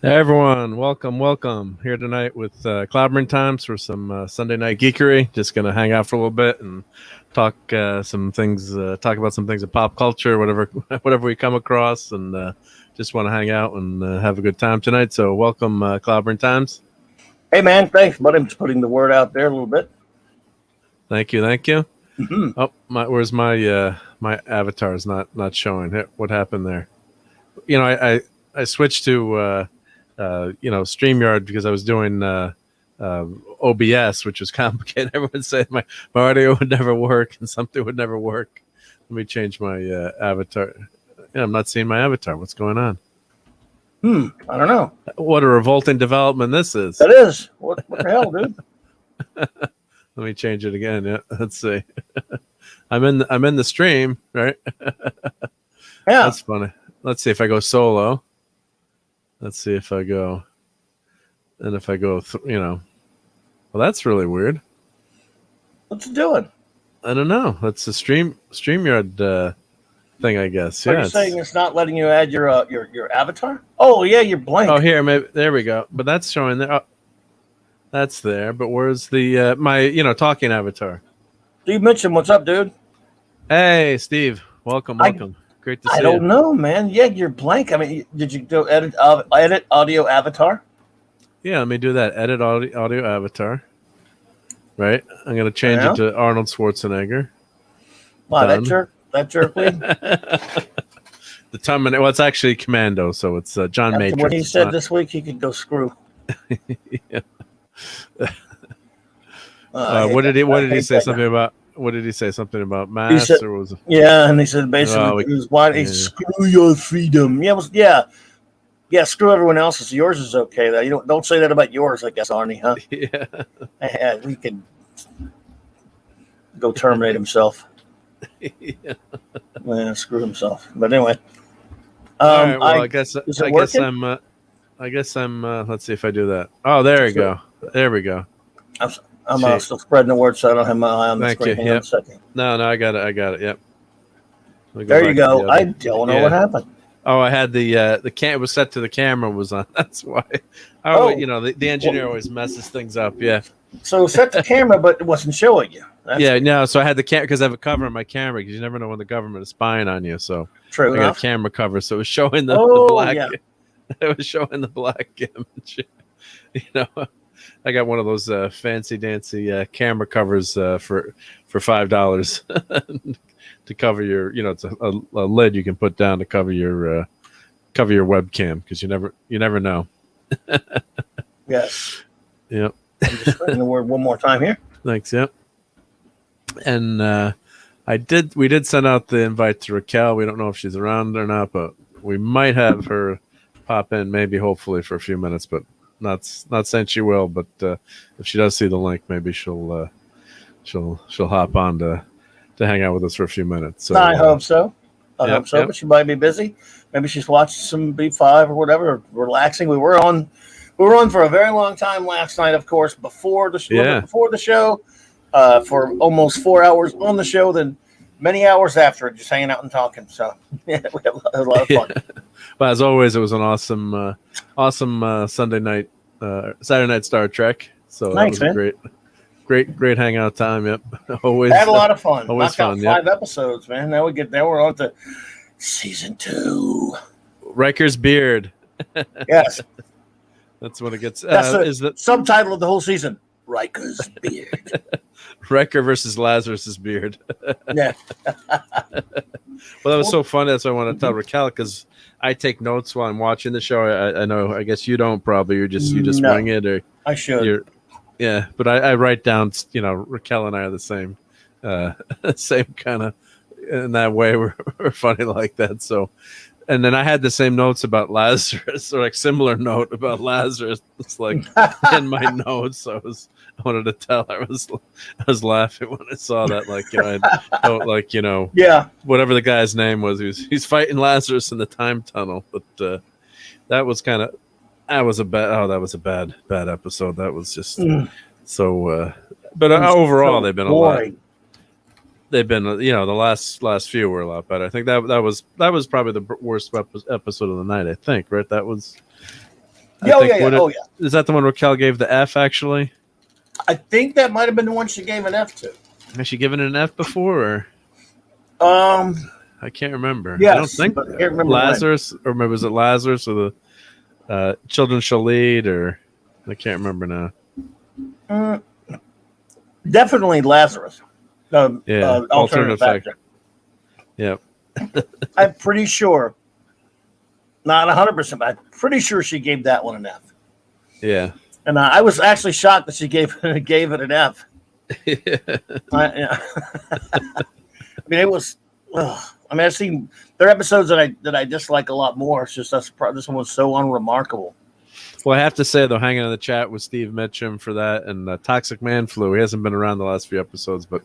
Hey everyone, welcome. Here tonight with Clobberin Times for some Sunday Night Geekery. Just gonna hang out for a little bit and talk some things, talk about some things of pop culture, whatever, whatever we come across, and just want to hang out and have a good time tonight. So welcome, Clobberin Times. Hey man, thanks, buddy. I'm just putting the word out there a little bit. Thank you. Mm-hmm. Oh, where's my my avatar is not showing. What happened there? You know, I switched to StreamYard because I was doing OBS, which was complicated. Everyone said my audio would never work and something would never work. Let me change my avatar. Yeah, I'm not seeing my avatar. What's going on? I don't know. What a revolting development this is. That is. What the hell, dude? Let me change it again. Yeah, let's see. I'm in the stream, right? Yeah. That's funny. Let's see if I go solo. Let's see if I go, and if I go, well, that's really weird. What's it doing? I don't know. That's the StreamYard thing, I guess. Are you saying it's not letting you add your avatar? Oh yeah, you're blank. Oh, here, maybe there we go. But that's showing there. Oh, that's there. But where's the my talking avatar? Steve Mitchum, what's up, dude? Hey, Steve. Welcome. Great to see you. I don't know, man. Yeah, you're blank. I mean, did you go edit audio avatar? Yeah, let me do that. Edit audio avatar. Right. I'm gonna change it to Arnold Schwarzenegger. Wow, that jerk. The Terminator. Well, it's actually Commando, so it's John Matrix. What he said this week, he could go screw. Yeah. What did he say? Something about? What did he say? Something about mass, said, or was it? Yeah, and he said basically, it was why screw your freedom. Yeah, screw everyone else's. Yours is okay though. You don't say that about yours, I guess, Arnie, huh? Yeah. We could go terminate himself. Yeah. Man, screw himself. But anyway, all right, well, I guess I'm. Let's see if I do that. Oh, there we go. There we go. I'm still spreading the word, so I don't have my eye on the screen. Hang on a second. No, I got it. Yep. There you go. I don't know what happened. Oh, I had the cam. It was set to the camera was on. That's why. The engineer always messes things up. Yeah. So set the camera, but it wasn't showing you. No. So I had the camera because I have a cover on my camera because you never know when the government is spying on you. So true. I got a camera cover, so it was showing the black. Yeah. It was showing the black image. I got one of those fancy dancy camera covers for $5 to cover your. It's a lid you can put down to cover your webcam because you never know. Yes. Yep. I'm just spreading the word one more time here. Thanks. Yep. And we did send out the invite to Raquel. We don't know if she's around or not, but we might have her pop in, maybe hopefully for a few minutes, but not saying she will. But if she does see the link, maybe she'll hop on to hang out with us for a few minutes. So I hope so. But she might be busy. Maybe she's watching some B5 or whatever, relaxing. We were on for a very long time last night, of course, before the show, for almost 4 hours on the show, then many hours after it, just hanging out and talking. So we had a lot of fun. Yeah. Well, as always, it was an awesome Saturday night Star Trek. So thanks, that was a great hangout time. Yep, always had a lot of fun. Always fun. 5 episodes, man. Now we're on to season 2. Riker's beard. Yes, that's when it gets. That's the subtitle of the whole season. Riker's beard. Riker versus Lazarus's beard. Yeah. Well, that was so fun. That's why I want to tell Raquel because I take notes while I'm watching the show. I know. I guess you don't. Probably you just wing it, or I should. Yeah, but I write down. Raquel and I are the same, same kind of in that way. We're funny like that. So, and then I had the same notes about Lazarus, or like similar note about Lazarus. It's like in my notes. I wanted to tell. I was laughing when I saw that. Whatever the guy's name was, he's fighting Lazarus in the time tunnel. But that was a bad episode. That was just so. But overall, they've been boring. A lot. They've been, the last few were a lot better. I think that was probably the worst episode of the night. I think, right? That was Yeah. Is that the one Raquel gave the F? Actually, I think that might have been the one she gave an F to. has she given it an F before? Or I can't remember. Yes, I don't think but I can't remember Lazarus, or maybe was it Lazarus or the Children Shall Lead, or I can't remember now. Definitely Lazarus. Alternative factor. Yep. I'm pretty sure, not 100%, but I'm pretty sure she gave that one an F. Yeah. And I was actually shocked that she gave it an F. I mean, it was. I mean, I've seen there are episodes that I dislike a lot more. It's just this one was so unremarkable. Well, I have to say though, hanging in the chat with Steve Mitchum for that, and Toxic Man Flu. He hasn't been around the last few episodes, but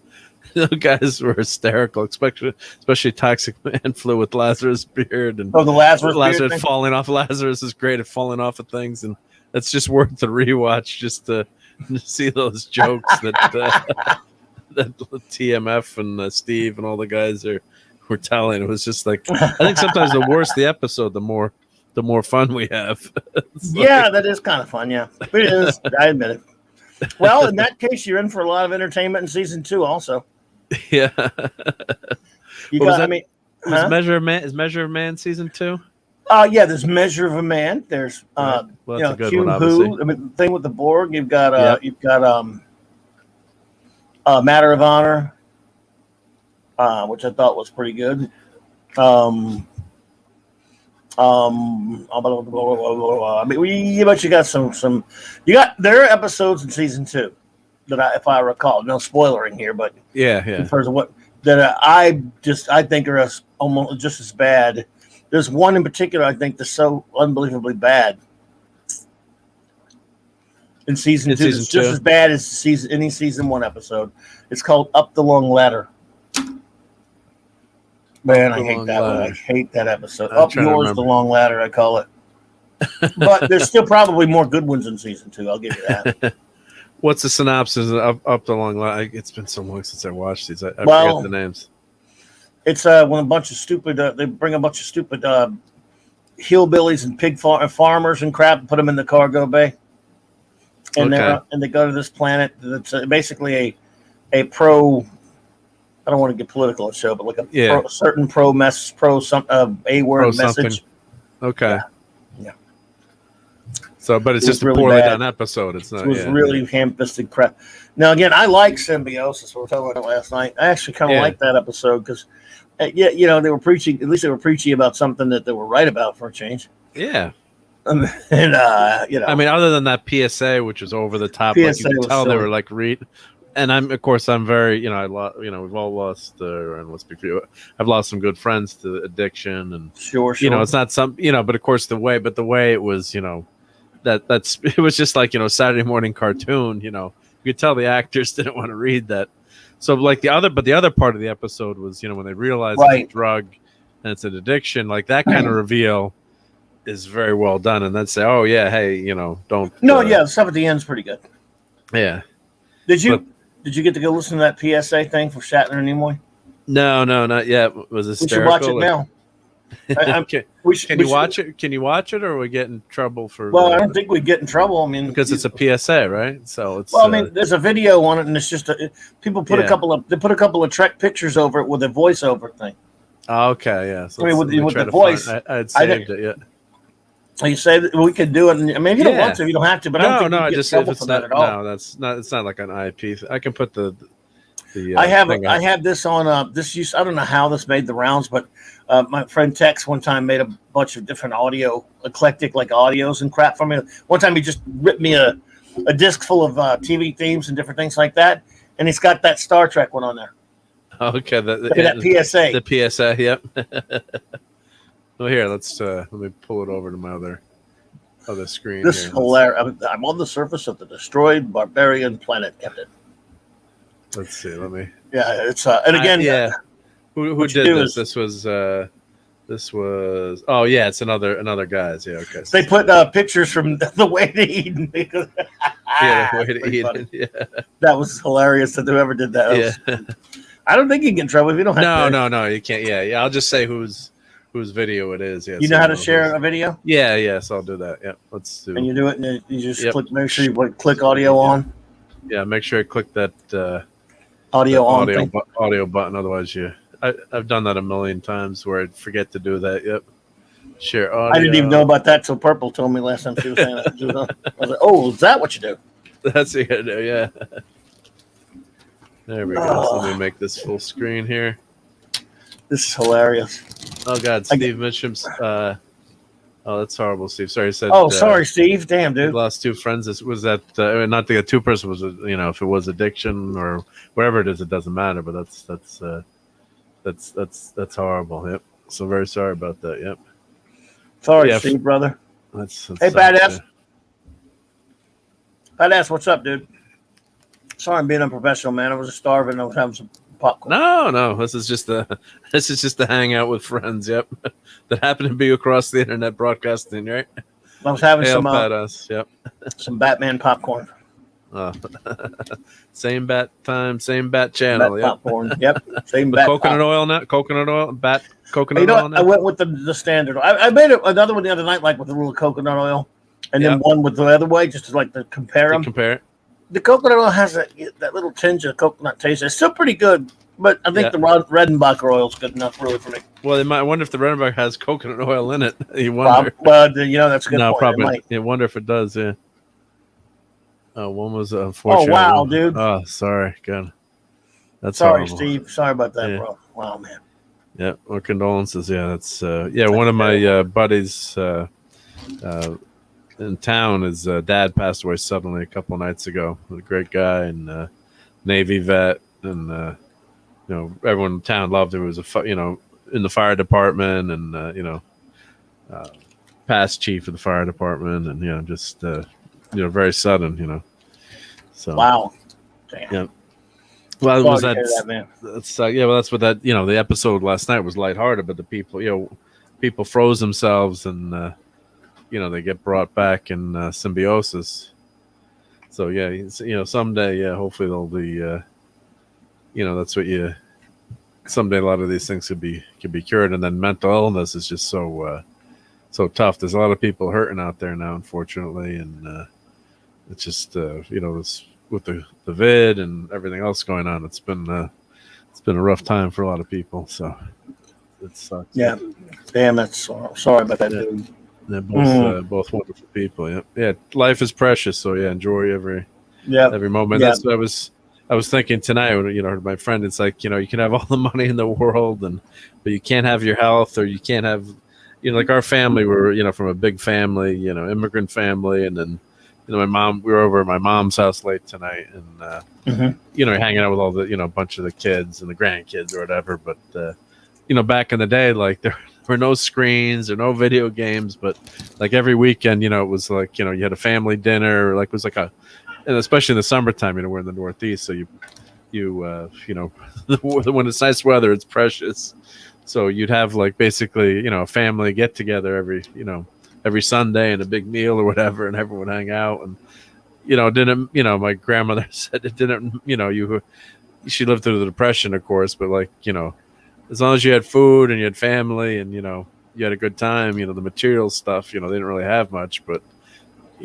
those guys were hysterical, especially Toxic Man Flu with Lazarus beard and the Lazarus falling off. Lazarus is great at falling off of things, and that's just worth the rewatch just to see those jokes that that TMF and Steve and all the guys were telling. It was just like, I think sometimes the worse the episode, the more fun we have. That is kind of fun. Yeah, it is. I admit it. Well, in that case, you're in for a lot of entertainment in season 2 also. Yeah. Is Measure of Man season 2? Yeah, there's Measure of a Man. There's that's a good Q one, obviously. Who. I mean, the thing with the Borg. You've got Matter of Honor, which I thought was pretty good. I mean, but you got some. There are episodes in season 2 that if I recall, no spoilering here, but in terms of what that I think are almost just as bad. There's one in particular I think that's so unbelievably bad in season 2. It's just as bad as any season 1 episode. It's called Up the Long Ladder. Man, I hate that one. I hate that episode. Up Yours, the Long Ladder, I call it. But there's still probably more good ones in season 2. I'll give you that. What's the synopsis of Up the Long Ladder? It's been so long since I watched these. I forget the names. It's when a bunch of stupid. They bring a bunch of stupid hillbillies and pig farmers and crap and put them in the cargo bay, and they go to this planet that's basically a pro. I don't want to get political on the show, but like a certain a word message. Okay. Yeah. So, but it's just a poorly done episode. It's not. It was really ham-fisted crap. Now, again, I like Symbiosis. We were talking about it last night. I actually kind of like that episode because, they were preaching. At least they were preachy about something that they were right about for a change. Yeah. I mean, other than that PSA, which was over the top, like you could tell they were like And I'm very, we've all lost, and let's be clear, I've lost some good friends to addiction, and sure, it's not but of course the way it was, it was just like, Saturday morning cartoon, you could tell the actors didn't want to read that. So like the other part of the episode was, when they realized it's a drug and it's an addiction, like that kind of reveal is very well done. And then say, oh yeah, hey, don't. The stuff at the end's pretty good. Yeah. Did you get to go listen to that PSA thing for Shatner and Nimoy? No, not yet. Was it hysterical? We should watch it now. Can you watch it? Can you watch it, or we get in trouble for? Well, I don't think we'd get in trouble. I mean, because it's a PSA, right? So it's. Well, I mean, there's a video on it, and it's just people put a couple of Trek pictures over it with a voiceover thing. Oh, okay, yeah. So I mean, with the voice, I had saved it. Yeah. You say that we could do it. I mean, if you don't want to, you don't have to. But I don't think just if it's not at all. No, that's not. It's not like an IP. I can put the. I have this on this. I don't know how this made the rounds, but my friend Tex one time made a bunch of different eclectic audios and crap for me. One time he just ripped me a disc full of TV themes and different things like that, and he's got that Star Trek one on there. Okay, that PSA. The PSA. Yep. Well, here, let me pull it over to my other screen. This is hilarious. I'm on the surface of the destroyed barbarian planet, Captain. Let's see. Let me. Yeah, it's and again. Who did this? This was. Oh yeah, it's another guys. Yeah, okay. They put pictures from the way to Eden. The way to Eden. Yeah. That was hilarious that whoever did that. I don't think you can get in trouble if you don't have. No, you can't. Yeah. I'll just say who's whose video it is. Yeah, You know how to share a video? Yeah, yes, I'll do that. Yeah, let's do. And you do it, and you just Yep. make sure you click audio on. Yeah, make sure I click that audio on thing. Audio button. Otherwise, I've done that a million times where I forget to do that. Yep. Share audio. I didn't even know about that till Purple told me last time she was saying that. I was like, oh, is that what you do? That's what you do, yeah. There we go. So let me make this full screen here. This is hilarious. Oh, God. Steve Mitchum's. Oh, that's horrible, Steve. Sorry, I said. Oh, sorry, Steve. Damn, dude. Lost two friends. Was that not the two-person? Was if it was addiction or whatever it is, it doesn't matter. But that's horrible. Yep. So very sorry about that. Yep. Sorry, Steve, brother. That's hey, Badass. Badass, what's up, dude? Sorry, I'm being unprofessional, man. I was just starving. I was having some popcorn. No. This is just a hangout with friends. Yep. That happen to be across the internet broadcasting, right? I was having some Badass. Yep. Some Batman popcorn. Same bat time, same bat channel. Bat yep. Popcorn. Yep. Same bat. Coconut oil now. Coconut oil. Bat. Coconut oil. I went with the standard. I made another one the other night, like with a little coconut oil, and then one with the other way, just to compare them. Compare it. The coconut oil has that little tinge of coconut taste. It's still pretty good, but I think the Redenbacher oil is good enough, really, for me. Well, I wonder if the Redenbacher has coconut oil in it. You wonder. Well, that's a good. No, point. probably. You wonder if it does. Yeah. Oh, one was unfortunate. Oh wow, dude. Oh, sorry. God. That's sorry, horrible. Steve. Sorry about that, bro. Wow, man. Yeah, well, condolences. Yeah, that's one of my buddies in town. His dad passed away suddenly a couple of nights ago. A great guy and Navy vet, and everyone in town loved him. He was in the fire department, and past chief of the fire department, and just very sudden. So wow, damn. Yeah. Well, was that? Man. That's well, that's what that. The episode last night was lighthearted, but the people froze themselves, and they get brought back in symbiosis. So someday, hopefully they'll be, that's what someday a lot of these things could be cured, and then mental illness is just so tough. There's a lot of people hurting out there now, unfortunately, and it's just it's with the vid and everything else going on. It's been a rough time for a lot of people. So it sucks. Yeah, damn. That's sorry about that, dude. They're both wonderful people. Yeah. Life is precious. So enjoy every moment. Yeah. That's what I was thinking tonight. When my friend, it's like you can have all the money in the world, but you can't have your health, or you can't have like our family. We're from a big family, immigrant family, and then. My mom. We were over at my mom's house late tonight, and hanging out with all the bunch of the kids and the grandkids or whatever. But back in the day, like there were no screens or no video games, but like every weekend, it was like you had a family dinner, like it was like and especially in the summertime, we're in the Northeast, so when it's nice weather, it's precious. So you'd have like basically a family get together every Sunday and a big meal or whatever, and everyone hang out. And my grandmother said it didn't. She lived through the Depression, of course, but like as long as you had food and you had family and you had a good time, the material stuff, they didn't really have much. But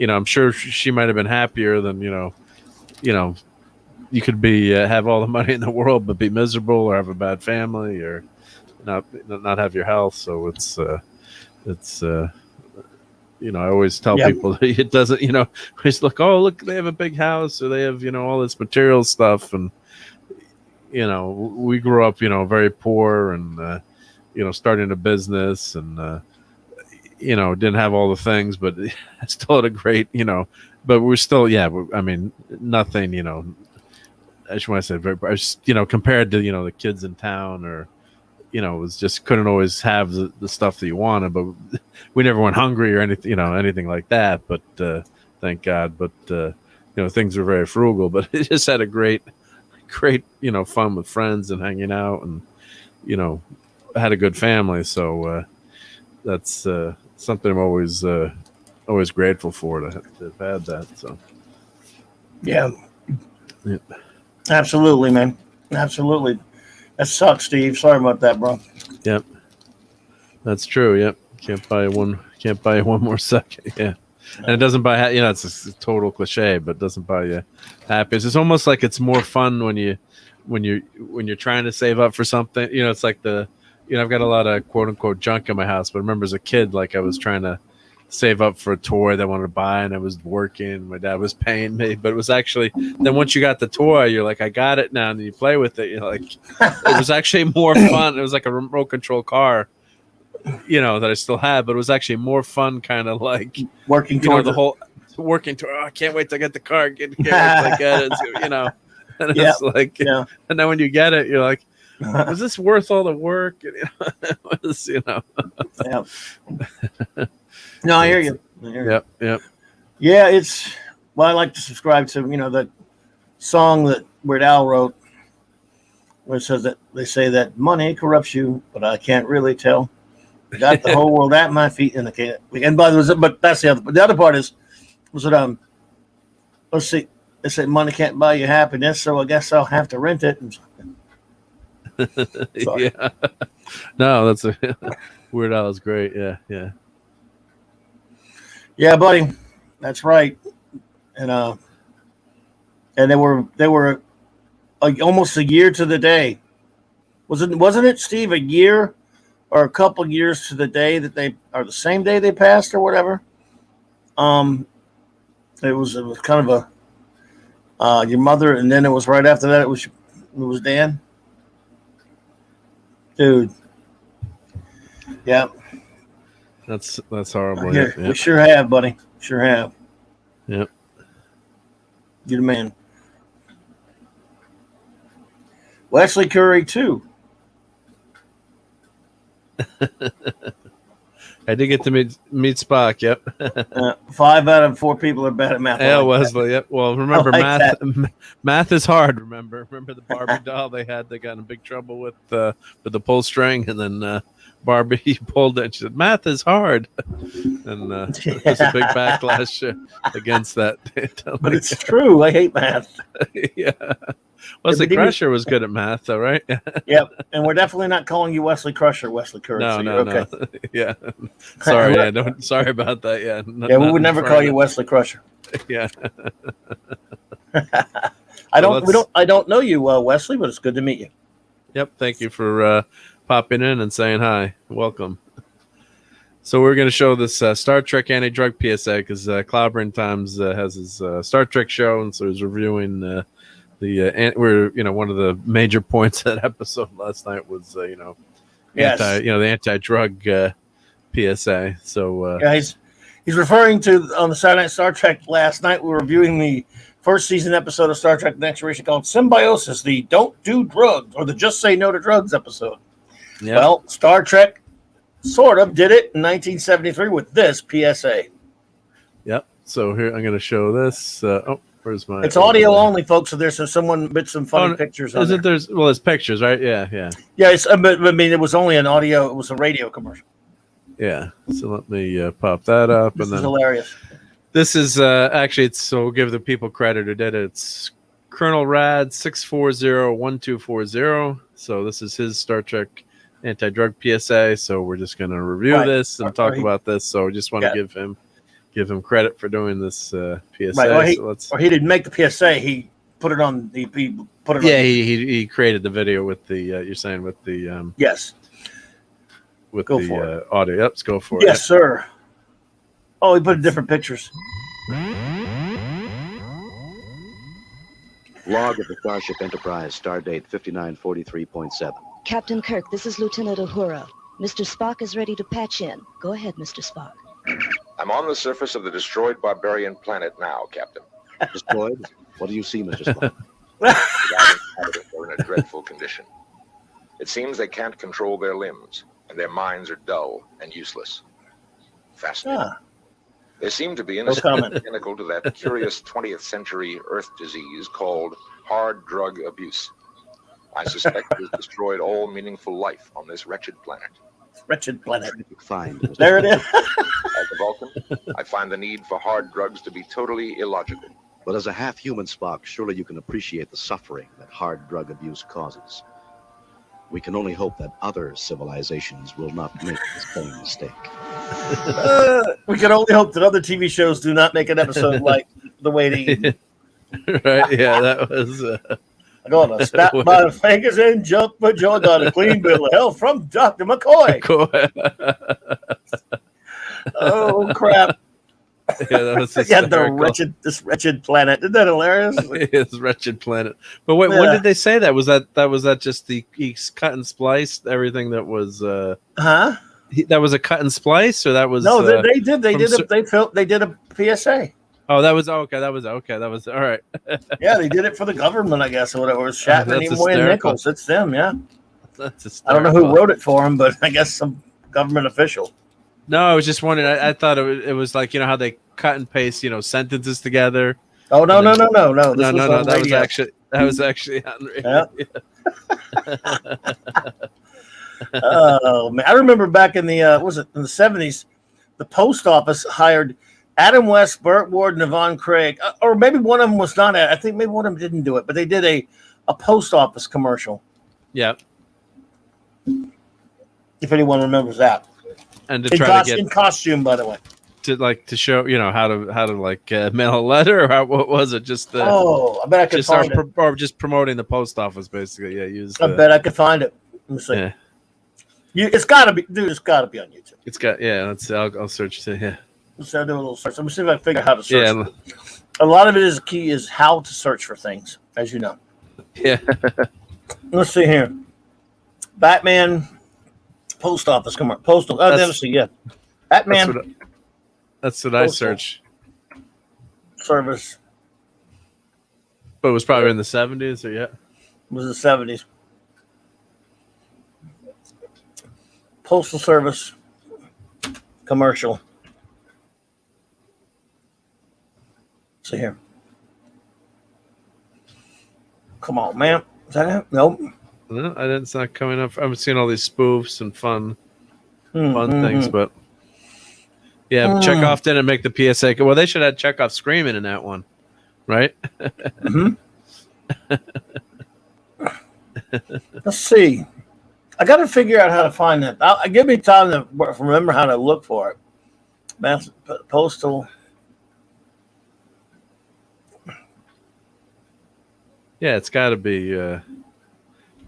I'm sure she might have been happier than you could be have all the money in the world but be miserable, or have a bad family, or not have your health. So it's I always tell people that it doesn't, look, they have a big house, or they have, all this material stuff. And, we grew up, very poor, and, starting a business, and, didn't have all the things, but still had a great, but we're still, nothing, I just want to say, compared to, the kids in town, or, it was just couldn't always have the stuff that you wanted, but we never went hungry or anything, anything like that. But thank God. But things were very frugal. But it just had a great, fun with friends and hanging out, and had a good family. So that's something I'm always grateful for to have had that. So yeah, absolutely, man, absolutely. That sucks, Steve. Sorry about that, bro. Yep. That's true. Yep. Can't buy one more second. Yeah. And it doesn't buy, it's a total cliche, but it doesn't buy you happiness. It's almost like it's more fun when you're trying to save up for something. It's like I've got a lot of quote unquote junk in my house, but I remember as a kid, like I was trying to save up for a toy that I wanted to buy, and I was working. My dad was paying me, but it was actually then once you got the toy, you're like, I got it now, and you play with it. You're like, it was actually more fun. It was like a remote control car. That I still have, but it was actually more fun, kind of like working towards the whole working toward. Oh, I can't wait to get the car. Can't wait to get it. And it's like, and then when you get it, you're like, was this worth all the work? Yeah. No, I hear you. Yep. Yeah, I like to subscribe to that song that Weird Al wrote, where it says that they say that money corrupts you, but I can't really tell. Got the whole world at my feet in the can. And but that's the other. The other part was it let's see. They say money can't buy you happiness, so I guess I'll have to rent it. Yeah. No, that's Weird Al is great. Yeah. Yeah, buddy, that's right. And they were almost a year to the day. Wasn't it, Steve? A year or a couple years to the day that the same day they passed or whatever. It was kind of your mother, and then it was right after that. It was Dan. Dude. Yeah. That's horrible. Yep. We sure have, buddy. Sure have. Yep. You're the man. Wesley Curry too. I did get to meet Spock. Yep. 5 out of 4 people are bad at math. Yeah, Wesley. Yep. Well, remember math. Math is hard. Remember the Barbie doll they had? They got in big trouble with the pull string, and then Barbie pulled it. And she said, "Math is hard," and there's a big backlash against that. But it's true. I hate math. Yeah. Wesley Crusher was good at math, though, right? Yep, and we're definitely not calling you Wesley Crusher, Wesley Curry. No, okay. No. Yeah, sorry, sorry about that. Yeah, we would never call you Wesley Crusher. Yeah. I don't know you, Wesley, but it's good to meet you. Yep, thank you for popping in and saying hi. Welcome. So we're going to show this Star Trek anti-drug PSA because Clobberin Times has his Star Trek show, and so he's reviewing. One of the major points of that episode last night was the anti-drug PSA. So he's referring to on the Saturday Night Star Trek last night. We were reviewing the first season episode of Star Trek: The Next Generation called Symbiosis, the Don't Do Drugs or the Just Say No to Drugs episode. Yep. Well, Star Trek sort of did it in 1973 with this PSA. Yep. So here I'm going to show this. Where's my? It's audio only, folks. So there's someone put some funny pictures. There's pictures, right? Yeah. Yeah. It was only an audio. It was a radio commercial. Yeah. So let me pop that up. This is hilarious. This is actually so we'll give the people credit who did it. It's Colonel Rad 640-1240. So this is his Star Trek anti-drug PSA. So we're just going to review this and talk about this. So we just want to give him credit for doing this PSA. Right. Or he didn't make the PSA. He put it on the. He put it. Yeah, he created the video with the. You're saying with the. Yes. With the audio. Yep, let's go for it. Yes, sir. Oh, he put different pictures. Log of the Starship Enterprise, stardate 5943.7. Captain Kirk, this is Lieutenant Uhura. Mr. Spock is ready to patch in. Go ahead, Mr. Spock. I'm on the surface of the destroyed barbarian planet now, Captain. Destroyed? What do you see, Mr. Spock? The inhabitants are in a dreadful condition. It seems they can't control their limbs, and their minds are dull and useless. Fascinating. They seem to be identical to that curious 20th century Earth disease called hard drug abuse. I suspect it has destroyed all meaningful life on this wretched planet. Wretched planet. Fine. There it is. As a Vulcan, I find the need for hard drugs to be totally illogical. But as a half-human, Spock, surely you can appreciate the suffering that hard drug abuse causes. We can only hope that other civilizations will not make the same mistake. We can only hope that other TV shows do not make an episode like The Way to Eat. Right? Yeah, that was. I'm going to snap my fingers and jump for joy. Got a clean bill of health from Dr. McCoy. Oh, crap. Yeah, that was this wretched planet. Isn't that hilarious? It's wretched planet. But wait, when did they say that? Was that just he's cut and spliced everything that was that was a cut and splice, or that was they did a PSA. Oh, that was okay. That was all right. Yeah, they did it for the government, I guess, or whatever. It was Shatner, Nimoy, and Nichols. It's them, yeah. That's I don't know who wrote it for them, but I guess some government official. No, I was just wondering. I thought it was like, how they cut and paste, sentences together. Oh no. No. That Radio. was actually on radio. Yeah. Oh man, I remember back in the in the 70s, the post office hired Adam West, Burt Ward, and Yvonne Craig, or maybe one of them was not. I think maybe one of them didn't do it, but they did a post office commercial. Yeah. If anyone remembers that. And to try to get in costume, by the way, to show how to mail a letter, or what was it? Just I bet I could find it. Or just promoting the post office, basically. Yeah, I bet I could find it. Let me see. Yeah. It's got to be, dude. It's got to be on YouTube. It's got I'll search it. Yeah. Let's do a little search. Let me see if I can figure out how to search. Yeah. A lot of it is key is how to search for things, as you know. Yeah. Let's see here. Batman post office postal. Oh, let's see. Yeah. Batman. That's what I search. Service. But it was probably in the 70s, or yeah. It was the 70s. Postal Service commercial. Let's see here. Come on, man. Is that it? Nope. No, it's not coming up. I'm seeing all these spoofs and fun things, but yeah, Chekhov didn't make the PSA. Well, they should have had Chekhov screaming in that one, right? Let's see. I got to figure out how to find that. Give me time to remember how to look for it. Postal. Yeah, it's got to be.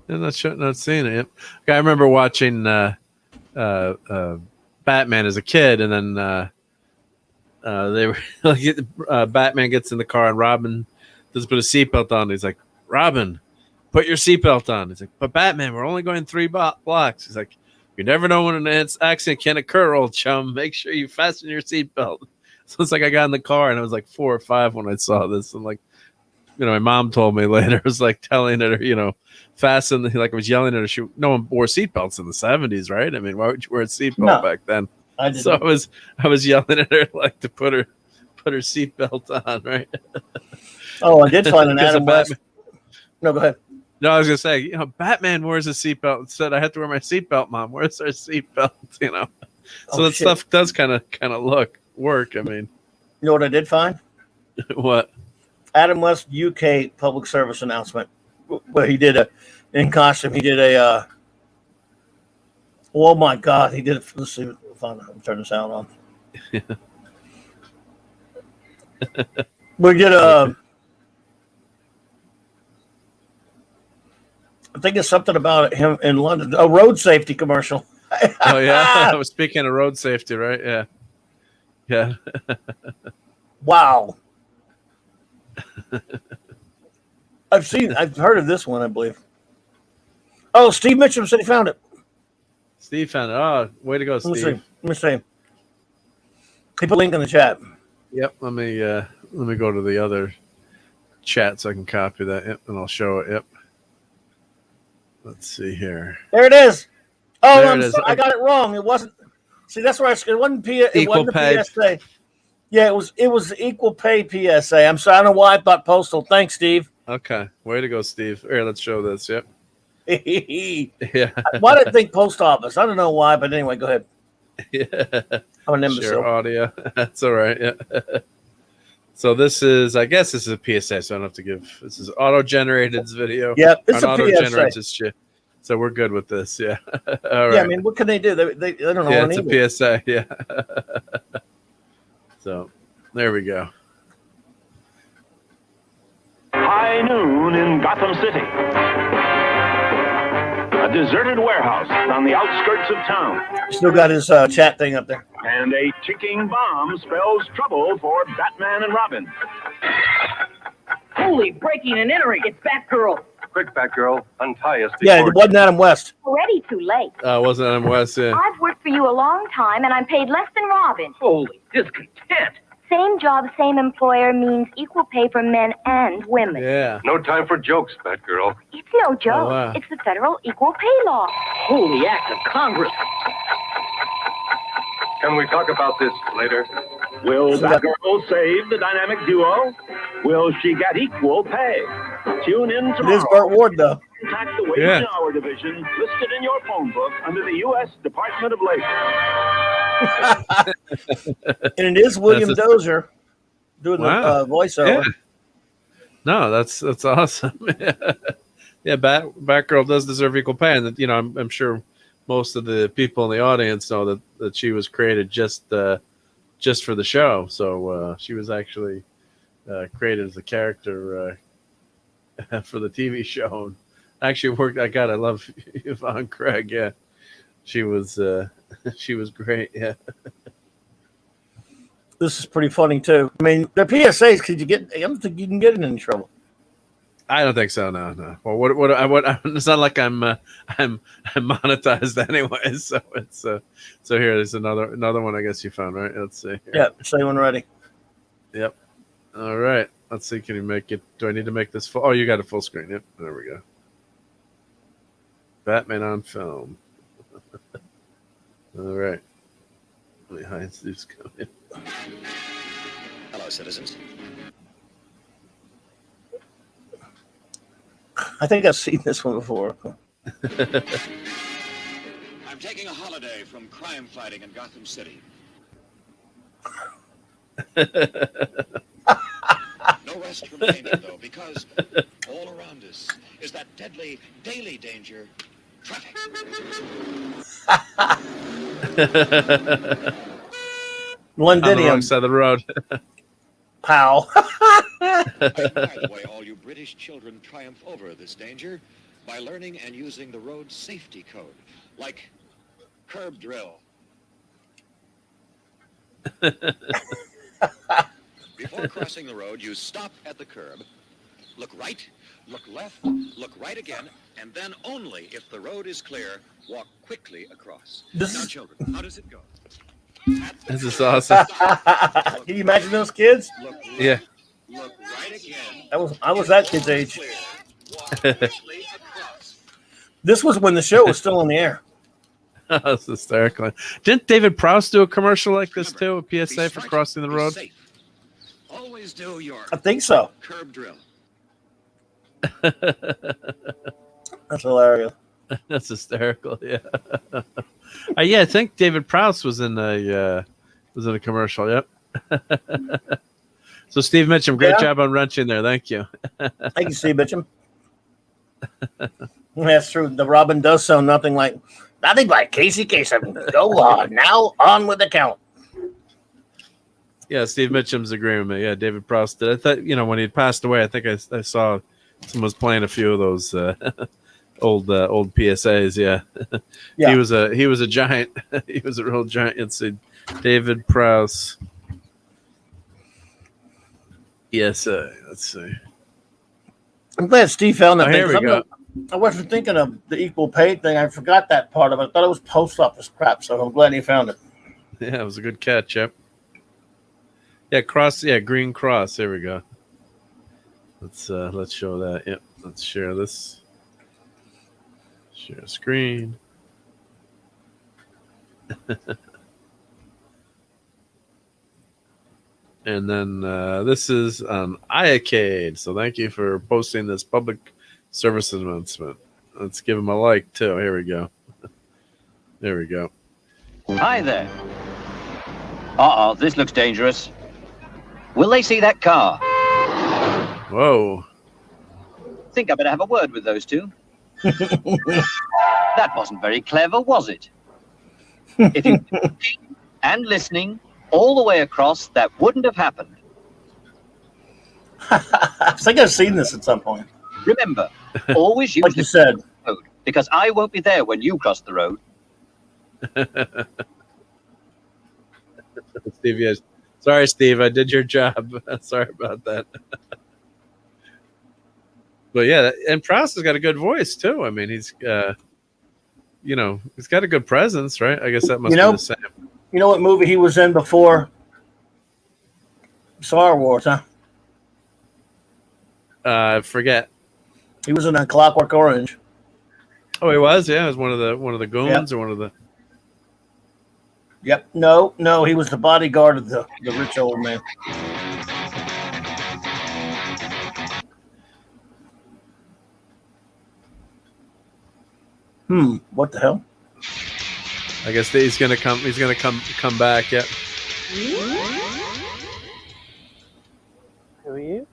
I'm not seeing it. I remember watching Batman as a kid, and then they were Batman gets in the car, and Robin doesn't put a seatbelt on. He's like, Robin, put your seatbelt on. He's like, but Batman, we're only going 3 blocks. He's like, you never know when an accident can occur, old chum. Make sure you fasten your seatbelt. So it's like I got in the car, and I was like 4 or 5 when I saw this. And like, my mom told me later, it was like telling her, fasten. Like I was yelling at her. No one wore seatbelts in the 70s, right? I mean, why would you wear a seatbelt back then? So I was yelling at her like to put her seatbelt on, right? Oh, I did find an Adam West. No, go ahead. No, I was gonna say, Batman wears a seatbelt. Instead, I have to wear my seatbelt. Mom, where's our seatbelt? So stuff does kind of work. I mean, you know what I did find? What? Adam West UK public service announcement where he did in costume. He did a. Oh my God! He did it. Let's see. I'll turn the sound on. We did a. I think it's something about him in London. A road safety commercial. Oh yeah, I was speaking of road safety, right? Yeah, yeah. Wow. I've heard of this one, I believe. Oh, Steve Mitchum said he found it. Steve found it. Oh, way to go, Steve. Let me see. He put a link in the chat. Yep. Let me go to the other chat so I can copy that. Yep, and I'll show it. Yep. Let's see here. There it is. Oh, I got it wrong. It wasn't. See, that's why it wasn't equal pay. PSA. Yeah, it was equal pay PSA. I'm sorry. I don't know why I thought postal. Thanks, Steve. Okay. Way to go, Steve. Here, let's show this. Yep. Yeah. Why did I think post office? I don't know why, but anyway, go ahead. Yeah. I'm an imbecile. Share audio. That's all right. Yeah. So I guess this is a PSA, so I don't have to give. This is auto-generated video. Yep, it's an a auto-generated PSA. shit. So we're good with this. Yeah. All Yeah, right. I mean, what can they do? They don't know. Yeah, it's a PSA. Yeah. So there we go. High noon in Gotham City. A deserted warehouse on the outskirts of town. Still got his chat thing up there. And a ticking bomb spells trouble for Batman and Robin. Holy breaking and entering. It's Batgirl. Quick, Batgirl, untie us. Yeah, it wasn't Adam West. Already too late. Wasn't Adam West? Yeah. I've worked for you a long time, and I'm paid less than Robin. Holy discontent. Same job, same employer means equal pay for men and women. Yeah. No time for jokes, Batgirl. It's no joke. Oh, wow. It's the federal equal pay law. Holy act of Congress. Can we talk about this later? Will Batgirl save the dynamic duo? Will she get equal pay? Tune in It tomorrow. is Burt Ward, though. Contact the Wage and Hour Division listed in your phone book under the U.S. Department of Labor. And it is William Dozier doing the voiceover. Yeah. No, that's awesome. Yeah, Batgirl does deserve equal pay, and I'm sure most of the people in the audience know that she was created just for the show. So she was actually created as a character for the TV show. And actually worked. I love Yvonne Craig. Yeah, she was great. Yeah. This is pretty funny too. I mean, the PSAs. I don't think you can get in any trouble. I don't think so. No. Well, what? It's not like I'm monetized anyway. So it's so here. There's another one. I guess you found, right? Let's see. Here. Yeah, say when ready. Yep. All right. Let's see. Can you make it? Do I need to make this full? Oh, you got a full screen. Yep. There we go. Batman on film. All right. Let me hide Steve's coming. Hello, citizens. I think I've seen this one before. I'm taking a holiday from crime fighting in Gotham City. No rest from danger, though, because all around us is that deadly daily danger, traffic. Londinium. Wrong side of the road. Pow. By the way, all you British children triumph over this danger by learning and using the road safety code, like curb drill. Before crossing the road, you stop at the curb, look right, look left, look right again, and then only if the road is clear, walk quickly across. Now, children, how does it go? This is awesome. Can you imagine those kids? Look left, Yeah. look right again. I was that kid's age. This was when the show was still on the air. That's hysterical. Didn't David Prowse do a commercial like this too? A PSA for crossing the road? Always do your I think so. curb drill. That's hilarious. That's hysterical. Yeah. Yeah, I think David Prowse was in a commercial. Yep. So Steve Mitchum, great job on wrenching there. Thank you. Thank you, Steve Mitchum. That's true. The Robin does sound nothing like Casey Kasem. Go on. Now on with the count. Yeah, Steve Mitchum's agreeing with me. Yeah, David Prowse did. I thought, when he had passed away, I think I saw someone was playing a few of those old PSAs. Yeah. Yeah. He was a giant. He was a real giant. Let's see, David Prowse. Yes, let's see. I'm glad Steve found that. Here we go. I wasn't thinking of the equal pay thing. I forgot that part of it. I thought it was post office crap, so I'm glad he found it. Yeah, it was a good catch. Yep. Yeah, cross. Yeah, green cross. There we go. Let's show that. Yep. Let's share this. Share screen. And then this is on iAcade. So thank you for posting this public service announcement. Let's give him a like too. Here we go. There we go. Hi there. Uh-oh, this looks dangerous. Will they see that car? Whoa. Think I better have a word with those two. That wasn't very clever, was it? If you'd been looking and listening all the way across, that wouldn't have happened. I think I've seen this at some point. Remember, always use Like you said. road, because I won't be there when you cross the road. Steve, yes. Sorry, Steve, I did your job. Sorry about that. But yeah, and Proust has got a good voice too. I mean, he's he's got a good presence, right? I guess that must be the same. You know what movie he was in before Star Wars, huh? I forget. He was in a Clockwork Orange. Oh, he was. Yeah, he was one of the goons or one of the. Yep. No, he was the bodyguard of the rich old man. What the hell? I guess he's gonna come. He's gonna come back. Yeah. Who are you?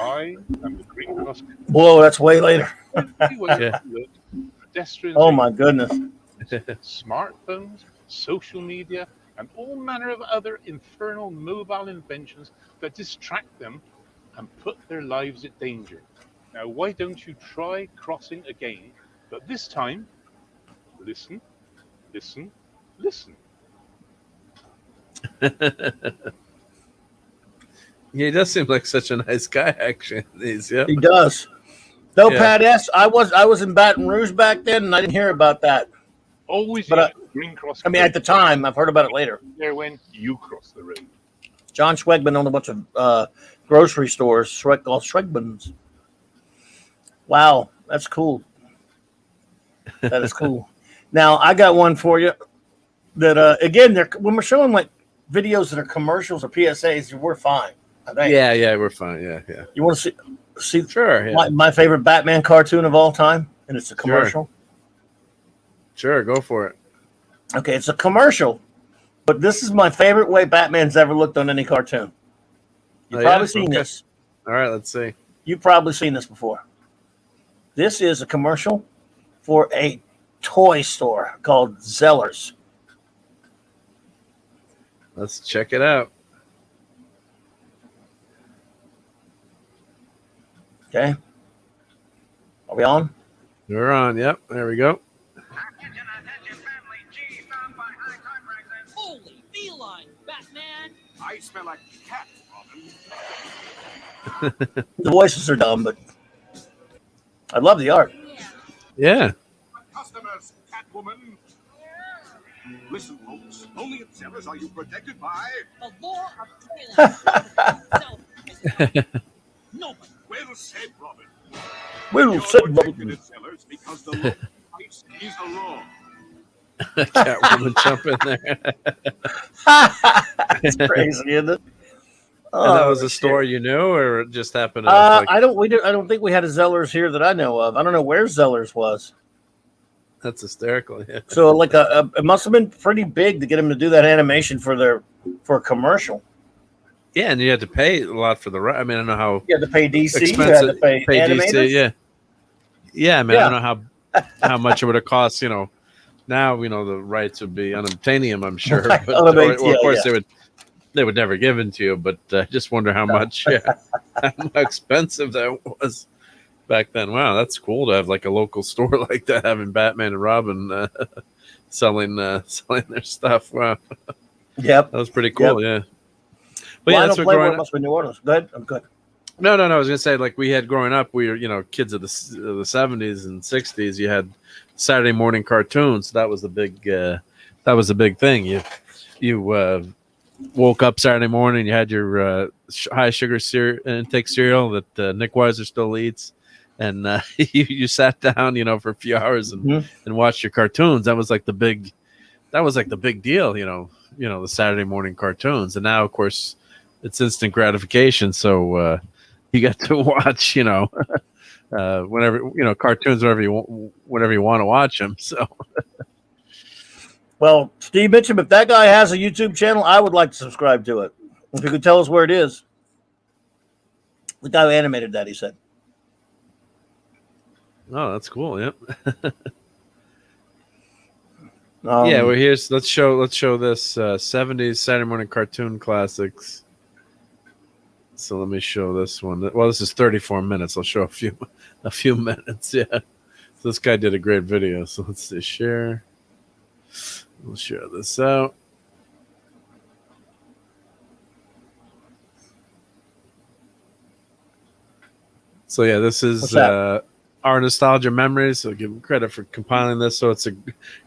I am the Green Cross. Whoa, that's way later. Yeah. Pedestrians. Oh my goodness. Smartphones, social media, and all manner of other infernal mobile inventions that distract them and put their lives at danger. Now, why don't you try crossing again? But this time, listen, listen, listen. Yeah, he does seem like such a nice guy, actually. He does. No, Pat S. I was in Baton Rouge back then, and I didn't hear about that. Always but Green Cross. I mean, at the time, I've heard about it later. There when you cross the road. John Schwegman owned a bunch of grocery stores called Schwegmans. Wow, that's cool. That is cool. Now, I got one for you that, again, when we're showing like videos that are commercials or PSAs, we're fine. I think. Yeah, we're fine. Yeah. You want to see Sure. Yeah. my favorite Batman cartoon of all time, and it's a commercial. Sure, go for it. Okay, it's a commercial, but this is my favorite way Batman's ever looked on any cartoon. You've probably seen this. All right, let's see. You've probably seen this before. This is a commercial for a toy store called Zellers. Let's check it out. Okay. Are we on? We're on. Yep. There we go. Holy feline, Batman! I smell like cat, Robin. The voices are dumb, but I love the art. Yeah. Customers, Catwoman. Listen, folks. Only at Zellers are you protected by the law of trailer. Nobody. Well said, Robin. Well said, Robin. At Zellers because the law is the law. Catwoman jump in there. It's crazy, isn't it? And that was a store you knew, or it just happened? I don't think we had a Zellers here that I know of. I don't know where Zellers was. That's hysterical. Yeah. So, like, it must have been pretty big to get him to do that animation for a commercial. Yeah, and you had to pay a lot for the right. I mean, I don't know how you had to pay DC. Expensive, you had to pay DC. Yeah. I mean, I don't know how much it would have cost. Now the rights would be unobtainium, I'm sure. But, of course, they would never give it to you. But I just wonder how much, how expensive that was back then. Wow, that's cool to have like a local store like that, having Batman and Robin selling their stuff. Wow. Yep, that was pretty cool. Yep. Yeah. But I don't play where it must be New Orleans. Go ahead. I'm good. No. I was gonna say, like, we had growing up, we were kids of the 70s and 60s. You had Saturday morning cartoons. That was the big thing. You woke up Saturday morning. You had your high sugar intake cereal that Nick Weiser still eats, and you sat down, for a few hours and watched your cartoons. That was like the big deal. The Saturday morning cartoons, and now, of course, it's instant gratification. So you get to watch, whenever cartoons, whenever you want to watch them. So, well, Steve Mitchum, if that guy has a YouTube channel, I would like to subscribe to it. If you could tell us where it is. The guy who animated that, he said. Oh, that's cool. Yep. Yeah, well, here's let's show this 70s Saturday morning cartoon classics. So let me show this one. Well, this is 34 minutes. I'll show a few minutes. Yeah. So this guy did a great video. So let's see, share. We'll share this out. So yeah, this is our nostalgia memories. So give him credit for compiling this. So it's a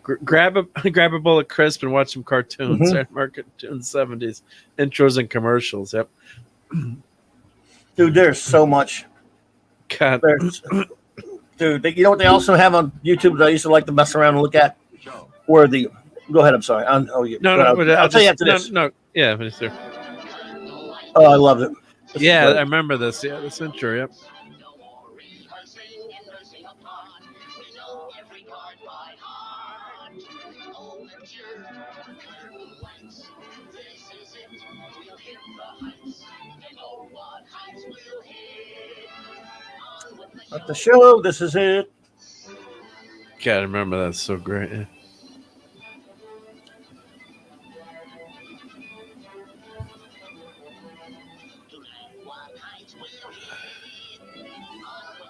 grab a bowl of crisp and watch some cartoons. Cartoons 70s intros and commercials. Yep. Dude, there's so much. God. Dude, you know what they also have on YouTube that I used to like to mess around and look at? Where the go ahead, I'm sorry. I'll tell you after this. No, yeah, sir. Oh, I loved it. Yeah, I remember this. Yeah, this intro, yep. At the show, this is it. God, I remember that. So great. Yeah.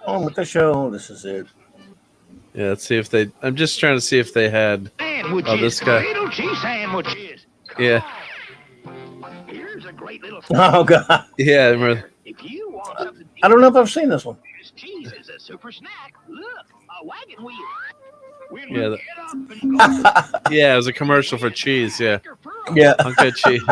On with the show, this is it. Yeah, let's see if they. I'm just trying to see if they had. Oh, this guy. Little cheese sandwiches. Yeah. Here's a great little. Oh God. Yeah, I remember. If you want something, I don't know if I've seen this one. cheese is a super snack. Look, a wagon wheel. When Yeah, we get up and go, Yeah, it was a commercial for cheese. Yeah. Yeah. Uncle cheese.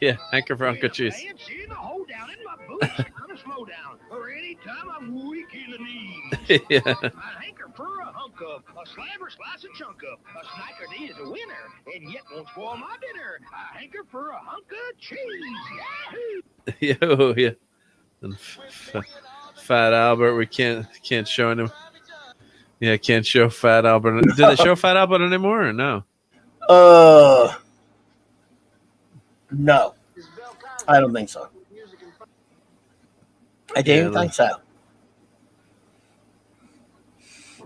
Yeah, hanker for Uncle cheese. seeing the hole down in my boots on a slow down, or anytime I'm weak in the knees. Yeah. I hanker for a hunk of, a slab or slice of chunk of, a snacker D is a winner, and yet won't spoil my dinner. I hanker for a hunk of cheese. Yahoo! Yeah. And Fat Albert, we can't show him. Yeah, can't show Fat Albert. Do they show Fat Albert anymore or no? No. I don't think so. I didn't think so.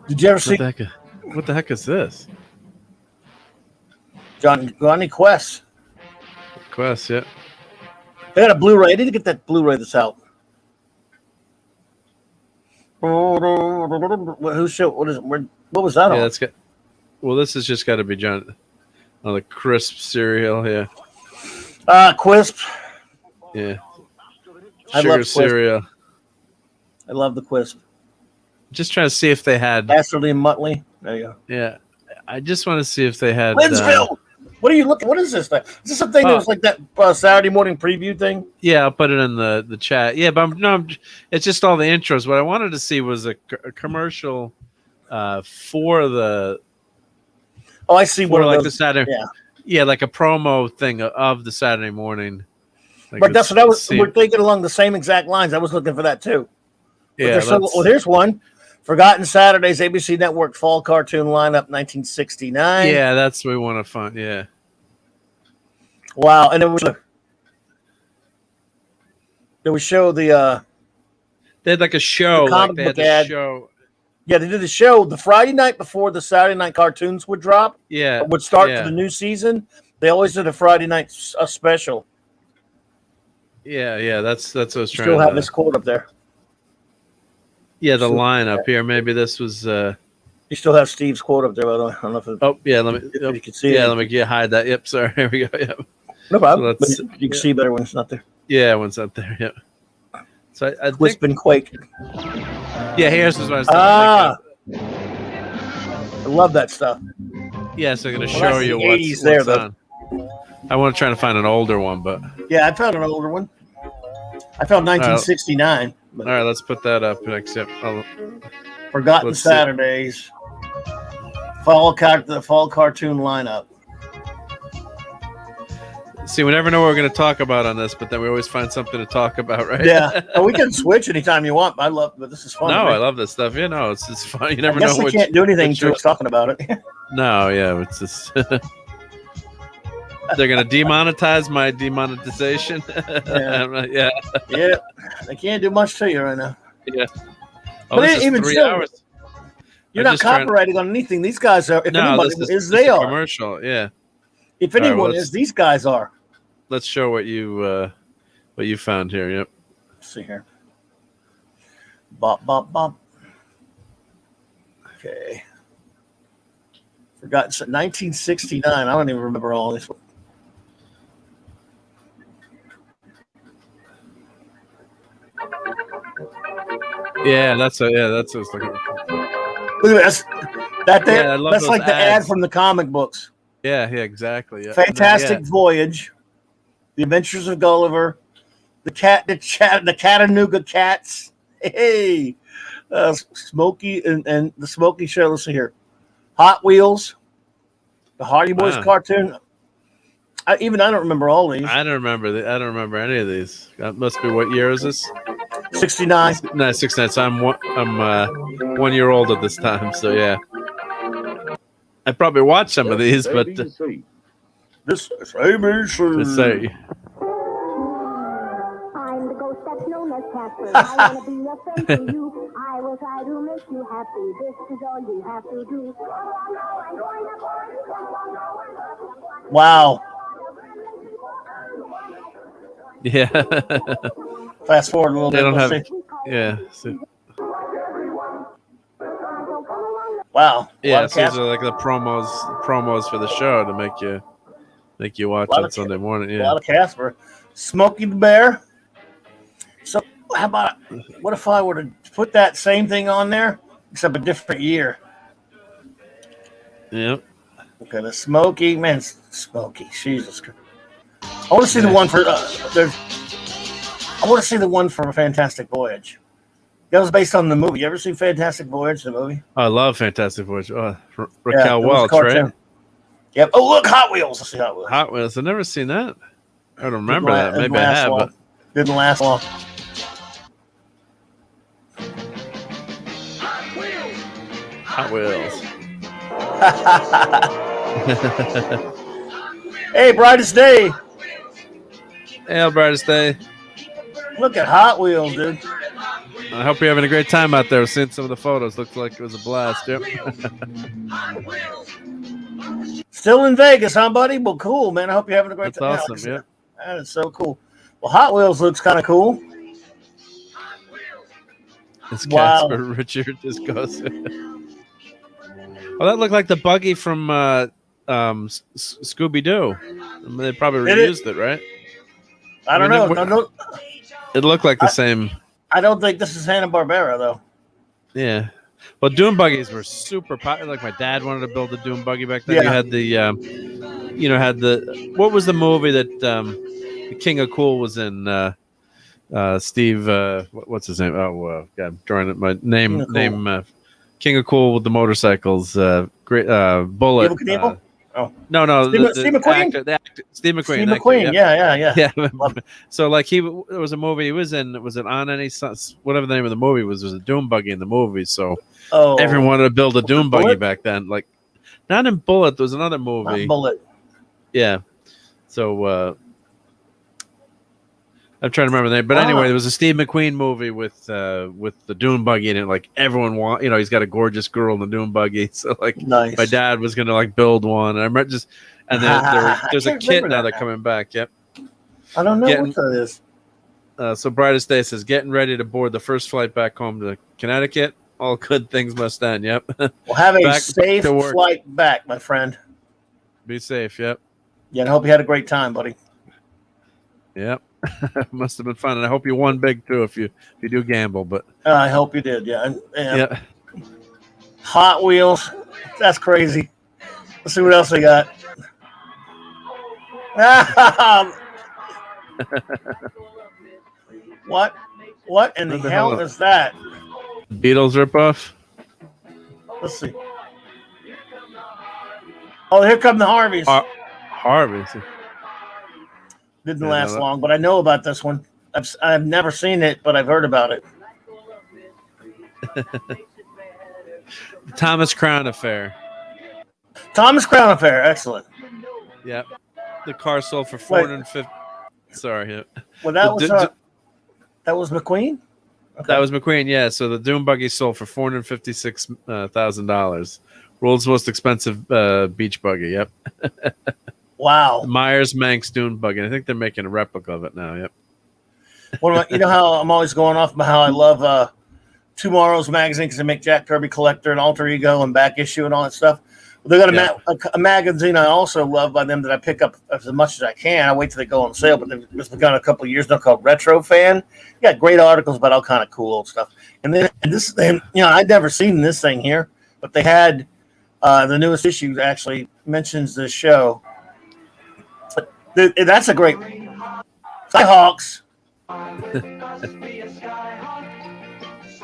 Did you ever see What the heck is this? Johnny Quest? Quest, yeah. They got a Blu-ray. I need to get that Blu-ray that's out. Whose show? What is it? What was that on? That's got. Well, this has just got to be John. Oh, the crisp cereal, yeah. Quisp. Yeah. I Sugar love Quisp. cereal. I love the Quisp. Just trying to see if they had. Masterly and Muttley. There you go. Yeah. I just want to see if they had. Linsville. What are you looking? What is this thing? Is this a thing that was like that Saturday morning preview thing? Yeah, I'll put it in the chat. Yeah, but it's just all the intros. What I wanted to see was a commercial for the. Oh, I see. What like the Saturday. Yeah. Yeah, like a promo thing of the Saturday morning. Like but that's what I was. We're thinking along the same exact lines. I was looking for that too. But yeah. well, here's one. Forgotten Saturdays, ABC Network Fall Cartoon Lineup, 1969. Yeah, that's what we want to find. Yeah. Wow, and they would show the. They had like a show. The like they had ad. the show. Yeah, they did the show the Friday night before the Saturday night cartoons would drop. Yeah. Would start for the new season. They always did a Friday night special. Yeah, that's what I was trying Still to have this quote up there. Yeah, the line up here. Maybe this was. You still have Steve's quote up there. I don't know if it, let me. you can see it. Yeah, let me hide that. Yep, sorry. Here we go. Yep. No problem. So you can see better when it's not there. Yeah, when it's not there. Yep. So I Wisp and Quake. Yeah, here's what I was thinking. I love that stuff. Yeah, so I'm going to show you what's there, on. I want to try to find an older one, but yeah, I found an older one. I found 1969. All right, let's put that up next. Yep. Forgotten Saturdays. The fall cartoon lineup. See, we never know what we're going to talk about on this, but then we always find something to talk about, right? Yeah, we can switch anytime you want. But this is fun. No, right? I love this stuff. Yeah, no, it's fun. You never I guess know. We can't do anything to us talking about it. No, yeah, it's just. They're gonna demonetize my demonetization. Yeah. They can't do much to you right now. Yeah. Oh, But this is even 3 still, hours. You're not copyrighting on anything. These guys are. If anybody is, they are commercial. Yeah. If anyone is, these guys are. Let's show what you found here. Yep. Let's see here. Bop bop bop. Okay. Forgot. 1969. I don't even remember all this. Yeah, that's what I was looking for. Look at that's like the ad from the comic books. Yeah, exactly. Yeah. Fantastic Voyage, The Adventures of Gulliver, the Chattanooga Cats. Hey, Smokey and the Smokey Show. Listen here, Hot Wheels, the Hardy Boys cartoon. I don't remember all these. I don't remember any of these. That must be what year is this? 69. No, 69. So I'm 1 year old at this time. So yeah, I probably watched some of these, but this is ABC. I'm the ghost that's known as Casper. I want to be a friend to you. I will try to make you happy. This is all you have to do. Wow. Yeah. Fast forward a little bit. They don't have. Yeah. Wow. Yeah, so these are like the promos for the show to make you watch on Sunday morning. Yeah. A lot of Casper. Smokey the Bear. So how about, what if I were to put that same thing on there, except a different year? Yep. Okay, the Smokey, man, Smokey, Jesus Christ. I want to see the one for I want to see the one for Fantastic Voyage. That was based on the movie. You ever seen Fantastic Voyage, the movie? I love Fantastic Voyage. Oh, Raquel Welch, right? Yep. Oh, look, Hot Wheels. Let's see Hot Wheels. Hot Wheels. I've never seen that. I don't remember that. Maybe I have. But... Didn't last long. Hot Wheels. Hey, Brightest Day. Hey, Brightest Day. Look at Hot Wheels, dude. I hope you're having a great time out there. Seeing some of the photos, looks like it was a blast. Yep. Still in Vegas, huh, buddy? Well, cool, man. I hope you're having a great time. That's awesome. Yeah. That is so cool. Well, Hot Wheels looks kind of cool. It's Casper Richard just goes. Oh, that looked like the buggy from Scooby Doo. They probably reused it, right? I don't know. It looked like the same. I don't think this is Hanna-Barbera, though. Yeah. Well, Doom buggies were super popular. Like my dad wanted to build a Doom buggy back then. Yeah. You had the what was the movie that the King of Cool was in? Steve, what's his name? Oh, God, drawing my name. King of Cool with the motorcycles. Great Bullet. No. Steve McQueen. Steve McQueen. Steve McQueen. Yeah. So like there was a movie he was in. Was it On Any whatever the name of the movie was? There was a Doom buggy in the movie. So everyone wanted to build a Doom buggy back then. Like not in Bullet. There was another movie. Not Bullet. Yeah. So I'm trying to remember the name, but anyway, there was a Steve McQueen movie with the Dune buggy in it. Like everyone he's got a gorgeous girl in the Dune buggy. So like, nice. My dad was gonna like build one. And I remember and then there's a kit now they're coming back. Yep. I don't know what that is. So Brightest Day says, getting ready to board the first flight back home to Connecticut. All good things must end. Yep. Well, have a safe flight back, my friend. Be safe. Yep. Yeah, and I hope you had a great time, buddy. Yep. Must have been fun, and I hope you won big too. If you do gamble, but I hope you did. Yeah. Hot Wheels, that's crazy. Let's see what else we got. What in the hell is that? Beatles ripoff. Let's see. Oh, here come the Harveys. Harveys. Didn't last long, but I know about this one. I've never seen it, but I've heard about it. The Thomas Crown Affair. Thomas Crown Affair, excellent. Yep. The car sold for $450. Sorry. Yeah. Well, that was McQueen. That was McQueen, yeah. So the dune buggy sold for $456,000. World's most expensive beach buggy. Yep. Wow. Myers Manx dune buggy. I think they're making a replica of it now. Yep. What about, you know how I'm always going off about how I love Tomorrow's magazine because they make Jack Kirby Collector and Alter Ego and Back Issue and all that stuff. They got a magazine I also love by them that I pick up as much as I can. I wait till they go on sale, but it's been a couple of years now called Retro Fan. You got great articles about all kind of cool old stuff. And then this thing, I'd never seen this thing here, but they had the newest issue actually mentions this show. That's a great Skyhawks. I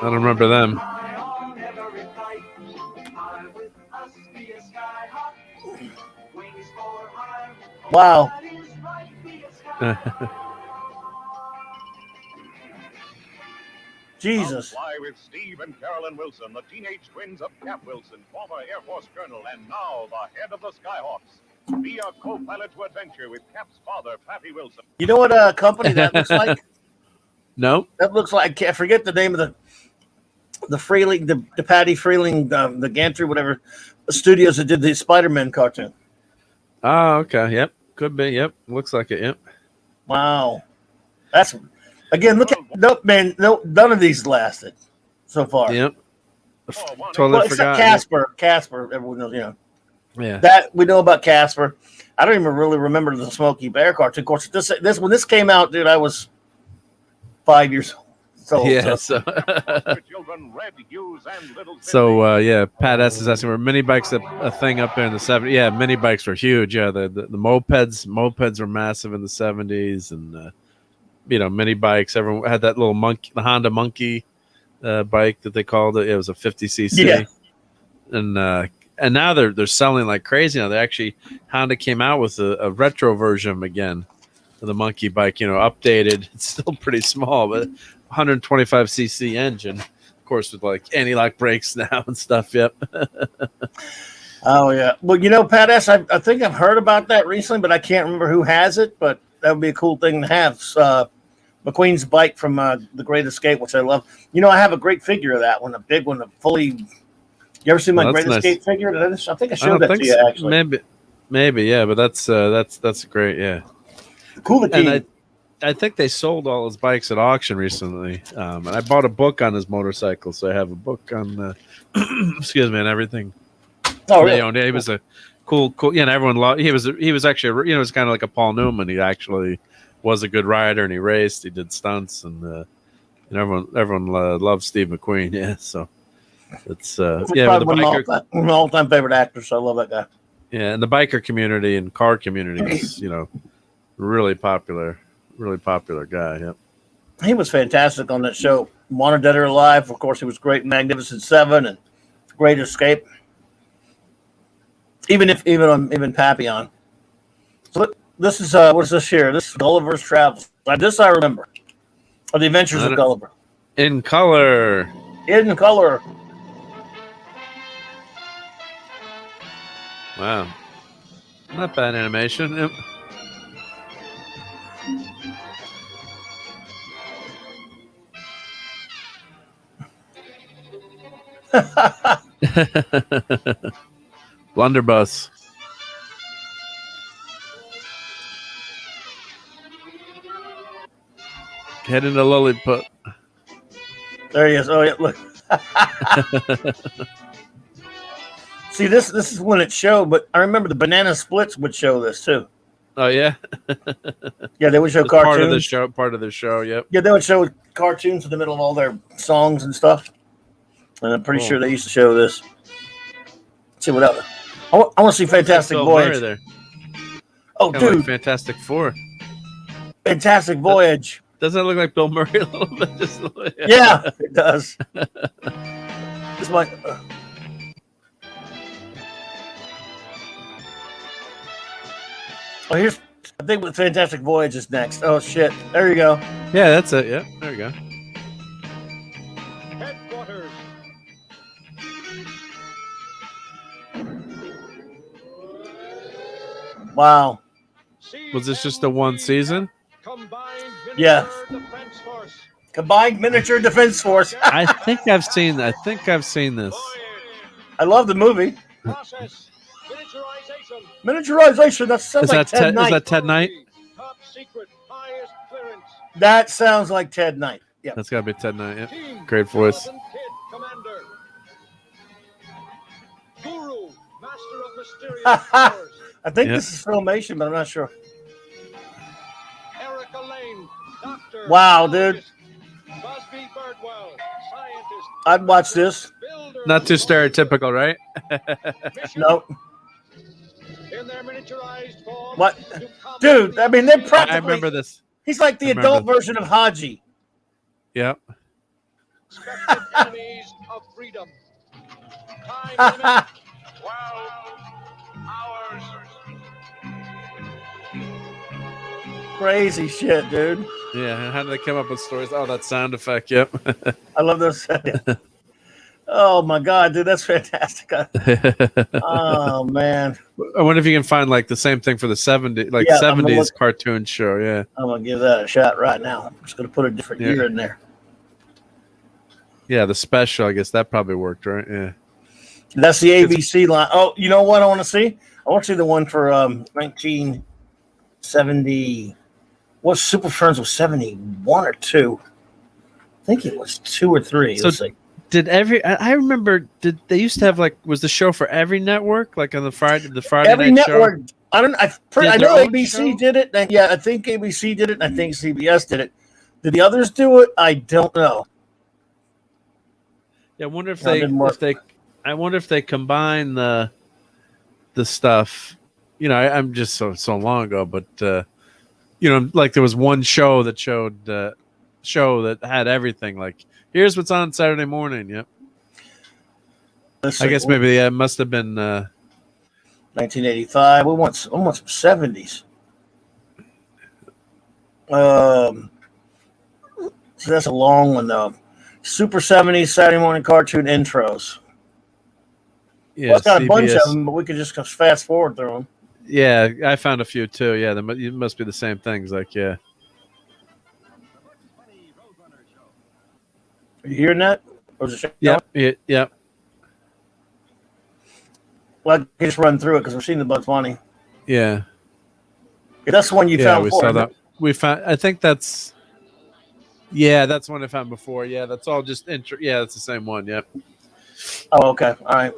don't remember them. Wow. Jesus. Fly with Steve and Carolyn Wilson, the teenage twins of Cap Wilson, former Air Force Colonel, and now the head of the Skyhawks. Be a co-pilot to adventure with Cap's father, Pappy Wilson. You know what company that looks like? No. That looks like, I forget the name of the Freeling, the Patty Freeling, the Gantry, whatever, the studios that did the Spider-Man cartoon. Oh, okay. Yep. Could be. Yep. Looks like it. Yep. Wow. That's, again, look at, none of these lasted so far. Yep. Totally forgot. Casper, everyone knows, Yeah. That we know about Casper. I don't even really remember the Smokey Bear cartoon. Of course, this when this came out, dude, I was 5 years old. Yeah. So Pat S is asking, were mini bikes a thing up there in the 70s? Yeah, mini bikes were huge. Yeah, the mopeds were massive in the 70s, and mini bikes. Everyone had that little monkey, the Honda Monkey bike that they called it. It was a 50cc. Yeah. And now they're selling like crazy. Now Honda came out with a retro version again of the Monkey bike. Updated. It's still pretty small, but 125cc engine, of course, with like anti-lock brakes now and stuff. Yep. Oh yeah. Well, Pat S, I think I've heard about that recently, but I can't remember who has it. But that would be a cool thing to have. McQueen's bike from The Great Escape, which I love. I have a great figure of that one, a big one, a fully. You ever seen my Great Escape figure? I think I showed that to you actually. Maybe, yeah. But that's great, yeah. Cool. And I think they sold all his bikes at auction recently. And I bought a book on his motorcycle, so I have a book on excuse me, and everything. Oh, really? Owned it. He was a cool. And everyone loved. He was actually, it was kind of like a Paul Newman. He actually was a good rider, and he raced. He did stunts, and everyone loved Steve McQueen. Yeah, so it's probably one of my all-time favorite actors. So I love that guy. Yeah, and the biker community and car community is really popular guy. Yep. He was fantastic on that show. Wanted Dead or Alive. Of course, he was great in Magnificent Seven and Great Escape. Even Papillon. So look, this is what's this here? This is Gulliver's Travels. This I remember. Or The Adventures of Gulliver. In color. Wow. Not bad animation. Yep. Blunderbuss. Head into Lilliput. There he is. Oh yeah, look. See, this is when it showed, but I remember the Banana Splits would show this too. Oh yeah. Yeah, they would show cartoons. Part of the show, yep. Yeah, they would show cartoons in the middle of all their songs and stuff. And I'm pretty sure they used to show this. Let's see what else. I want to see Fantastic Voyage. There. Oh, Kinda dude. like Fantastic Four. Fantastic Voyage. Doesn't that look like Bill Murray a little bit? Yeah, it does. This might. Oh, here's. I think with Fantastic Voyage is next. Oh shit! There you go. Yeah, that's it. Yeah, there you go. Headquarters. Wow. Was this just the one season? Yeah. Combined Miniature Defense Force. I think I've seen this. I love the movie. Process. Miniaturization. Miniaturization. That sounds like Ted Knight. Is that Ted Knight? Top secret. Highest clearance. That sounds like Ted Knight. Yeah. That's got to be Ted Knight. Yeah. Great voice. Kid Commander. Guru. Master of mysterious powers. I think this is Filmation, but I'm not sure. Erica Lane. Doctor. Wow, dude. Busby Birdwell. Scientist. I'd watch this. Not too stereotypical, right? Nope. In their miniaturized form. What? Dude, I mean, they're practically... I remember this. He's like the adult version of Haji. Yep. Expected enemies of freedom. Time limit. 12 hours. Crazy shit, dude. Yeah, how did they come up with stories? Oh, that sound effect, yep. I love those. Oh, my God, dude, that's fantastic. Oh, man. I wonder if you can find, like, the same thing for the 70s, like, 70s cartoon show, yeah. I'm going to give that a shot right now. I'm just going to put a different year in there. Yeah, the special, I guess that probably worked, right? Yeah. That's the ABC line. Oh, you know what I want to see? I want to see the one for 1970. What Super Friends was 71 or 2? I think it was 2 or 3. So did I remember? Did they used to have like? Was the show for every network? Like on the Friday every night network? Show? I know ABC did it. And yeah, I think ABC did it. And I think CBS did it. Did the others do it? I don't know. Yeah, I wonder if I wonder if they combine the stuff. You know, I'm just so long ago, but you know, like there was one show that showed show that had everything. Like, here's what's on Saturday morning. Yep. I guess maybe it must have been 1985. We want some 70s. So that's a long one though. Super 70s Saturday morning cartoon intros. Yeah, well, it's got a bunch CBS. of them, but we could just fast forward through them. Yeah, I found a few too. Yeah, it must be the same things. Like, yeah. Are you hearing that? Or is it Yep. Yep. Well, I can just run through it because we've seen the Bugs Bunny. Yeah. That's the one you found we before. saw that. We found. I think that's. Yeah, that's one I found before. Yeah, that's all just intro. Yeah, that's the same one. Yep. Oh, okay. All right.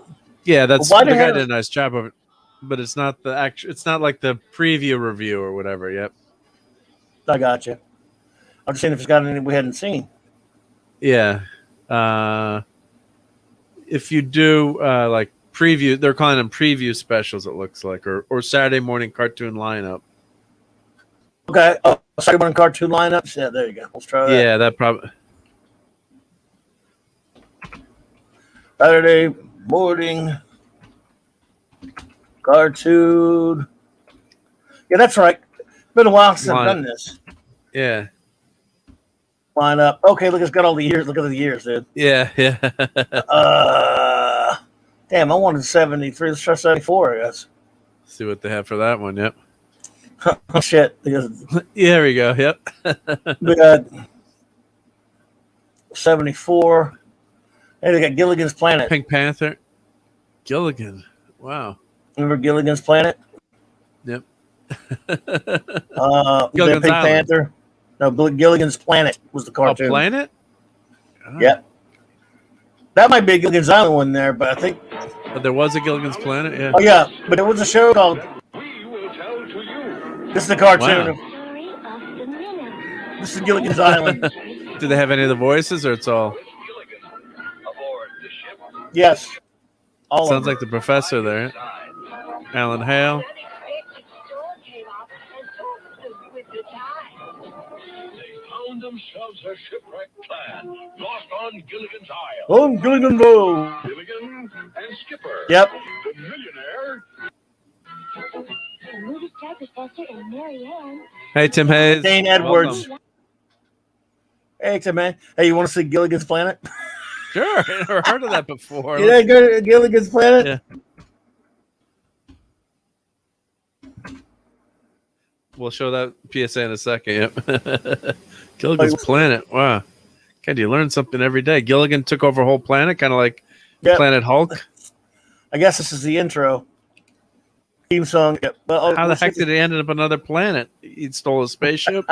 Yeah, that's Well, the guy did a nice job of it, but it's not the actual. It's not like the preview review or whatever. Yep. I got you. I'm just saying if it's got anything we hadn't seen. Yeah. If you do like preview, they're calling them preview specials. It looks like, or Saturday morning cartoon lineup. Okay. Oh, Saturday morning cartoon lineups. Yeah, there you go. Let's try that. Yeah, that probably. Saturday morning cartoon. Yeah, that's right. Been a while since I've done this. Yeah. Lineup. Okay, look, it's got all the years. Look at the years, dude. Yeah, yeah. Damn, I wanted 73. Let's try 74, I guess. See what they have for that one. Yep. Oh, shit. Yeah, there we go. Yep. We got 74. Hey, they got Gilligan's Planet. Pink Panther. Gilligan. Wow. Remember Gilligan's Planet? Yep. Gilligan's Pink Panther. No, Gilligan's Planet was the cartoon. Oh, Planet? Oh. Yep. That might be a Gilligan's Island one there, but I think. But there was a Gilligan's Planet, yeah. Oh, yeah, but there was a show called. This is the cartoon. Wow. This is Gilligan's Island. Do they have any of the voices, or it's all? Yes. All Sounds like the professor there. Alan Hale. Found themselves a shipwrecked clan, lost on Gilligan's Isle. Oh, Gilligan Road. Gilligan and Skipper. Yep. The millionaire. The movie star professor and Marianne. Hey, Tim Hayes. Dane Edwards. Welcome. Hey, Tim, man. Hey, you want to see Gilligan's Planet? Sure. I never heard of that before. Yeah, go to Gilligan's Planet? Yeah. We'll show that PSA in a second. Yep. Gilligan's Planet. Wow. God, you learn something every day. Gilligan took over a whole planet, kind of like Planet Hulk. I guess this is the intro. Theme song. Yep. Well, how the heck did he end up on another planet? He stole a spaceship?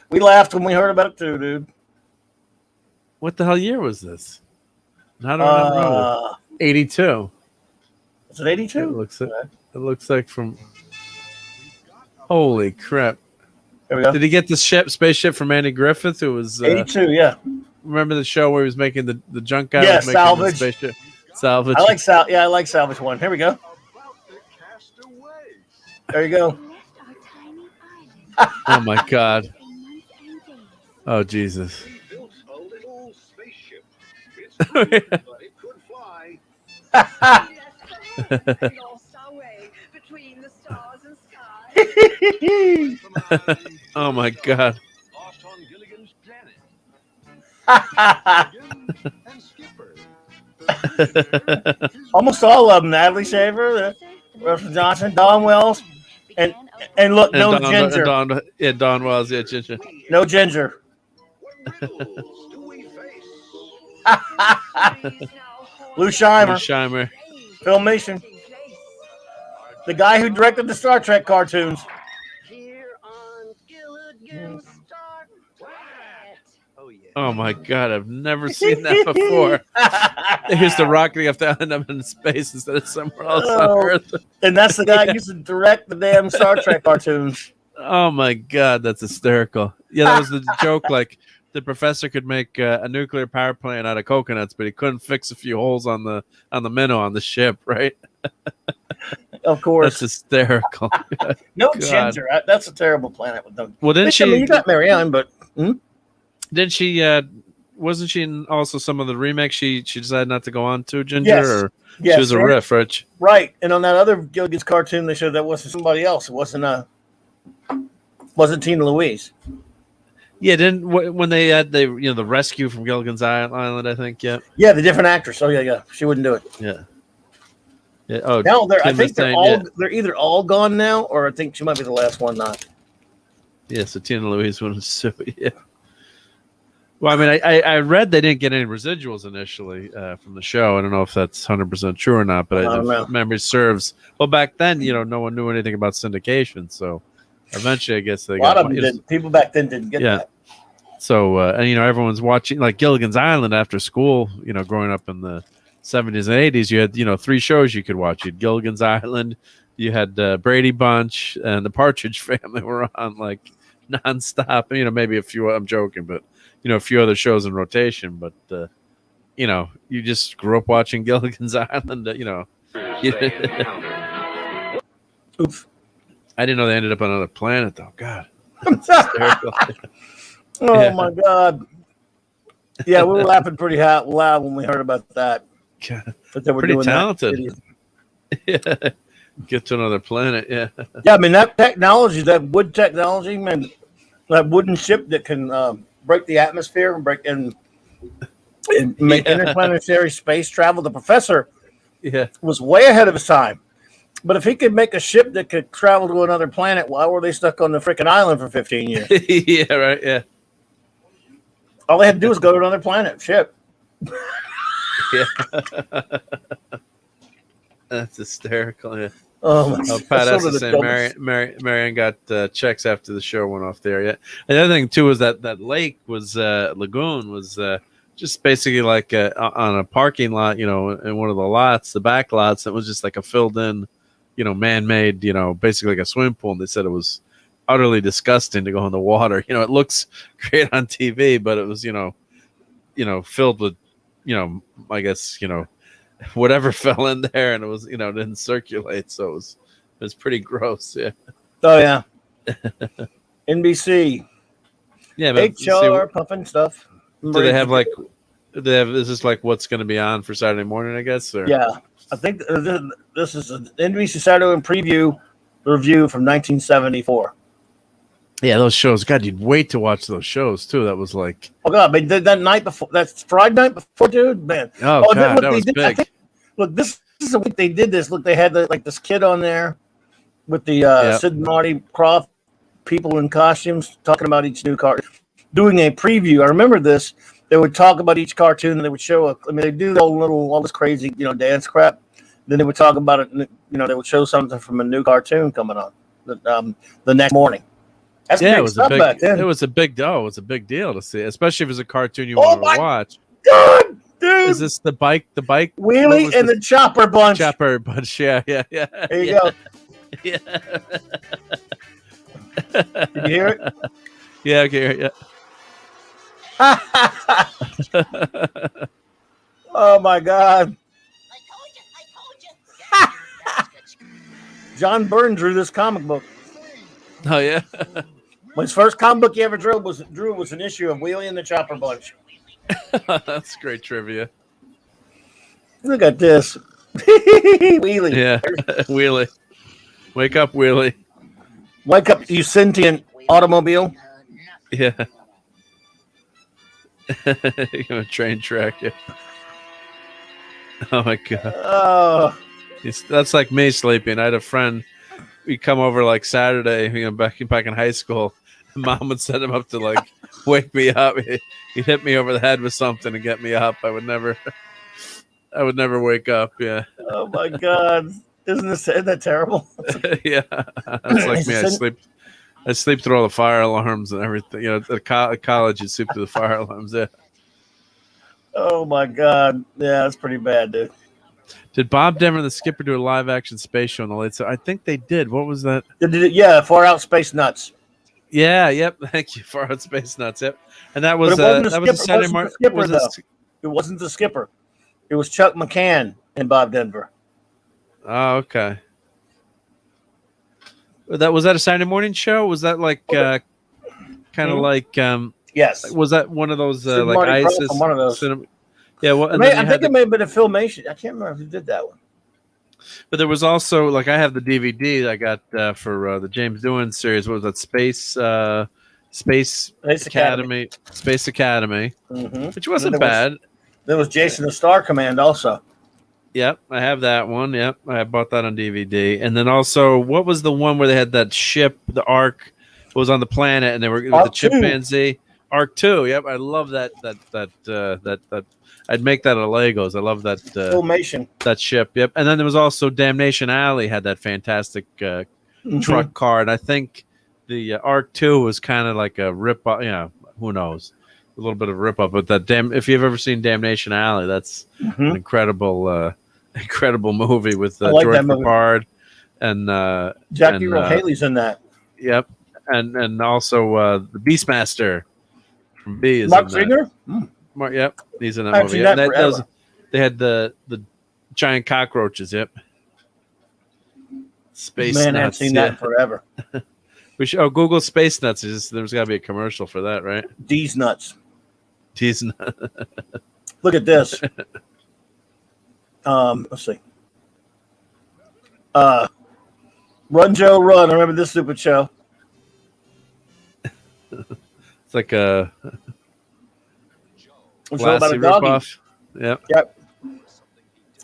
We laughed when we heard about it too, dude. What the hell year was this? How do I remember? 82. Is it 82? It looks like from... Holy crap. There we go. Did he get the spaceship from Andy Griffith, who was... 82, yeah. Remember the show where he was making the junk guy? Yeah, was making Salvage. The spaceship? Salvage. I like Salvage 1. Here we go. There you go. Oh, my God. Oh, Jesus. Oh my God. Almost all of them. Natalie Shaver, Russell Johnson, Don Wells, and look, no Ginger. Don Wells, yeah, Ginger. No Ginger. Lou Scheimer. Filmation. The guy who directed the Star Trek cartoons. Oh my God, I've never seen that before. Here's the rocket off the island up in space instead of somewhere else on Earth. And that's the guy who used to direct the damn Star Trek cartoons. Oh my God, that's hysterical. Yeah, that was the joke. Like the professor could make a nuclear power plant out of coconuts, but he couldn't fix a few holes on the minnow on the ship, right? Of course, that's hysterical. No Ginger. That's a terrible planet with them. Well, didn't she? I mean, you got Marianne, but didn't she? Wasn't she in also some of the remakes? She decided not to go on to Ginger, Yes. or Yes, she was a right. riff, right? Right. And on that other Gilligan's cartoon, they showed that wasn't somebody else. It wasn't Tina Louise. Yeah, didn't when they had the rescue from Gilligan's Island, I think. Yeah. Yeah, the different actress. Oh yeah. She wouldn't do it. Yeah. Yeah. Oh, Now I Kim think they're Mustaine, all yeah. they're either all gone now, or I think she might be the last one not. Yeah, so Tina Louise wouldn't sue. Yeah. Well, I mean, I read they didn't get any residuals initially from the show. I don't know if that's 100% true or not, but I don't know. if memory serves. Well, back then, no one knew anything about syndication, so eventually, I guess they A lot got of them did. People back then didn't get that. So, and everyone's watching like Gilligan's Island after school. Growing up in the 70s and 80s, you had 3 shows you could watch. You had Gilligan's Island, you had Brady Bunch, and the Partridge Family were on like nonstop. Maybe a few. I'm joking, but a few other shows in rotation. But you just grew up watching Gilligan's Island. Oof. I didn't know they ended up on another planet, though. God, that's hysterical. Oh my God. Yeah, we were laughing pretty loud when we heard about that. God, But they were pretty doing talented. Yeah, get to another planet. Yeah. Yeah, I mean that technology, that wood technology, man, that wooden ship that can break the atmosphere and make interplanetary space travel. The professor was way ahead of his time. But if he could make a ship that could travel to another planet, why were they stuck on the freaking island for 15 years? Yeah, right. Yeah. All they had to do was go to another planet, ship. Yeah. That's hysterical. Yeah. Oh, Pat has to say Marianne got checks after the show went off there. Yeah. And the other thing too was that lake was lagoon was just basically like on a parking lot, in one of the lots, the back lots. It was just like a filled in, man-made, basically like a swimming pool. And they said it was utterly disgusting to go in the water. It looks great on TV, but it was, filled with, I guess, whatever fell in there, and it was, didn't circulate. So it was pretty gross. Yeah. Oh yeah. NBC. Yeah. But HR pumping stuff. Do they have is this like what's going to be on for Saturday morning, I guess? Or? Yeah. I think this is an NBC Saturday in preview review from 1974. Yeah, those shows. God, you'd wait to watch those shows too. That was like, oh God, but that night before, that's Friday night before, dude, man. Oh God, that was big. Look, this is the week they did this. Look, they had this kid on there with the Sid and Marty Croft people in costumes talking about each new card. doing a preview. I remember this. They would talk about each cartoon, and they would show. They do all this crazy, dance crap. Then they would talk about it. They would show something from a new cartoon coming on the next morning. That's big stuff back then. It was a big deal to see, especially if it was a cartoon you wanted to watch. God, dude! Is this the bike? Wheelie and the Chopper Bunch. Chopper Bunch, yeah. There you go. Yeah. Did you hear it? Yeah, I can hear it. Oh my God! John Byrne drew this comic book. Oh yeah. His first comic book he ever drew was an issue of Wheelie and the Chopper Bunch. That's great trivia. Look at this. Wheelie. Yeah. Wheelie. Wake up, Wheelie. Wake up, you sentient automobile. Yeah. You're gonna train track you. Oh my God. Oh. That's like me sleeping. I had a friend. We'd come over like Saturday, back in high school. Mom would set him up to like wake me up. He'd hit me over the head with something to get me up. I would never wake up. Yeah. Oh my God. Isn't that terrible? Yeah. That's like me. I sleep through all the fire alarms and everything. At college, you sleep through the fire alarms. Yeah. Oh my God. Yeah, that's pretty bad, dude. Did Bob Denver and the Skipper do a live action space show in the late? So I think they did. What was that? Yeah, Far Out Space Nuts. Yeah. Yep. Thank you. Far Out Space Nuts. Yep. And that was a Saturday morning. It wasn't the Skipper. It was Chuck McCann and Bob Denver. Oh, okay. Was that a Saturday morning show? Was that like kind of like yes? Was that one of those like Marty ISIS? One of those. Yeah. Well, I think it may have been a Filmation. I can't remember who did that one. But there was also like I have the DVD I got for the James Doohan series. What was that? Space Academy. Space Academy, which wasn't bad. There was Jason the Star Command also. Yep, I have that one. Yep, I bought that on DVD. And then also, what was the one where they had that ship, the Ark, was on the planet, and they were with the chimpanzee? Ark 2. Yep, I love that. I'd make that out of Legos. I love that Filmation. That ship. Yep. And then there was also Damnation Alley had that fantastic truck car, and I think the Ark 2 was kind of like a rip off. Who knows? A little bit of a rip off, but if you've ever seen Damnation Alley, that's an incredible movie with George Peppard and Jackie Earle Haley's in that. Yep, and also the Beastmaster from B is Mark in Singer. Mark, yep, he's in that movie. They had the giant cockroaches. Yep, Space Man, Nuts. I haven't seen that in forever. We should Google Space Nuts. There's got to be a commercial for that, right? D's Nuts. D's Nuts. Look at this. Let's see. Run, Joe, Run. I remember this stupid show. It's like a about a doggy. ripoff. Yep. Yep.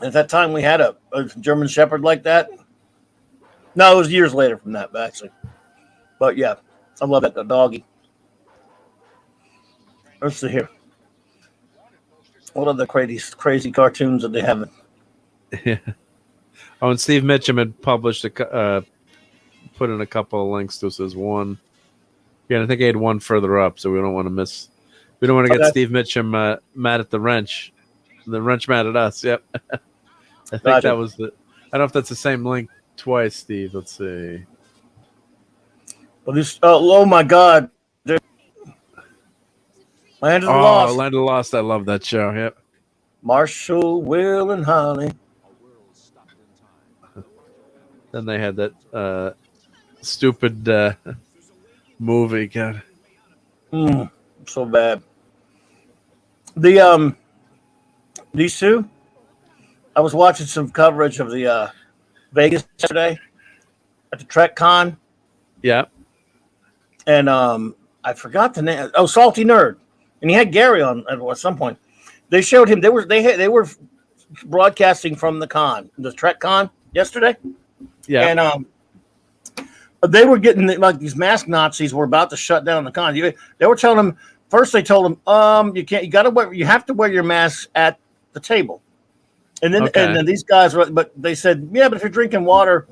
At that time, we had a German Shepherd like that. No, it was years later from that, actually. But yeah, I love that, the doggy. Let's see here. What other crazy cartoons that they have? Yeah. Oh, and Steve Mitchum had published put in a couple of links to us as one. Yeah, I think he had one further up, so we don't want to miss. We don't want to get Steve Mitchum mad at the wrench. The wrench mad at us. Yep. I think that was the. I don't know if that's the same link twice, Steve. Let's see. Well, this. Oh my God. Land of the Lost. Land of the Lost. I love that show. Yep. Marshall, Will, and Holly. Then they had that stupid movie. God. So bad. These two. I was watching some coverage of the Vegas yesterday at the Trek Con. Yeah. And I forgot the name. Oh, Salty Nerd. And he had Gary on at some point. They showed him. They were broadcasting from the con, the Trek Con yesterday. Yeah. And they were getting like these mask Nazis were about to shut down the con. They were telling them first they told him, you have to wear your mask at the table. And then these guys but they said, yeah, but if you're drinking water,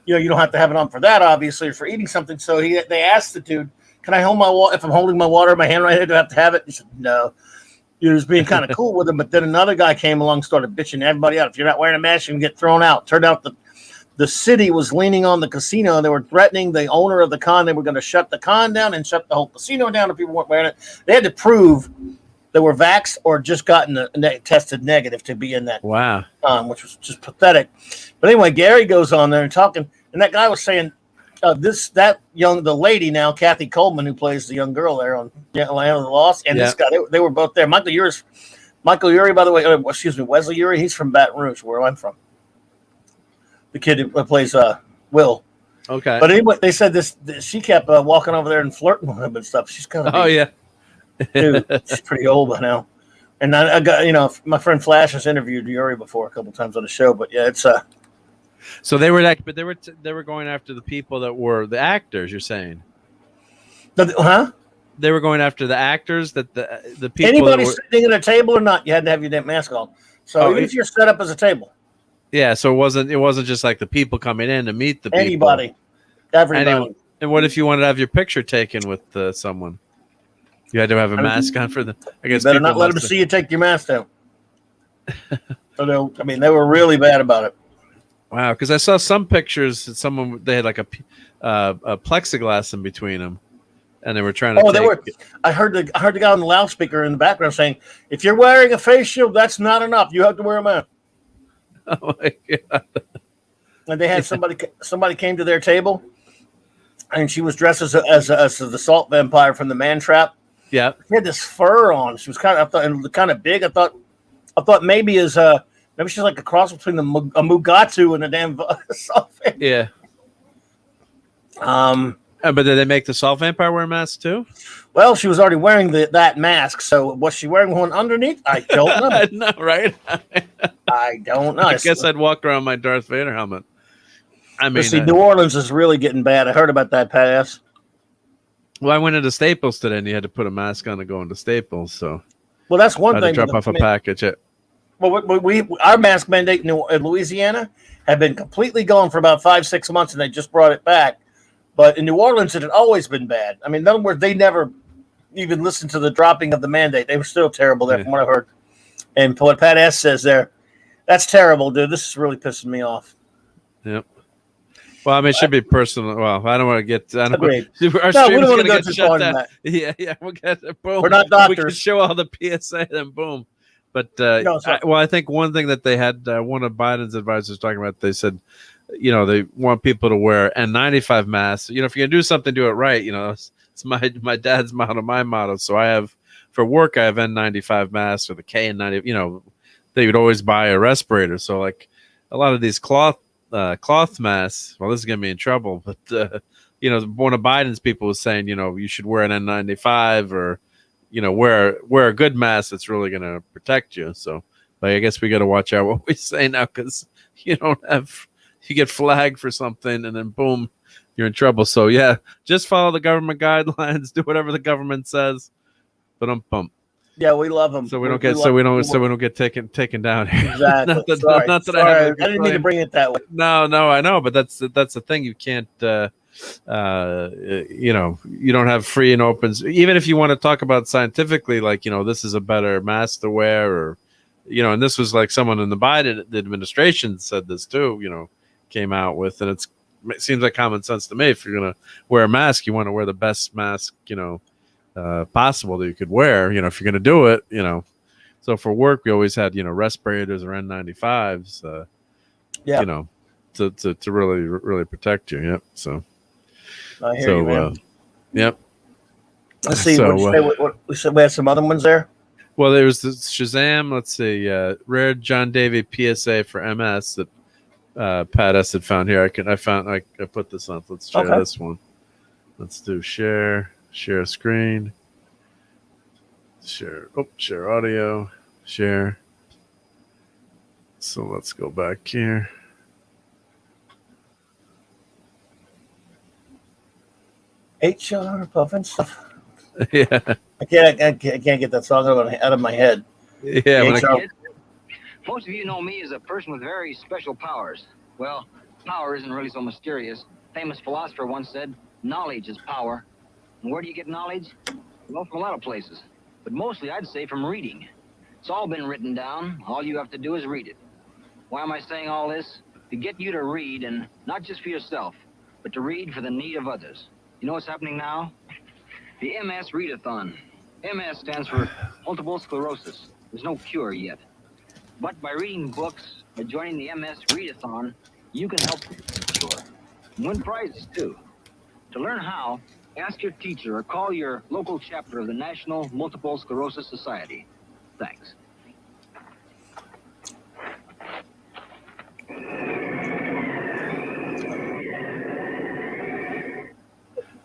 you don't have to have it on for that, obviously, or for eating something. So they asked the dude, can I hold my water? If I'm holding my water in my hand right here, do I have to have it? He said, no. He was being kind of cool with him. But then another guy came along, started bitching everybody out. If you're not wearing a mask, you can get thrown out. Turned out the city was leaning on the casino. They were threatening the owner of the con. They were going to shut the con down and shut the whole casino down if people weren't wearing it. They had to prove they were vaxxed or just gotten tested negative to be in that. Wow. Which was just pathetic. But anyway, Gary goes on there and talking. And that guy was saying, the lady now, Kathy Coleman, who plays the young girl there on Land of the Lost, and this guy, they were both there. Michael Urie, by the way, Wesley Urie, he's from Baton Rouge, where I'm from. The kid who plays Will. Okay. But anyway, they said she kept walking over there and flirting with him and stuff. She's kind of dude, she's pretty old by now. And I got, my friend Flash has interviewed Urie before a couple times on the show, but yeah, it's So they were they were going after the people that were the actors. You're saying, They were going after the actors that the people. Anybody sitting at a table or not, you had to have your damn mask on. So even if you're set up as a table. Yeah, so it wasn't just like the people coming in to meet the people. Anybody, everybody. And what if you wanted to have your picture taken with someone? You had to have a mask on for the. I guess you better not let them see you take your mask down. So they were really bad about it. Wow, because I saw some pictures that they had like a plexiglass in between them, and they were trying to. I heard the guy on the loudspeaker in the background saying, "If you're wearing a face shield, that's not enough. You have to wear a mask." Oh my god! And they had somebody came to their table, and she was dressed as the salt vampire from the Man Trap. Yeah, she had this fur on. She was kind of big. I thought maybe maybe she's like a cross between a Mugatu and a damn salt vampire. Yeah. But did they make the salt vampire wear a mask too? Well, she was already wearing that mask. So was she wearing one underneath? I don't know. No, right? I don't know. I guess I'd walk around my Darth Vader helmet. I mean, New Orleans is really getting bad. I heard about that pass. Well, I went into Staples today, and you had to put a mask on to go into Staples. So, well, that's one thing. To drop off a package. Well, our mask mandate in Louisiana had been completely gone for about 5-6 months, and they just brought it back. But in New Orleans, it had always been bad. I mean, in other words, they never even listened to the dropping of the mandate. They were still terrible there, from what I've heard. And what Pat S says there, that's terrible, dude. This is really pissing me off. Yep. Well, I mean, it should be personal. Well, I don't want to get. We don't want to go too far in that. Yeah, we'll get boom. We're not doctors. We can show all the PSA, then boom. But I think one thing that they had, one of Biden's advisors talking about, they said, they want people to wear N95 masks. If you're gonna do something, do it right. It's my dad's motto, my motto. So I have for work, I have N95 masks or the KN90. They would always buy a respirator. So like a lot of these cloth masks. Well, this is gonna be in trouble. But one of Biden's people was saying, you should wear an N95 or. Wear a good mask that's really going to protect you. So, I guess we got to watch out what we say now because you get flagged for something and then boom, you're in trouble. So yeah, just follow the government guidelines, do whatever the government says. But yeah, we love them. So we don't get taken down here. Exactly. not that I didn't mean to bring it that way. No, I know, but that's the thing. You can't. You don't have free and opens. Even if you want to talk about scientifically, like this is a better mask to wear, or and this was like someone in the Biden administration said this too. Came out with, and it seems like common sense to me. If you're gonna wear a mask, you want to wear the best mask possible that you could wear. If you're gonna do it, So for work, we always had respirators or N95s. To really protect you. Yep. So. I hear you, man. Yep. Let's see. What we said we had some other ones there. Well, there was the Shazam. Let's see. Rare John Davy PSA for MS that Pat S had found here. I put this on. Let's share this one. Let's do share screen. Share audio. Share. So let's go back here. HR puffing stuff. Yeah. I can't get that song out of my head. Yeah. Most of you know me as a person with very special powers. Well, power isn't really so mysterious. Famous philosopher once said, knowledge is power. And where do you get knowledge? Well, from a lot of places. But mostly, I'd say, from reading. It's all been written down. All you have to do is read it. Why am I saying all this? To get you to read, and not just for yourself, but to read for the need of others. You know what's happening now? The MS Readathon. MS stands for multiple sclerosis. There's no cure yet. But by reading books or joining the MS Readathon, you can help the cure. And win prizes, too. To learn how, ask your teacher or call your local chapter of the National Multiple Sclerosis Society. Thanks.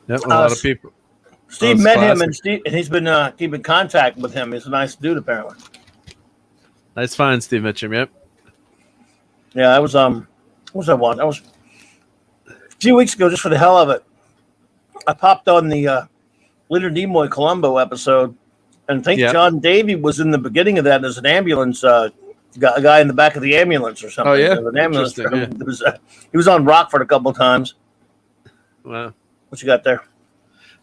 Yep, a lot of people. Steve met him, and he's been keeping contact with him. He's a nice dude, apparently. Nice find, Steve Mitchum. Yep. Yeah, I was what was I watching? I was a few weeks ago, just for the hell of it. I popped on the Leonard Nimoy Columbo episode, and I think John Davey was in the beginning of that as an ambulance a guy in the back of the ambulance or something. Oh yeah, an ambulance. He was on Rockford a couple of times. Wow. What you got there?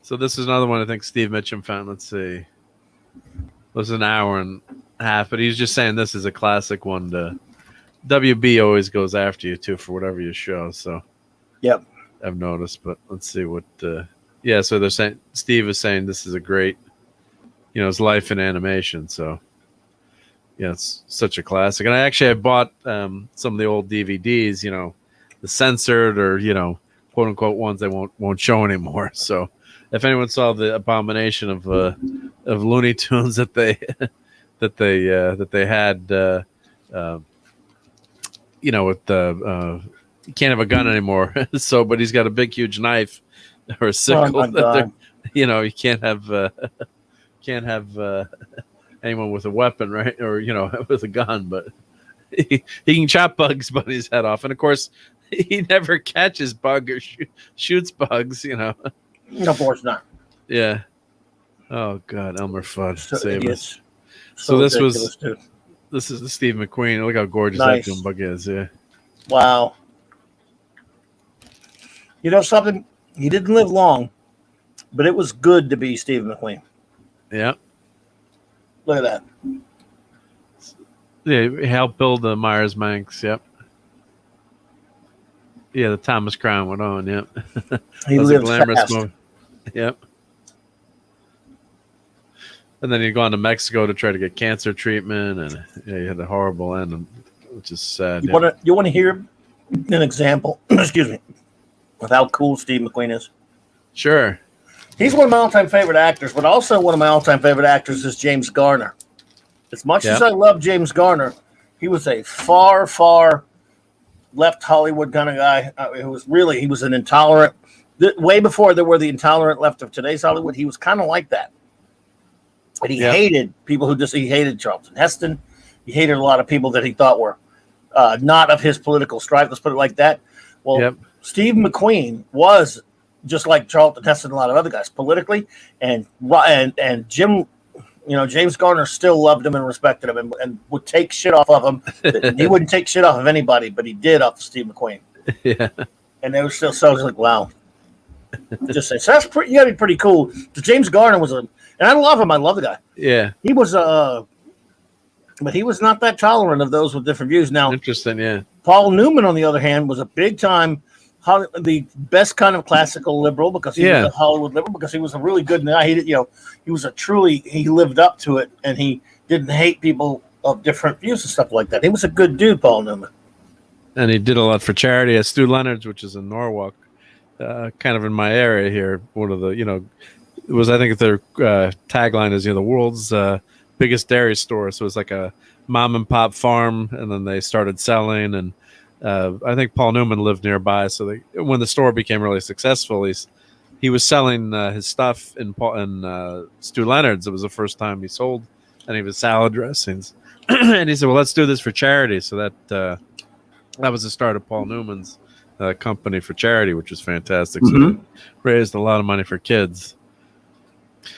So this is another one I think Steve Mitchum found. Let's see. It was an hour and a half, but he's just saying this is a classic one. WB always goes after you too for whatever you show. So yep, I've noticed. But let's see what. Yeah, so they're saying Steve is saying this is a great, his life in animation. So yeah, it's such a classic. And I bought some of the old DVDs. The censored or quote unquote ones they won't show anymore. So if anyone saw the abomination of Looney Tunes that they had, with the you can't have a gun anymore. So, but he's got a big, huge knife or a sickle. You can't have anyone with a weapon, right? Or with a gun, but he can chop Bugs Bunny's head off, and of course. He never catches bug or shoots bugs, No, of course not. Yeah. Oh God, Elmer Fudd, save us. So this is the Steve McQueen. Look how gorgeous that doom bug is. Yeah. Wow. You know something? He didn't live long, but it was good to be Steve McQueen. Yeah. Look at that. Yeah, he helped build the Myers Manx. Yep. Yeah, the Thomas Crown went on. Yep. He lived fast. Movie. Yep. And then he'd gone to Mexico to try to get cancer treatment, and he had a horrible end, which is sad. You want to hear an example? Excuse me. Of how cool Steve McQueen is. Sure. He's one of my all-time favorite actors, but also one of my all-time favorite actors is James Garner. As much as I love James Garner, he was a far, far left Hollywood kind of guy. He was an intolerant. Way before there were the intolerant left of today's Hollywood, he was kind of like that. And he hated people he hated Charlton Heston. He hated a lot of people that he thought were not of his political stripe. Let's put it like that. Well, Steve McQueen was just like Charlton Heston and a lot of other guys politically, and Jim. James Garner still loved him and respected him and would take shit off of him. He wouldn't take shit off of anybody, but he did off of Steve McQueen. Yeah. And they were still so like, wow. Just say, so that's pretty, you gotta be pretty cool. James Garner was and I love him. I love the guy. Yeah. He was but he was not that tolerant of those with different views. Now, interesting, yeah. Paul Newman, on the other hand, was a big time the best kind of classical liberal because he was a Hollywood liberal because he was a really good guy. He lived up to it, and he didn't hate people of different views and stuff like that. He was a good dude, Paul Newman. And he did a lot for charity at Stu Leonard's, which is in Norwalk, kind of in my area here. One of the, it was, I think their tagline is, the world's biggest dairy store. So it was like a mom and pop farm, and then they started selling, and I think Paul Newman lived nearby, so when the store became really successful, he was selling his stuff in Stu Leonard's. It was the first time he sold any of his salad dressings, and he said, "Well, let's do this for charity." So that was the start of Paul Newman's company for charity, which was fantastic. So they raised a lot of money for kids.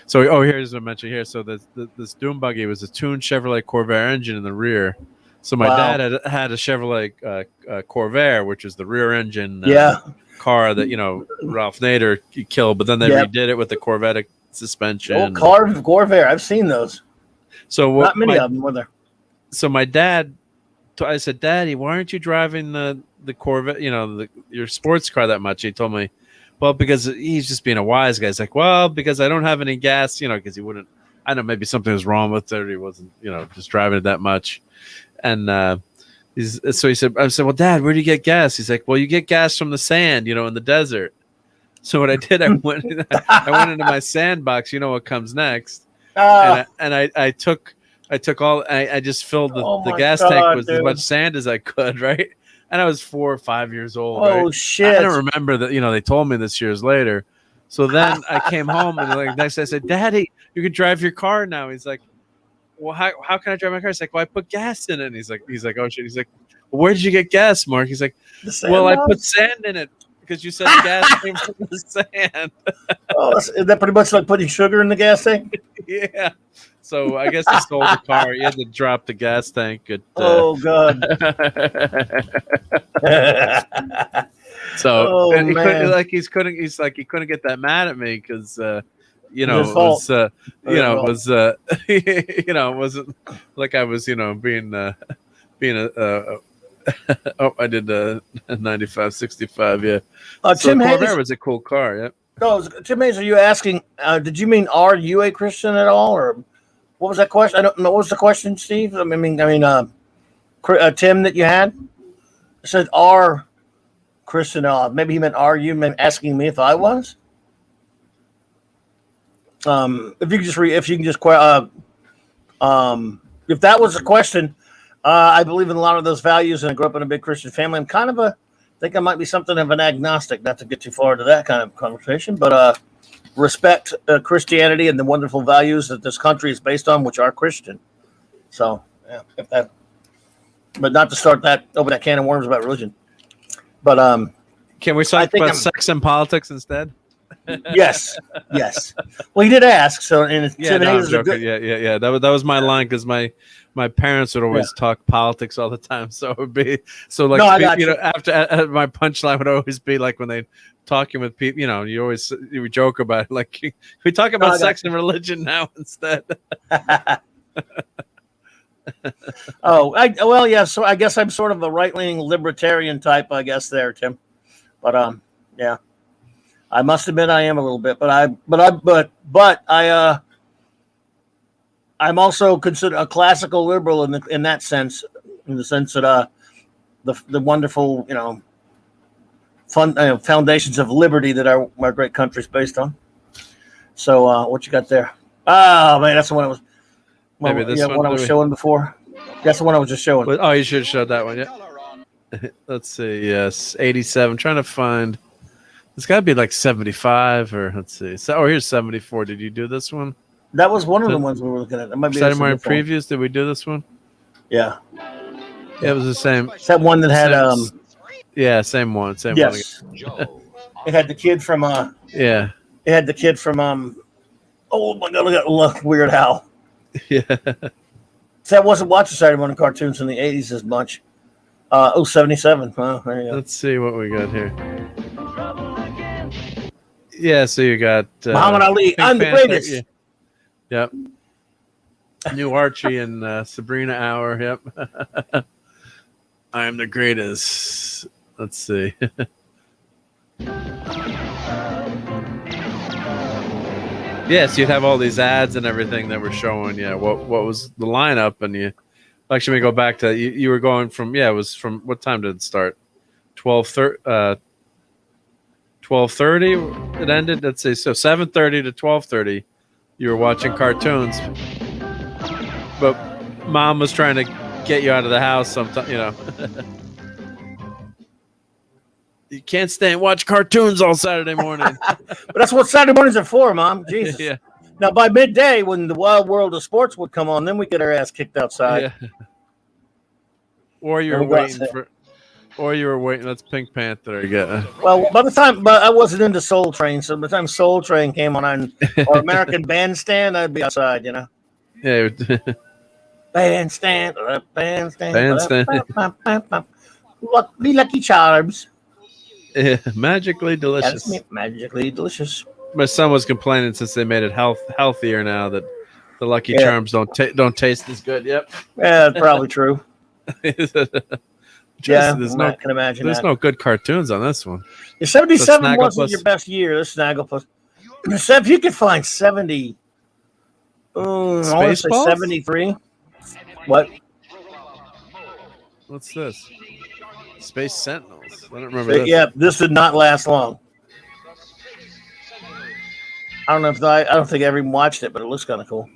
So, here's what I mentioned here. So this dune buggy was a tuned Chevrolet Corvair engine in the rear. So my dad had a Chevrolet Corvair, which is the rear engine car that Ralph Nader killed, but then they redid it with the Corvette suspension. Old Corvair, I've seen those. So not many of them were there. So my dad, I said, Daddy, why aren't you driving the Corvette, your sports car that much? He told me, well, because he's just being a wise guy. He's like, well, because I don't have any gas, because he wouldn't. I know maybe something was wrong with it. Or he wasn't, just driving it that much. And so he said, I said, well, Dad, where do you get gas? He's like, well, you get gas from the sand, in the desert. So what I did, I went into my sandbox. You know what comes next? And I took all. I just filled the gas tank with as much sand as I could, right? And I was 4 or 5 years old. Oh, right? shit! I don't remember that. They told me this years later. So then I came home and next day I said, Daddy, you can drive your car now. He's like, well, how can I drive my car? He's like, well, I put gas in it. And he's like, oh shit. He's like, well, where did you get gas, Mark? He's like, well, I put sand in it because you said the gas came from the sand. Is that pretty much like putting sugar in the gas tank? Yeah. So I guess he stole the car. He had to drop the gas tank. Oh God. So he couldn't get that mad at me because it wasn't like I was being I did 95, 65, yeah. So Tim Corvair Hayes was a cool car, yeah. No, Tim Hayes, are you asking? Did you mean are you a Christian at all, or what was that question? I don't know. What was the question, Steve? I mean, Tim, that you had. It said are Christian. Maybe he meant are you asking me if I was. If you that was the question, I believe in a lot of those values, and I grew up in a big Christian family. I'm kind of I think I might be something of an agnostic, not to get too far into that kind of conversation, but respect Christianity and the wonderful values that this country is based on, which are Christian. So, yeah, but not to start open that can of worms about religion. But can we talk about sex and politics instead? Yes. Well, he did ask. So, and yeah, no, I'm joking. Yeah. That was my line because my parents would always talk politics all the time. So it would be after my punchline would always be like when they talking with people. You would joke about it, like we talk about sex and religion now instead. So I guess I'm sort of a right-leaning libertarian type. I guess there, Tim. But yeah. I must admit I am a little bit, but I'm also considered a classical liberal in that sense, in the sense that the wonderful foundations of liberty that our great country is based on. So what you got there? Oh man, that's the one I was. Maybe this one I was showing before. That's the one I was just showing. Oh, you should have showed that one. Yeah. Let's see. Yes, 87. Trying to find. It's got to be like 75 or let's see. So, here's 74. Did you do this one? That was one of the ones we were looking at. It might be Saturday morning previews. Did we do this one? Yeah. It was the same. It's that one that had yeah, same one. Same yes. one. It had the kid from yeah. It had the kid from oh my God, look Weird Al. Yeah. So I wasn't watching Saturday morning cartoons in the 80s as much. 77. Oh, there you go. Let's see what we got here. Yeah, so you got Muhammad Ali. Pink I'm the Panther, greatest. Yeah. Yep. New Archie and Sabrina Hour. Yep. I am the greatest. Let's see. Yes, you'd have all these ads and everything that were showing. Yeah, what was the lineup? And you actually go back to you were going from it was from what time did it start? 12:30 it ended. Let's see, so 7:30 to 12:30 you were watching cartoons, but mom was trying to get you out of the house sometime. You can't stay and watch cartoons all Saturday morning. But that's what Saturday mornings are for, Mom. Jesus. Yeah. Now by midday when the wild world of sports would come on, then we get our ass kicked outside. Yeah. Or you're waiting for Or you were waiting. That's Pink Panther again. Well, but I wasn't into Soul Train, so by the time Soul Train came on or American Bandstand, I'd be outside, Yeah. Bandstand. Bandstand. Lucky Charms. Yeah, magically delicious. That's magically delicious. My son was complaining since they made it healthier now that the Lucky Charms don't taste as good. Yep. Yeah, it's probably true. Yeah, I can imagine there's no good cartoons on this one. The 77 wasn't your best year. This Snagglepuss. If you could find 70, I want to say 73. What? What's this? Space Sentinels. I don't remember this. Yeah, this did not last long. I don't know if I don't think I ever even watched it, but it looks kind of cool.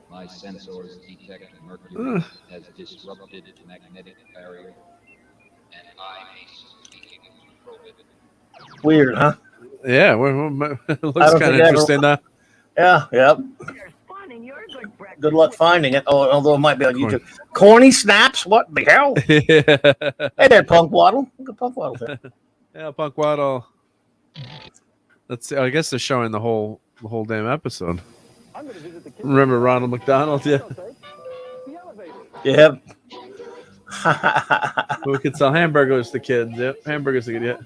My sensors detect mercury has disrupted the magnetic barrier, and I hasten to probe it. Weird, huh? Yeah, it looks kind of interesting now. Yeah, yep. Good luck finding it. Although it might be on YouTube. Corny Snaps? What the hell? Hey there, Punk Waddle. Look at Punk Waddle there. Yeah, Punk Waddle. Let's see. I guess they're showing the whole damn episode. Remember Ronald McDonald? Yeah. Yep. We could sell hamburgers to kids. Yep, hamburgers to kids. Yeah.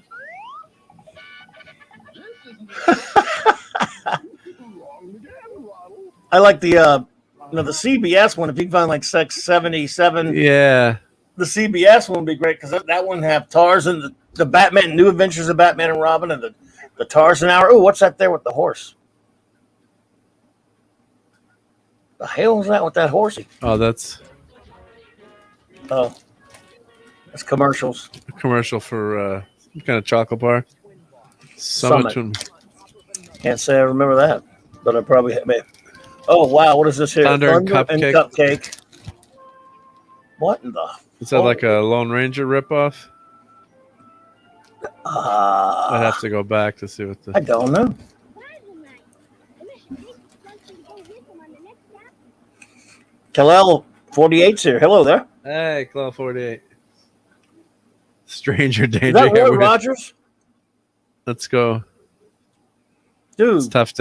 I like the the CBS one. If you can find like 77, yeah, the CBS one would be great because that one have Tarzan, the Batman, New Adventures of Batman and Robin, and the Tarzan Hour. Oh, what's that there with the horse? The hell is that with that horsey? Oh, that's commercials. A commercial for some kind of chocolate bar. Summit. Can't say I remember that, but I probably may. Oh wow, what is this here? Thunder and Cupcake. What in the? Is that like a Lone Ranger ripoff? I'd have to go back to see what the. I don't know. Kalel 48's here. Hello there. Hey, Kalel 48. Stranger danger. Is that Roy Rogers? Let's go. Dude. It's tough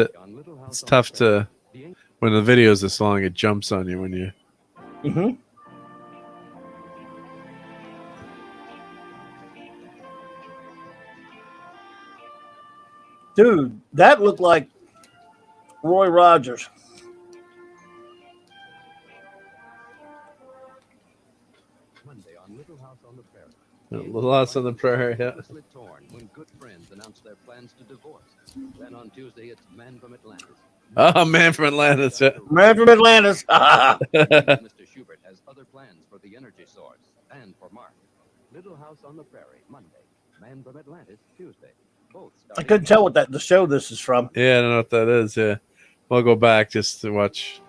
to when the video is this long, it jumps on you when you. Mm-hmm. Dude, that looked like Roy Rogers. Monday on Little House on the Prairie. Little House on the Prairie, yeah. Torn when good friends announced their plans to divorce. Then on Tuesday, it's Man from Atlantis. Oh, Man from Atlantis. Yeah. Man from Atlantis. Mr. Schubert has other plans for the energy source and for Mark. Little House on the Prairie, Monday. Man from Atlantis, Tuesday. Both. I couldn't tell what the show this is from. Yeah, I don't know what that is. Yeah, we'll go back just to watch.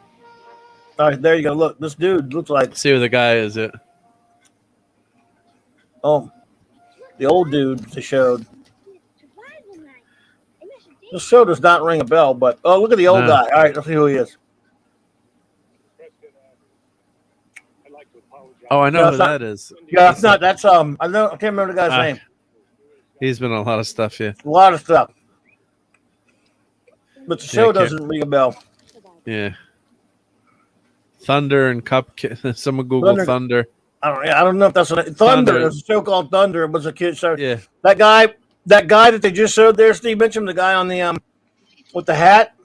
All right, there you go. Look, this dude looks like. See who the guy is. It. Oh, the old dude they showed. This show does not ring a bell, but look at the old guy. All right, let's see who he is. Oh, I know who that is. Yeah, it's not. That's I know. I can't remember the guy's name. He's been on a lot of stuff. Yeah. A lot of stuff. But the show doesn't ring a bell. Yeah. Thunder and Cupcake. Someone Google Thunder. I don't know if that's what Thunder. There's a show called Thunder. It was a kid show. Yeah. That guy that they just showed there, Steve mentioned the guy on the with the hat.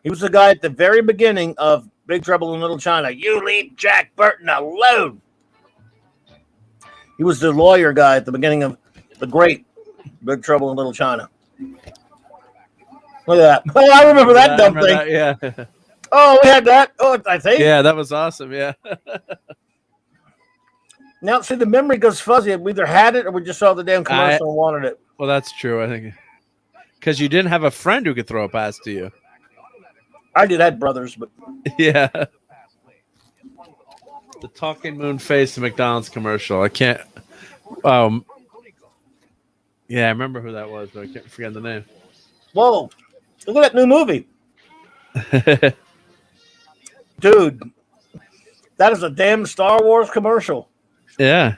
He was the guy at the very beginning of Big Trouble in Little China. You leave Jack Burton alone. He was the lawyer guy at the beginning of the great Big Trouble in Little China. Look at that. Oh, I remember that dumb thing. That, yeah. Oh, we had that. Oh, I think. Yeah, that was awesome. Yeah. Now, see, the memory goes fuzzy. We either had it or we just saw the damn commercial and wanted it. Well, that's true, I think. Because you didn't have a friend who could throw a pass to you. I did have brothers, but... Yeah. The talking moon face of McDonald's commercial. I can't... Yeah, I remember who that was, but I can't forget the name. Whoa. Look at that new movie. Dude. That is a damn Star Wars commercial. Yeah.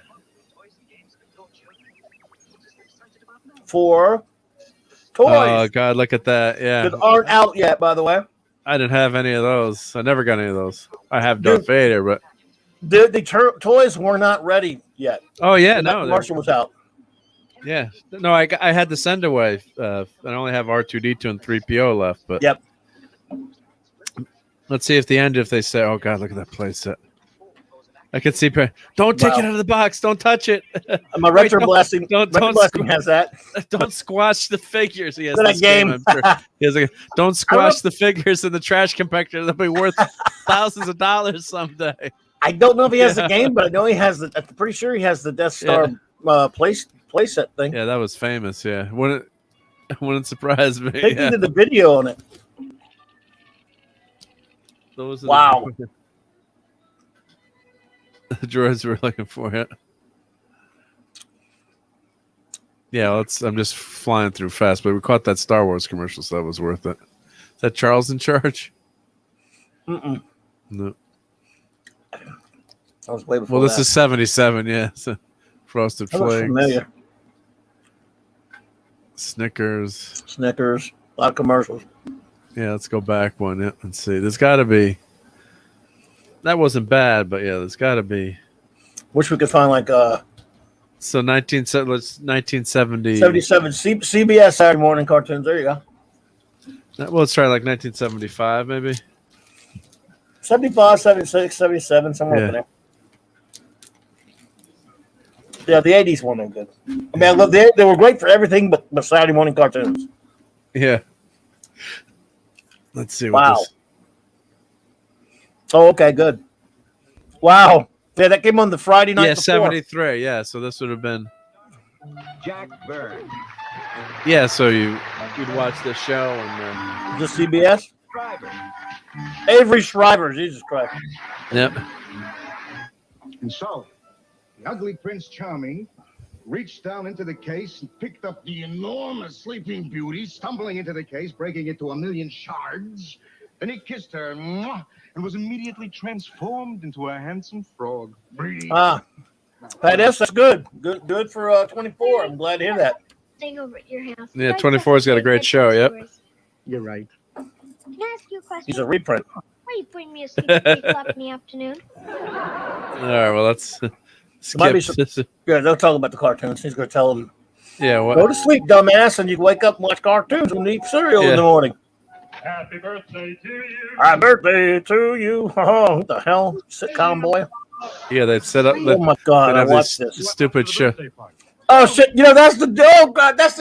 For toys. Oh God, look at that. Yeah. That aren't out yet, by the way. I didn't have any of those. I never got any of those. I have Darth Vader, but the toys were not ready yet. Oh yeah, when no, that commercial was out. Yeah, no, I had the send away. I only have R2D2 and 3PO left, but yep. Let's see if the end. If they say, "Oh God, look at that playset," I could see. Don't take it out of the box. Don't touch it. My retro blasting. Don't has that. Don't squash the figures. He has that this game. I'm sure. He has don't squash the figures in the trash compactor. They'll be worth thousands of dollars someday. I don't know if he has the game, but I know he has the. I'm pretty sure he has the Death Star playset thing. Yeah, that was famous. Yeah, wouldn't surprise me. I think he did the video on it. Those are wow. The droids we're looking for it. Yeah, I'm just flying through fast, but we caught that Star Wars commercial, so that was worth it. Is that Charles in charge? Mm-mm. No. I was way before well, this is 77, yeah. So Frosted Flakes. Familiar. Snickers. A lot of commercials. Yeah, let's go back one. Yeah, let's see. There's got to be. That wasn't bad, but yeah, there's got to be. Wish we could find like So 1970. 77 CBS Saturday morning cartoons. There you go. Well, let's try like 1975, maybe. 75, 76, 77, somewhere in there. Yeah, the 80s weren't good. I mean, I love they were great for everything but Saturday morning cartoons. Yeah. Let's see. Wow. Oh, okay, good. Wow. Yeah, that came on the Friday night. Yeah, before. 73. Yeah, so this would have been. Jack Bird. Yeah, so you'd watch the show and the CBS. Shriver. Avery Shriver, Jesus Christ. Yep. And so, the ugly Prince Charming reached down into the case and picked up the enormous Sleeping Beauty, stumbling into the case, breaking it to 1,000,000 shards. Then he kissed her and was immediately transformed into a handsome frog. Ah, that's good. Good for 24. I'm glad to hear that. Staying over at your house. Yeah, 24's got a great show. Yep. You're right. Can I ask you a question? He's a reprint. Why you bring me a Sleeping Beauty flop in the afternoon? All right, well, let's Might be skip. yeah, they'll talk about the cartoons. He's going to tell them, Yeah, what? go to sleep, dumbass, and you can wake up and watch cartoons and eat cereal in the morning. Happy birthday to you. Happy birthday to you. Oh, what the hell? Sitcom boy. Yeah, they set up. Oh, my God. I watched this. Stupid show. Oh, shit. You know, that's the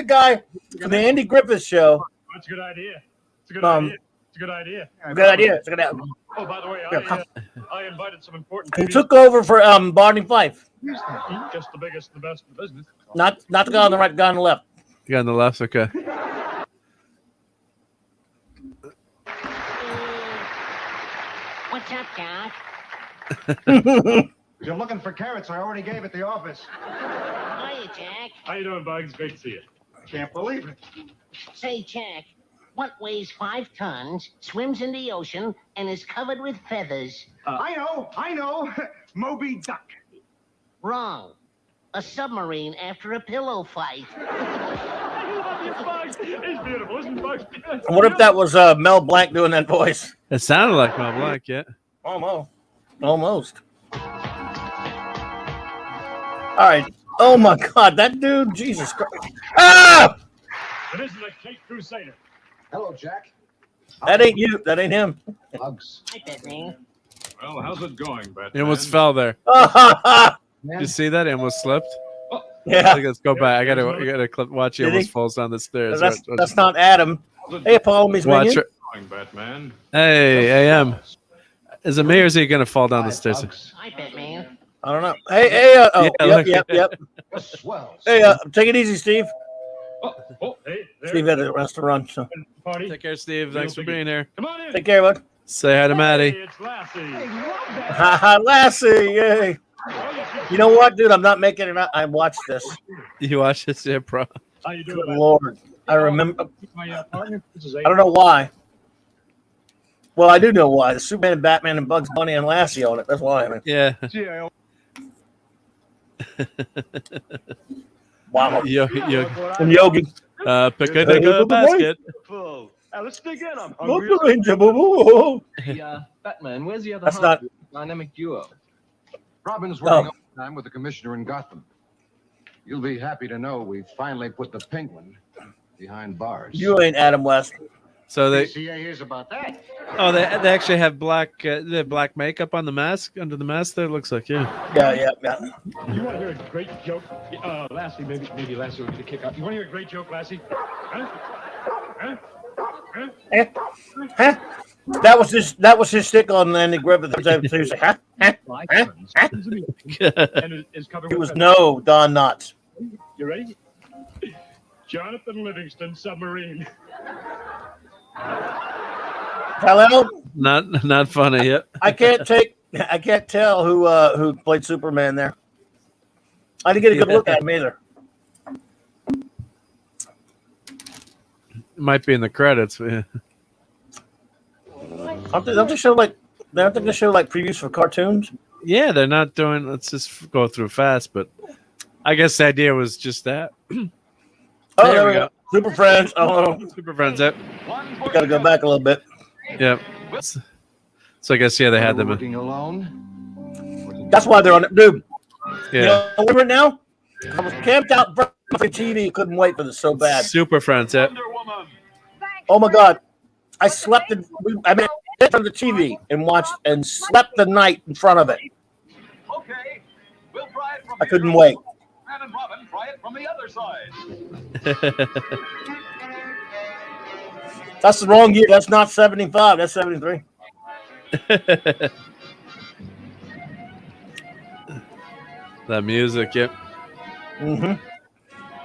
guy from the Andy Griffith Show. That's a good idea. It's a good idea. It's a good idea. Good idea. It's a good idea. Oh, by the way, I invited some important He people. took over for Barney Fife. Just the biggest and the best in the business. Not the guy on the right, guy on the left. You got on the left, okay. What's up, Doc? If you're looking for carrots, I already gave at the office. Hiya, Jack. How you doing, Bugs? Great to see you. I can't believe it. Say, Jack, what weighs 5 tons, swims in the ocean, and is covered with feathers? I know. Moby Duck. Wrong. A submarine after a pillow fight. I love you, Bugs. It's beautiful, isn't it, Bugs? What if that was Mel Blanc doing that voice? It sounded like Mel Blanc, yeah. Almost. All right. Oh my God, that dude, Jesus Christ! Ah! It isn't a Cape Crusader. Hello, Jack. That ain't you. That ain't him. Bugs. Hi, Batman. Well, how's it going, Batman? He almost fell there. Did you see that? He almost slipped. Yeah. Let's go back. I gotta watch. He Did almost he? falls down the stairs. That's not Adam. Hey, Paul, Miss Watch Minion. her. Batman. Hey, AM. Is it me or is he gonna fall down the stairs? Hi, Batman. I don't know. Hey. Yeah, Yep. Hey, take it easy, Steve. Hey, there. Steve had a restaurant. So. Party. Take care, Steve. Thanks for being here. Come on in. Take care, bud. Say hi to Maddie. Hey, it's Lassie. Lassie, yay. You know what, dude? I'm not making it. I watched this. You watch this, yeah, bro. How you doing, Good Batman? Lord. I remember. My partner. This is I don't know why. Well, I do know why. The Superman, Batman, and Bugs Bunny and Lassie on it. That's why. I mean. Yeah. Wow. And Yogi. Picnic basket. Let's dig in. I'm Hey, Batman, where's the other That's half not- of the dynamic duo? Robin's working overtime with the commissioner in Gotham. You'll be happy to know we finally put the Penguin behind bars. You ain't Adam West. So they hears about that. Oh, they actually have black they have black makeup on the mask under the mask. There looks like Yeah. You want to hear a great joke? Lassie, maybe Lassie will get a kick out. You want to hear a great joke, Lassie? Huh? Huh? That was his stick on Andy Griffith. He was like, huh? And is covered It was with no Don Knotts. You ready? Jonathan Livingston submarine. Hello? not funny yet. I can't tell who played Superman there. I didn't get a good look at him either. Might be in the credits. Yeah. Don't they show like previews for cartoons? Yeah, they're not doing. Let's just go through fast. But I guess the idea was just that. Oh, there we go. Super Friends. Oh, Super Friends. Yep. Got to go back a little bit. Yep. So I guess they had them. Working alone. That's why they're on it, dude. Yeah. You know, remember now? I was camped out in front of the TV. Couldn't wait for this so bad. Super Friends. Yep. Oh my God! I slept in front of the TV and watched and slept the night in front of it. Okay, we'll try it from I couldn't wait. Man and Robin try it from the other side. That's the wrong year. That's not 75. That's 73. That music. Yep. Mm-hmm.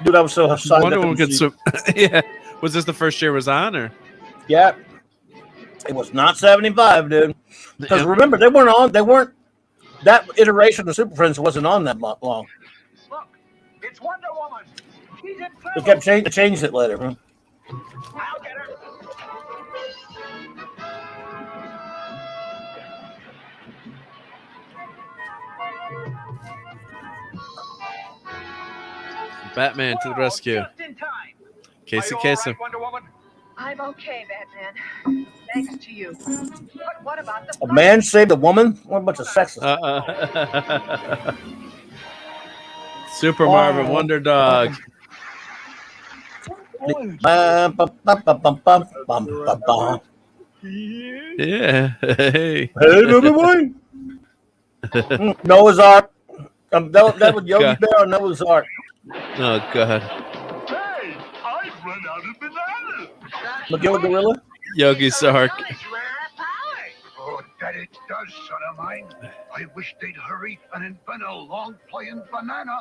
Dude, I was so excited. Wonder Woman could swim. Yeah. Was this the first year it was on, or? Yeah. It was not 75, dude. Because remember, they weren't. That iteration of Super Friends wasn't on that long. Look, it's Wonder Woman. She's in They trouble. kept changed it later. Huh? I'll get her. Batman to the rescue. Just in time. Casey Are you all Kasem. right, Wonder Woman? I'm okay, Batman. Thanks to you. But what about the A man saved a woman? What a bunch of sexists. Super Marvin Wonder Dog. Yeah. Hey. Hey, baby boy. Noah's Ark. That was Yogi God. Bear on Noah's Ark. Oh God. Hey, I've run out of bananas. McGill Gorilla. Yogi Sark. Oh, that it does, son of mine. I wish they'd hurry and invent a long-playing banana.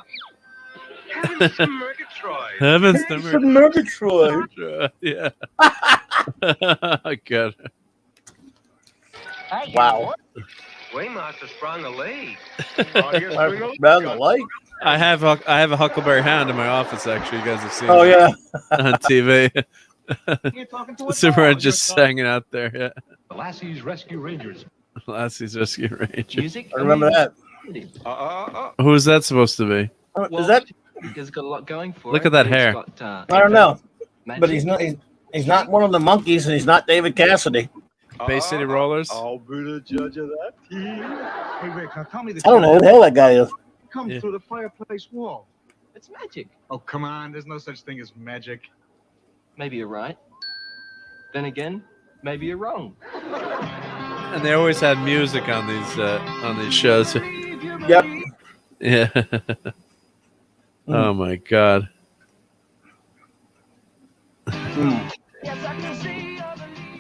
Heavens to Murgatroyd. Heavens to Murgatroyd. Yeah. God. Wow. Waymaster sprung a lead. Round the light. I have a Huckleberry Hound in my office. Actually, you guys have seen. Oh, it yeah. On TV. You're talking to a Superman dog. just hanging out there. Yeah. Lassie's Rescue Rangers. Lassie's Rescue Rangers. Music. I remember that. Who is that supposed to be? Is that? He's got a lot going for Look it. at that He's hair. got, I don't know. magic. But he's not. He's not one of the monkeys, and he's not David Cassidy. Bay City Rollers. I'll be the judge of that team. Hey, Rick, now tell me the I don't know who the hell that guy is. Come Yeah. through the fireplace wall. It's magic. Oh, come on. There's no such thing as magic. Maybe you're right. Then again, maybe you're wrong. And they always had music on these shows. Yep. Yeah. Oh my God.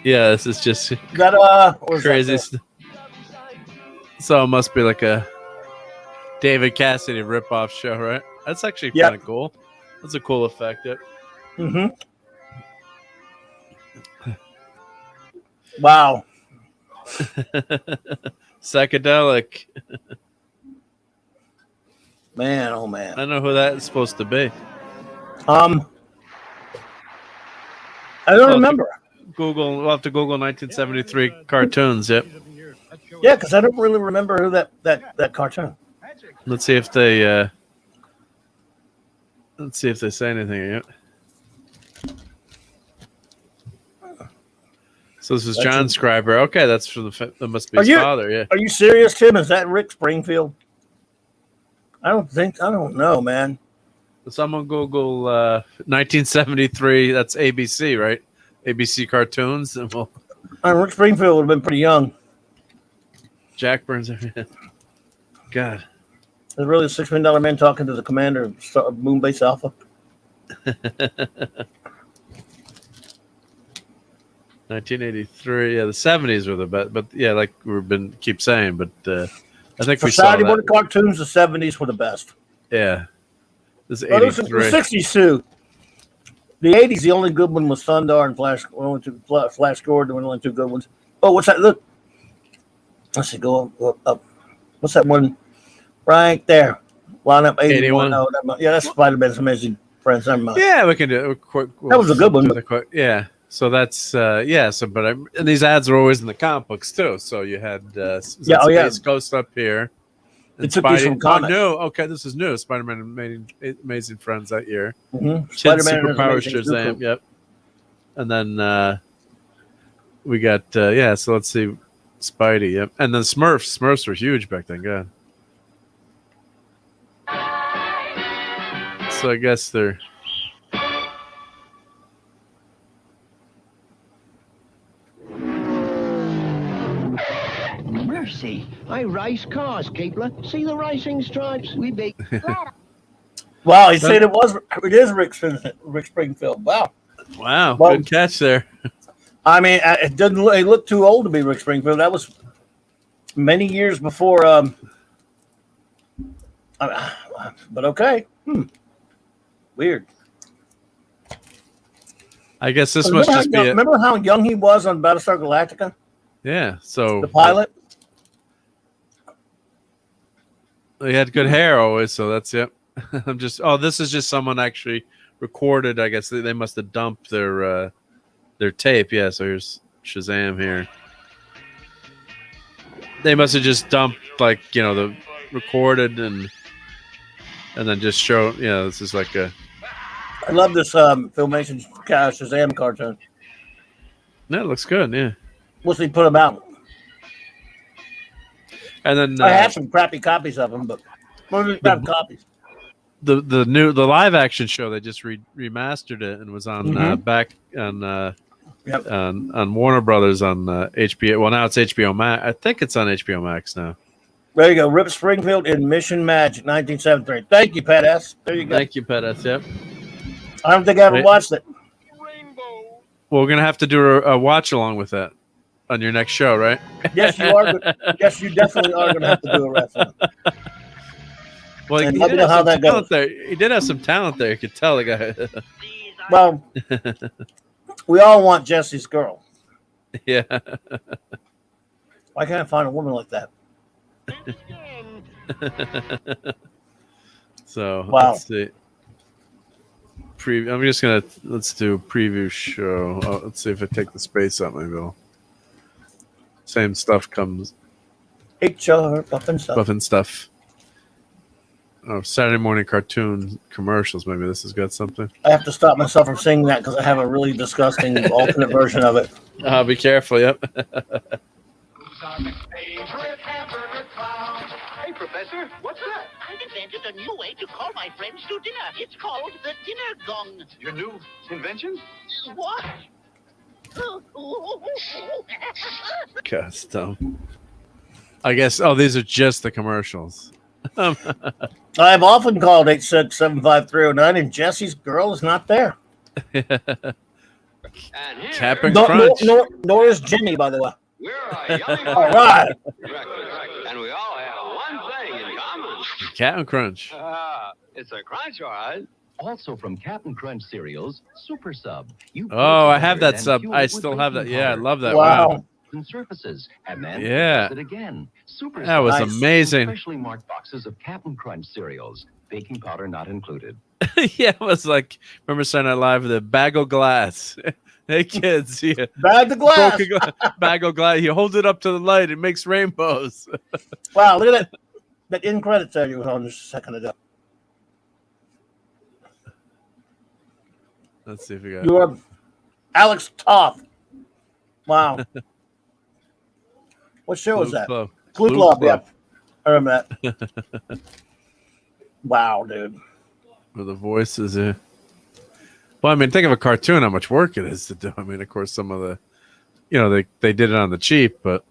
Yeah, this is just That what was crazy. that? So it must be like a David Cassidy ripoff show, right? That's actually Yep. kind of cool. That's a cool effect. Yep. Mm-hmm. Wow. Psychedelic. Man, oh man. I don't know who that is supposed to be. I don't remember. Google. We'll have to Google 1973 cartoons. Yep. Yeah, because I don't really remember who that cartoon. Let's see if they. Let's see if they say anything yet. So this is John Scriber. Okay, that's for that must be his father. Yeah. Are you serious, Tim? Is that Rick Springfield? I don't know, man. Someone Google 1973. That's ABC, right? ABC cartoons. And we'll... Rick Springfield would have been pretty young. Jack Burns. God. There's really a $6 million man talking to the commander of Moonbase Alpha. 1983. Yeah, the 70s were the best, but yeah, like we've keep saying, but I think for we saw Saturday that. morning cartoons, the 70s were the best. Yeah, this is the 83. 60s too. The 80s, the only good one was Thundar and Flash. Flash Gordon were the only two good ones. Oh, what's that? Look, let's see. Go up. What's that one? Right there. Line up 81. No, yeah, that's Spider-Man's Amazing Friends. Yeah, we can do it. That was a good one. Yeah. So that's yeah. So, but and these ads are always in the comic books too. So you had Space Ghost up here. It took these from comics. No, okay, this is new. Spider-Man Amazing Friends that year. Mm-hmm. Spider-Man Superpower Shazam. Yep. And then we got yeah. So let's see, Spidey. Yep. And then Smurfs. Smurfs were huge back then. God. So I guess they're. Mercy. I race cars, Keepler. See the racing stripes? We beat. Wow, he said it is Rick Springfield. Wow. Wow, good catch there. I mean, it doesn't look too old to be Rick Springfield. That was many years before. But okay. Weird. I guess this must just be it. Remember how young he was on Battlestar Galactica? Yeah, so the pilot. He had good hair always, so that's it. I'm just. Oh, this is just someone actually recorded. I guess they must have dumped their tape. Yeah, so here's Shazam here. They must have just dumped the recorded and then just showed. Yeah, this is like a. I love this Filmation Shazam cartoon. No, it looks good. Yeah. Once they put them out. And then I have some crappy copies of them, but copies. The live action show they just remastered it and was on back on Warner Brothers on HBO. Well, now it's HBO Max. I think it's on HBO Max now. There you go, Rip Springfield in Mission Magic, 1973. Thank you, Pat S. There you go. Thank you, Pat S. Yep. I don't think I ever watched it. Well, we're gonna have to do a watch along with that on your next show, right? Yes, you are. Yes, you definitely are going to have to do a wrestling. Well, he did have some talent there. He did have some talent there. You could tell the guy. Well, we all want Jesse's girl. Yeah. Why can't I find a woman like that? So wow. Let's see. I'm just gonna let's do preview show. Oh, let's see if I take the space out. Maybe I'll. Same stuff comes. HR buffing stuff. Buffing stuff. Oh, Saturday morning cartoon commercials. Maybe this has got something. I have to stop myself from saying that because I have a really disgusting alternate version of it. Be careful. Yep. Hey, Professor, what's that? I've invented a new way to call my friends to dinner. It's called the dinner gong. Your new invention? What? Custom. I guess. Oh, these are just the commercials. I've often called 8675309, and Jesse's girl is not there. Cap'n Crunch. Nor is Jimmy, by the way. We're a yummy all right. And we all have one thing in common. Cap'n Crunch. It's a crunch, all right. Also from Cap'n Crunch cereals, Super Sub. I have that sub. I still have that. Yeah, I love that. Wow. And surfaces, and then yeah, it again. Super that was amazing. Specially marked boxes of Cap'n Crunch cereals, baking powder not included. Yeah, it was like remember Sunday Night Live, the bag of glass. Hey kids, yeah. Bag of glass. Bag of glass. You hold it up to the light, it makes rainbows. Wow, look at that. That in credits there you was on just a second ago. Let's see if we got You're Alex Toth. Wow. What show is that? Club. Clue Club, yeah. I remember that. Wow, dude. With the voices, yeah. Well, I mean, think of a cartoon, how much work it is to do. I mean, of course, some of the, they did it on the cheap, but.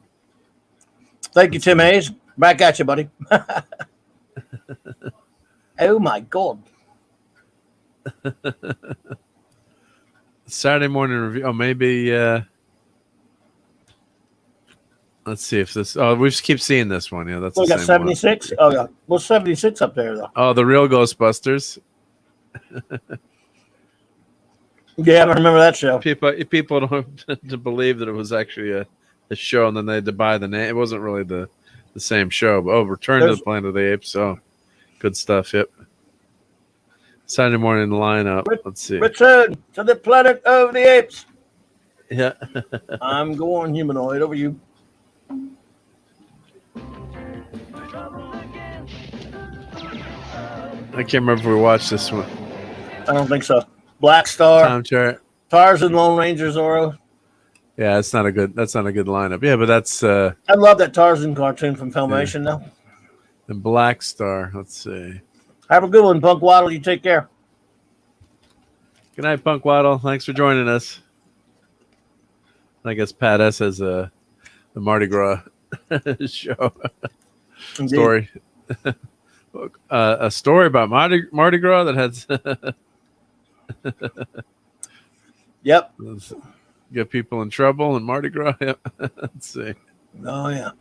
Thank you, Tim Hayes. Back at you, buddy. Oh, my God. Saturday morning review. Oh, maybe. Let's see if this. Oh, we just keep seeing this one. Yeah, that's We the got same 76. one. Oh, yeah. Well, 76 up there, though. Oh, the real Ghostbusters. Yeah, I remember that show. People don't to believe that it was actually a show, and then they had to buy the name. It wasn't really the same show. But Return to the Planet of the Apes. Oh, good stuff. Yep. Saturday morning lineup. Let's see. Return to the Planet of the Apes. Yeah. I'm going humanoid over you. I can't remember if we watched this one. I don't think so. Black Star. Tom Chart. Tarzan, Lone Ranger, Zorro. Yeah, that's not a good lineup. Yeah, but that's I love that Tarzan cartoon from Filmation now. The Black Star. Let's see. Have a good one, Punk Waddle. You take care. Good night, Punk Waddle. Thanks for joining us. I guess Pat S has the Mardi Gras show story. A story about Mardi Gras that had Yep. Get people in trouble and Mardi Gras. Yep. Let's see. Oh yeah.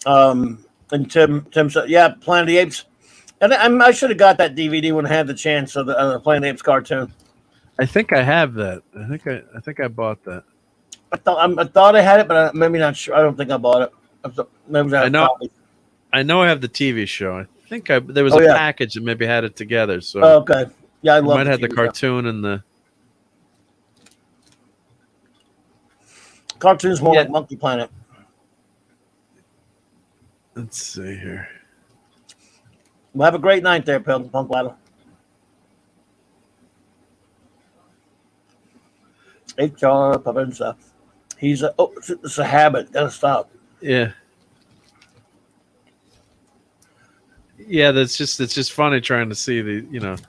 And Tim said, yeah, Planet of the Apes. And I should have got that DVD when I had the chance of the Planet of the Apes cartoon. I think I have that. I think I bought that. I thought I had it, but maybe not sure. I don't think I bought it. Maybe I know I have the TV show. I think there was a package that maybe had it together. So okay, yeah, I love. Might have the cartoon and the cartoon's more like Monkey Planet. Let's see here. Well, have a great night there, Punk Waddle. HR Papensa. It's a habit. Gotta stop. Yeah. Yeah, it's just funny trying to see the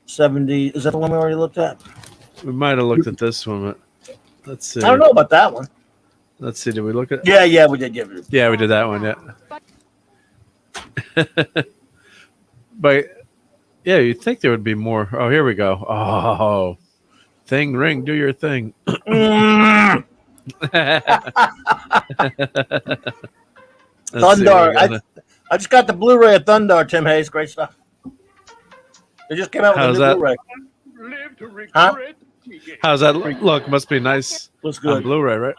70. Is that the one we already looked at? We might have looked at this one, but let's see. I don't know about that one. Let's see. Did we look at? Yeah, we did. Yeah, we did that one. Yeah. But yeah, you'd think there would be more. Oh, here we go. Oh, thing ring, do your thing. Thunder. I just got the Blu-ray of Thunder, Tim Hayes. Great stuff. They just came out with a new Blu-ray. Huh? How's that look? Must be nice. Looks good. On Blu-ray, right?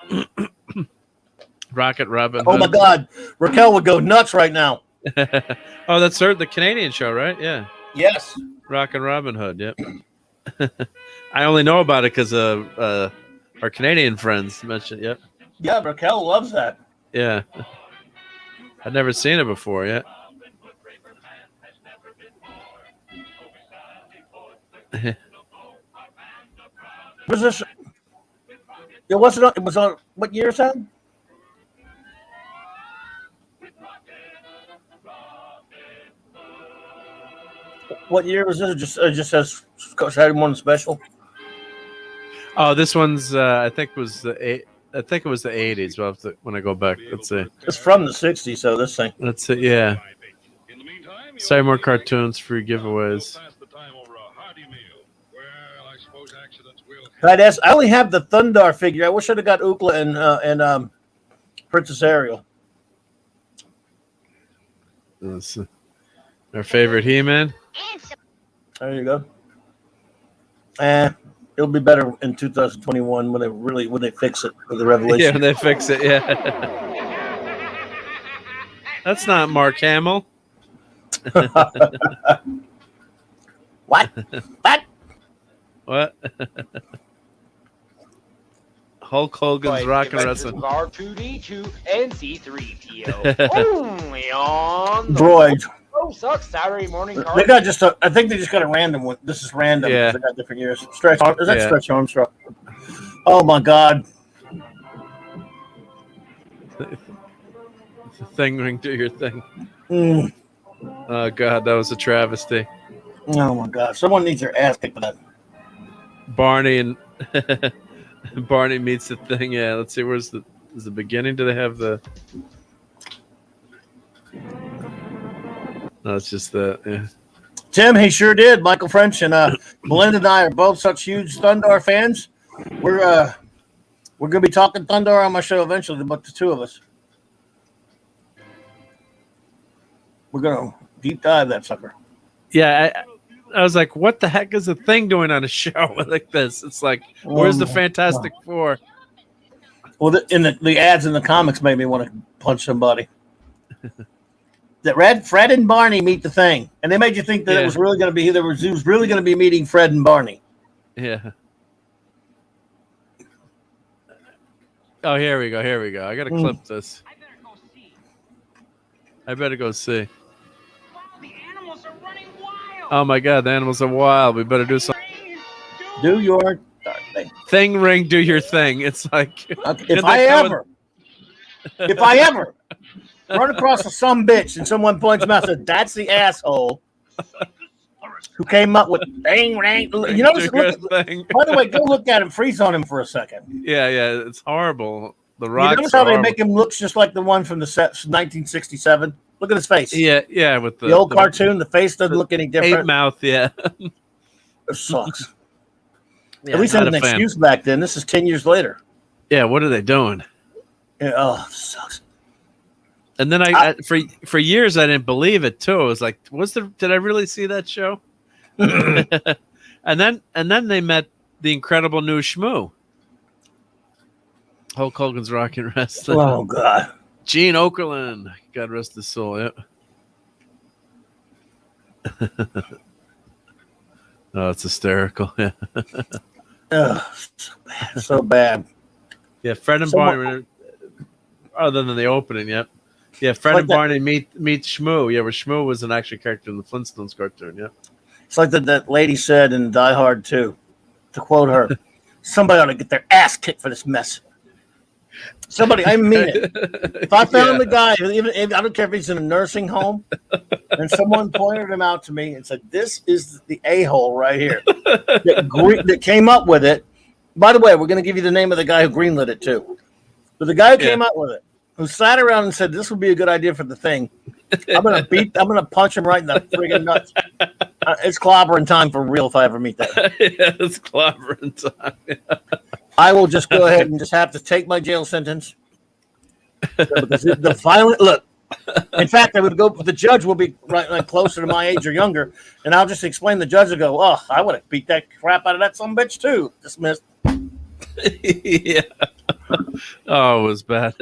Rocket Robin. Oh my God, Raquel would go nuts right now. Oh, that's the Canadian show, right? Yeah. Yes. Rockin' Robin Hood. Yep. I only know about it because our Canadian friends mentioned. Yep. Yeah, Raquel loves that. Yeah. I'd never seen it before yet. Was this? It wasn't. It was on. What year is that? What year was this? It just says Saturday Morning Special. Oh, this one's. I think it was the 80s. Well, when I go back, let's see. It's from the 60s. So this thing. Let's see. Yeah. Say more cartoons, free giveaways. I only have the Thundar figure. I wish I'd have got Ookla and Princess Ariel. That's our favorite He-Man. There you go. It'll be better in 2021 when they fix it with the Revelation. Yeah, when they fix it. Yeah. That's not Mark Hamill. What? What? Hulk Hogan's Rock and Wrestling. R2D2 and C3PO. Only on the Droid. Oh, sucks Saturday morning. They got just I think they just got a random one. This is random. Yeah. They got different years. Stretch. Is that Yeah. Stretch Armstrong? Oh my God. Thing ring, do your thing. Mm. Oh God, that was a travesty. Oh my God. Someone needs their ass kicked for that. Barney and Barney meets the thing. Yeah, let's see. Where's the beginning? Do they have the? No, it's just the. Yeah. Tim, he sure did. Michael French and Belinda and I are both such huge Thundar fans. We're gonna be talking Thundar on my show eventually, but the two of us. We're gonna deep dive that sucker. Yeah, I was like, what the heck is the thing doing on a show like this? It's like, where's the Fantastic Four? Well, the ads in the comics made me want to punch somebody. That Fred and Barney meet the Thing, and they made you think that it was really going to be he was really going to be meeting Fred and Barney. Yeah. Oh, here we go. Here we go. I got to clip this. I better go see. Oh my God, the animals are wild. We better do something. Do your thing ring. Do your thing. It's like if I ever run across some bitch and someone points them out and says, "That's the asshole who came up with thing ring." You know, by the way, go look at him. Freeze on him for a second. Yeah, it's horrible. The Rock. You notice how they make him look just like the one from the 1967. Look at his face. Yeah, with the old cartoon. The face doesn't look any different. Ape mouth. Yeah, it sucks. Yeah, at least I had an excuse back then. This is 10 years later. Yeah, what are they doing? Yeah, it sucks. And then I for years I didn't believe it too. I was like, did I really see that show? and then they met the incredible new Shmoo. Hulk Hogan's Rock and Wrestling. Oh God. Gene Okerlund. God rest his soul, yeah. Oh, it's hysterical. Yeah. So bad. Yeah, Fred and Barney, other than the opening, yep. Yeah, Fred and Barney meet Shmoo. Yeah, where Shmoo was an actual character in the Flintstones cartoon, yeah. It's like that lady said in Die Hard 2, to quote her, somebody ought to get their ass kicked for this mess. Somebody, I mean it. If I found the guy, I don't care if he's in a nursing home, and someone pointed him out to me and said, "This is the a-hole right here that came up with it." By the way, we're going to give you the name of the guy who greenlit it too. But the guy who came up with it, who sat around and said, "This would be a good idea for the Thing," I'm going to punch him right in the friggin' nuts. It's clobbering time for real if I ever meet that. Yeah, it's clobbering time. I will just go ahead and just have to take my jail sentence. Because the violent look. In fact, I would go. The judge will be like closer to my age or younger, and I'll just explain. The judge will go, "Oh, I would have beat that crap out of that some bitch too." Dismissed. Yeah. Oh, it was bad.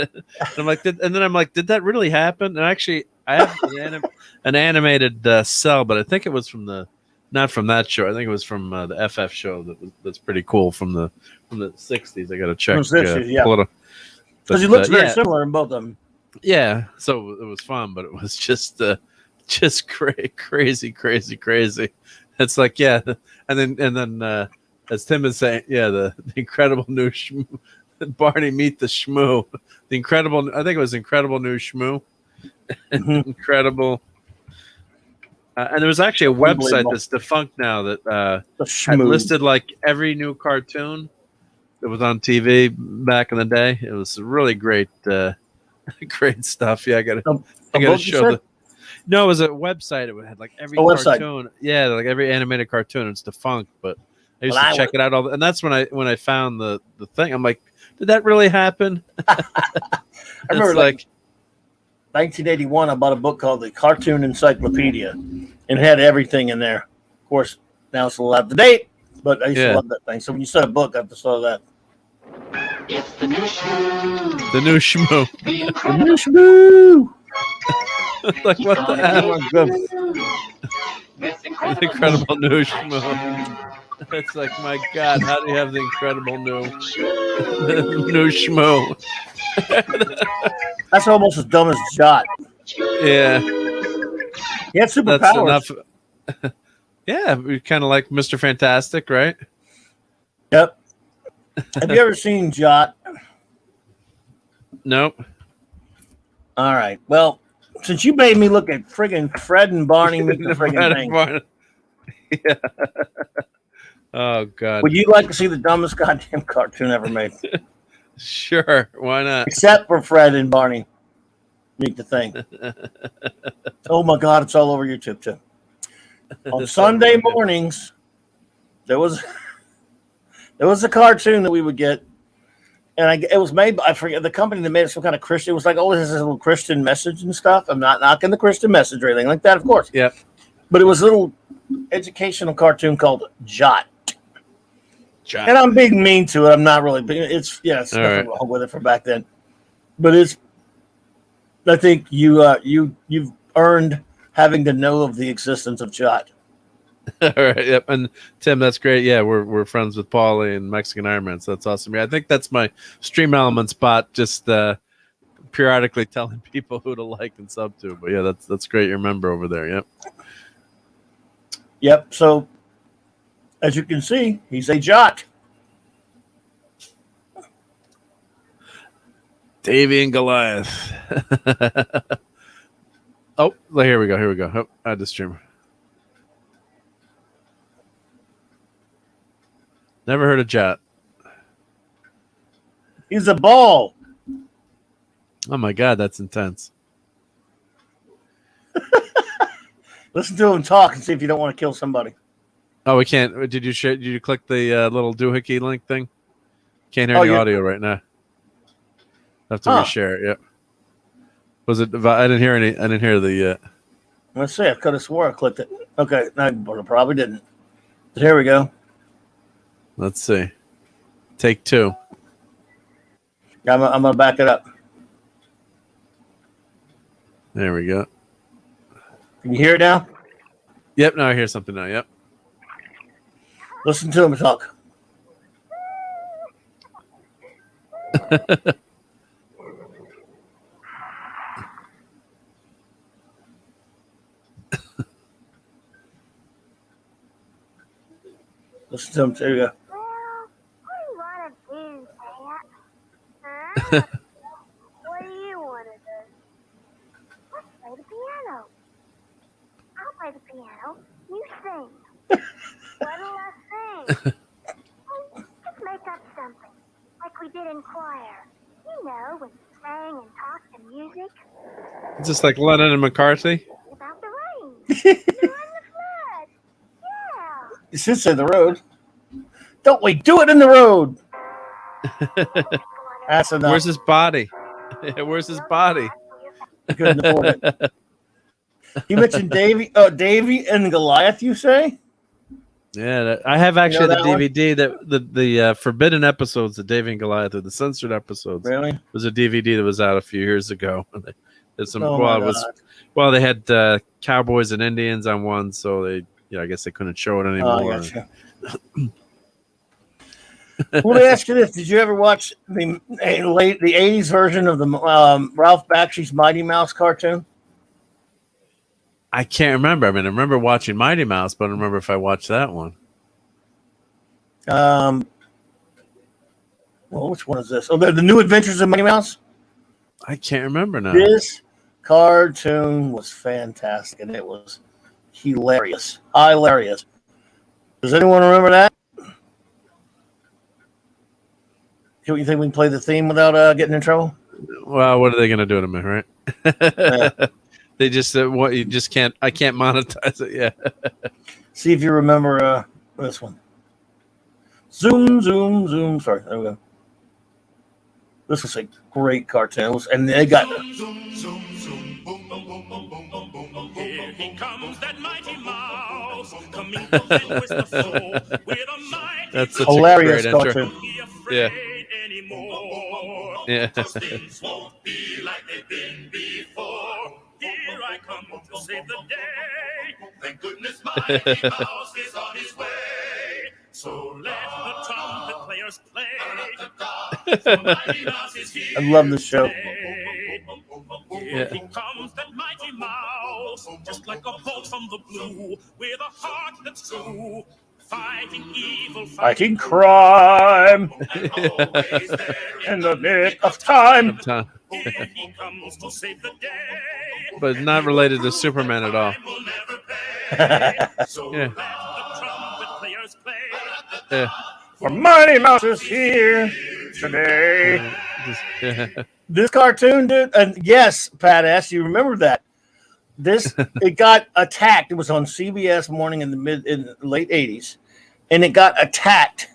I'm like, did that really happen? And actually, I have an animated cell, but I think it was not from that show. I think it was from the FF show that's pretty cool from the 60s. I got to check. Yeah. Because he looks very similar in both of them. Yeah, so it was fun, but it was just crazy. It's like, yeah, and then as Tim is saying, yeah, the incredible new Shmoo, Barney meet the Shmoo, the incredible. I think it was incredible new Shmoo, incredible. And there was actually a website that's defunct now that had listed like every new cartoon that was on TV back in the day. It was really great. Great stuff. Yeah, I gotta show No, it was a website. It had like every cartoon. Yeah, like every animated cartoon. It's defunct, but I used to check it out and that's when I found the thing. I'm like, did that really happen? I remember like 1981. I bought a book called the Cartoon Encyclopedia, and it had everything in there. Of course, now it's a little out of date, but I used to love that thing. So when you said a book, I just saw that. It's the new Shmoo. The new Shmoo. The new Shmoo. Like what the hell? The incredible new Shmoo. It's like, my God, how do you have the incredible new schmoo? That's almost as dumb as Jot. Yeah. He had superpowers. That's enough. Yeah, we kind of like Mr. Fantastic, right? Yep. Have you ever seen Jot? Nope. All right. Well, since you made me look at friggin' Fred and Barney meet the friggin' thing. Yeah. Oh, God. Would you like to see the dumbest goddamn cartoon ever made? Sure. Why not? Except for Fred and Barney meet the thing. Oh, my God. It's all over YouTube, too. On Sunday mornings, there was a cartoon that we would get. And it was made by, I forget, the company that made it some kind of Christian. It was like, oh, this is a little Christian message and stuff. I'm not knocking the Christian message or anything like that, of course. Yep. But it was a little educational cartoon called Jot. Jot. And I'm being mean to it. I'm not really. It's nothing wrong with it from back then. But I think you've earned having to know of the existence of Jot. All right. Yep. And Tim, that's great. Yeah, we're friends with Paulie and Mexican Iron Man, so that's awesome. Yeah, I think that's my Stream Element spot. Just periodically telling people who to like and sub to. But yeah, that's great. You remember over there. Yep. Yep. So as you can see, he's a Jot. Davy and Goliath. Oh, here we go. Oh, I had the streamer. Never heard of Jot. He's a ball. Oh my God, that's intense. Listen to him talk and see if you don't want to kill somebody. Oh, we can't. Did you share? Did you click the little doohickey link thing? Can't hear any audio right now. I have to reshare it. Yep. Was it? I didn't hear any. I didn't hear the. Let's see. I could have swore I clicked it. Okay, no, I probably didn't. But here we go. Let's see. Take two. I'm gonna back it up. There we go. Can you hear it now? Yep. Now I hear something now. Yep. Listen to him talk. Listen to him. There you go. What do you want to do? Let's play the piano. I'll play the piano. You sing. What'll I sing? Just make up something, like we did in choir. You know, when we sang and talked to music. Just like Lennon and McCarthy. About the rain. You're on the flood. Yeah. You should say the road. Don't we do it in the road? That's enough. Where's his body? Where's his body? Couldn't afford it. You mentioned Davy and Goliath, you say? Yeah, I have actually that the DVD that the forbidden episodes of Davy and Goliath, or the censored episodes. Really? Was a DVD that was out a few years ago. There's some. They had cowboys and Indians on one, so they, I guess they couldn't show it anymore. Oh, I gotcha. Well, let me ask you this: did you ever watch the 80s version of the Ralph Bakshi's Mighty Mouse cartoon? I can't remember. I mean, I remember watching Mighty Mouse, but I don't remember if I watched that one. Well, which one is this? Oh, the New Adventures of Mighty Mouse? I can't remember now. This cartoon was fantastic, and it was hilarious. Hilarious. Does anyone remember that? You think we can play the theme without getting in trouble? Well, what are they going to do to me, right? Yeah. They just what you just can't. I can't monetize it. Yeah. See if you remember this one. Zoom, zoom, zoom. Sorry, there we go. This was a great cartoon, and they got. Here he comes, that mighty mouse, coming to vanquish the foe with a mighty. That's such hilarious a great cartoon. Yeah. Anymore. Yeah. Things won't be like they've been before. Here I come to save the day. Thank goodness Mighty Mouse is on his way. So I love this show. Here he comes, that mighty mouse, just like a bolt from the blue, with a heart that's true, fighting evil, Fighting crime in the nick of time. Here he comes to save the day. But not related to Superman at all. So Yeah. let the trumpet players play. Yeah. For Mighty Mouse is here today. This cartoon, dude, and yes, Pat S., you remember that. It got attacked. It was on CBS morning in the late 80s, and it got attacked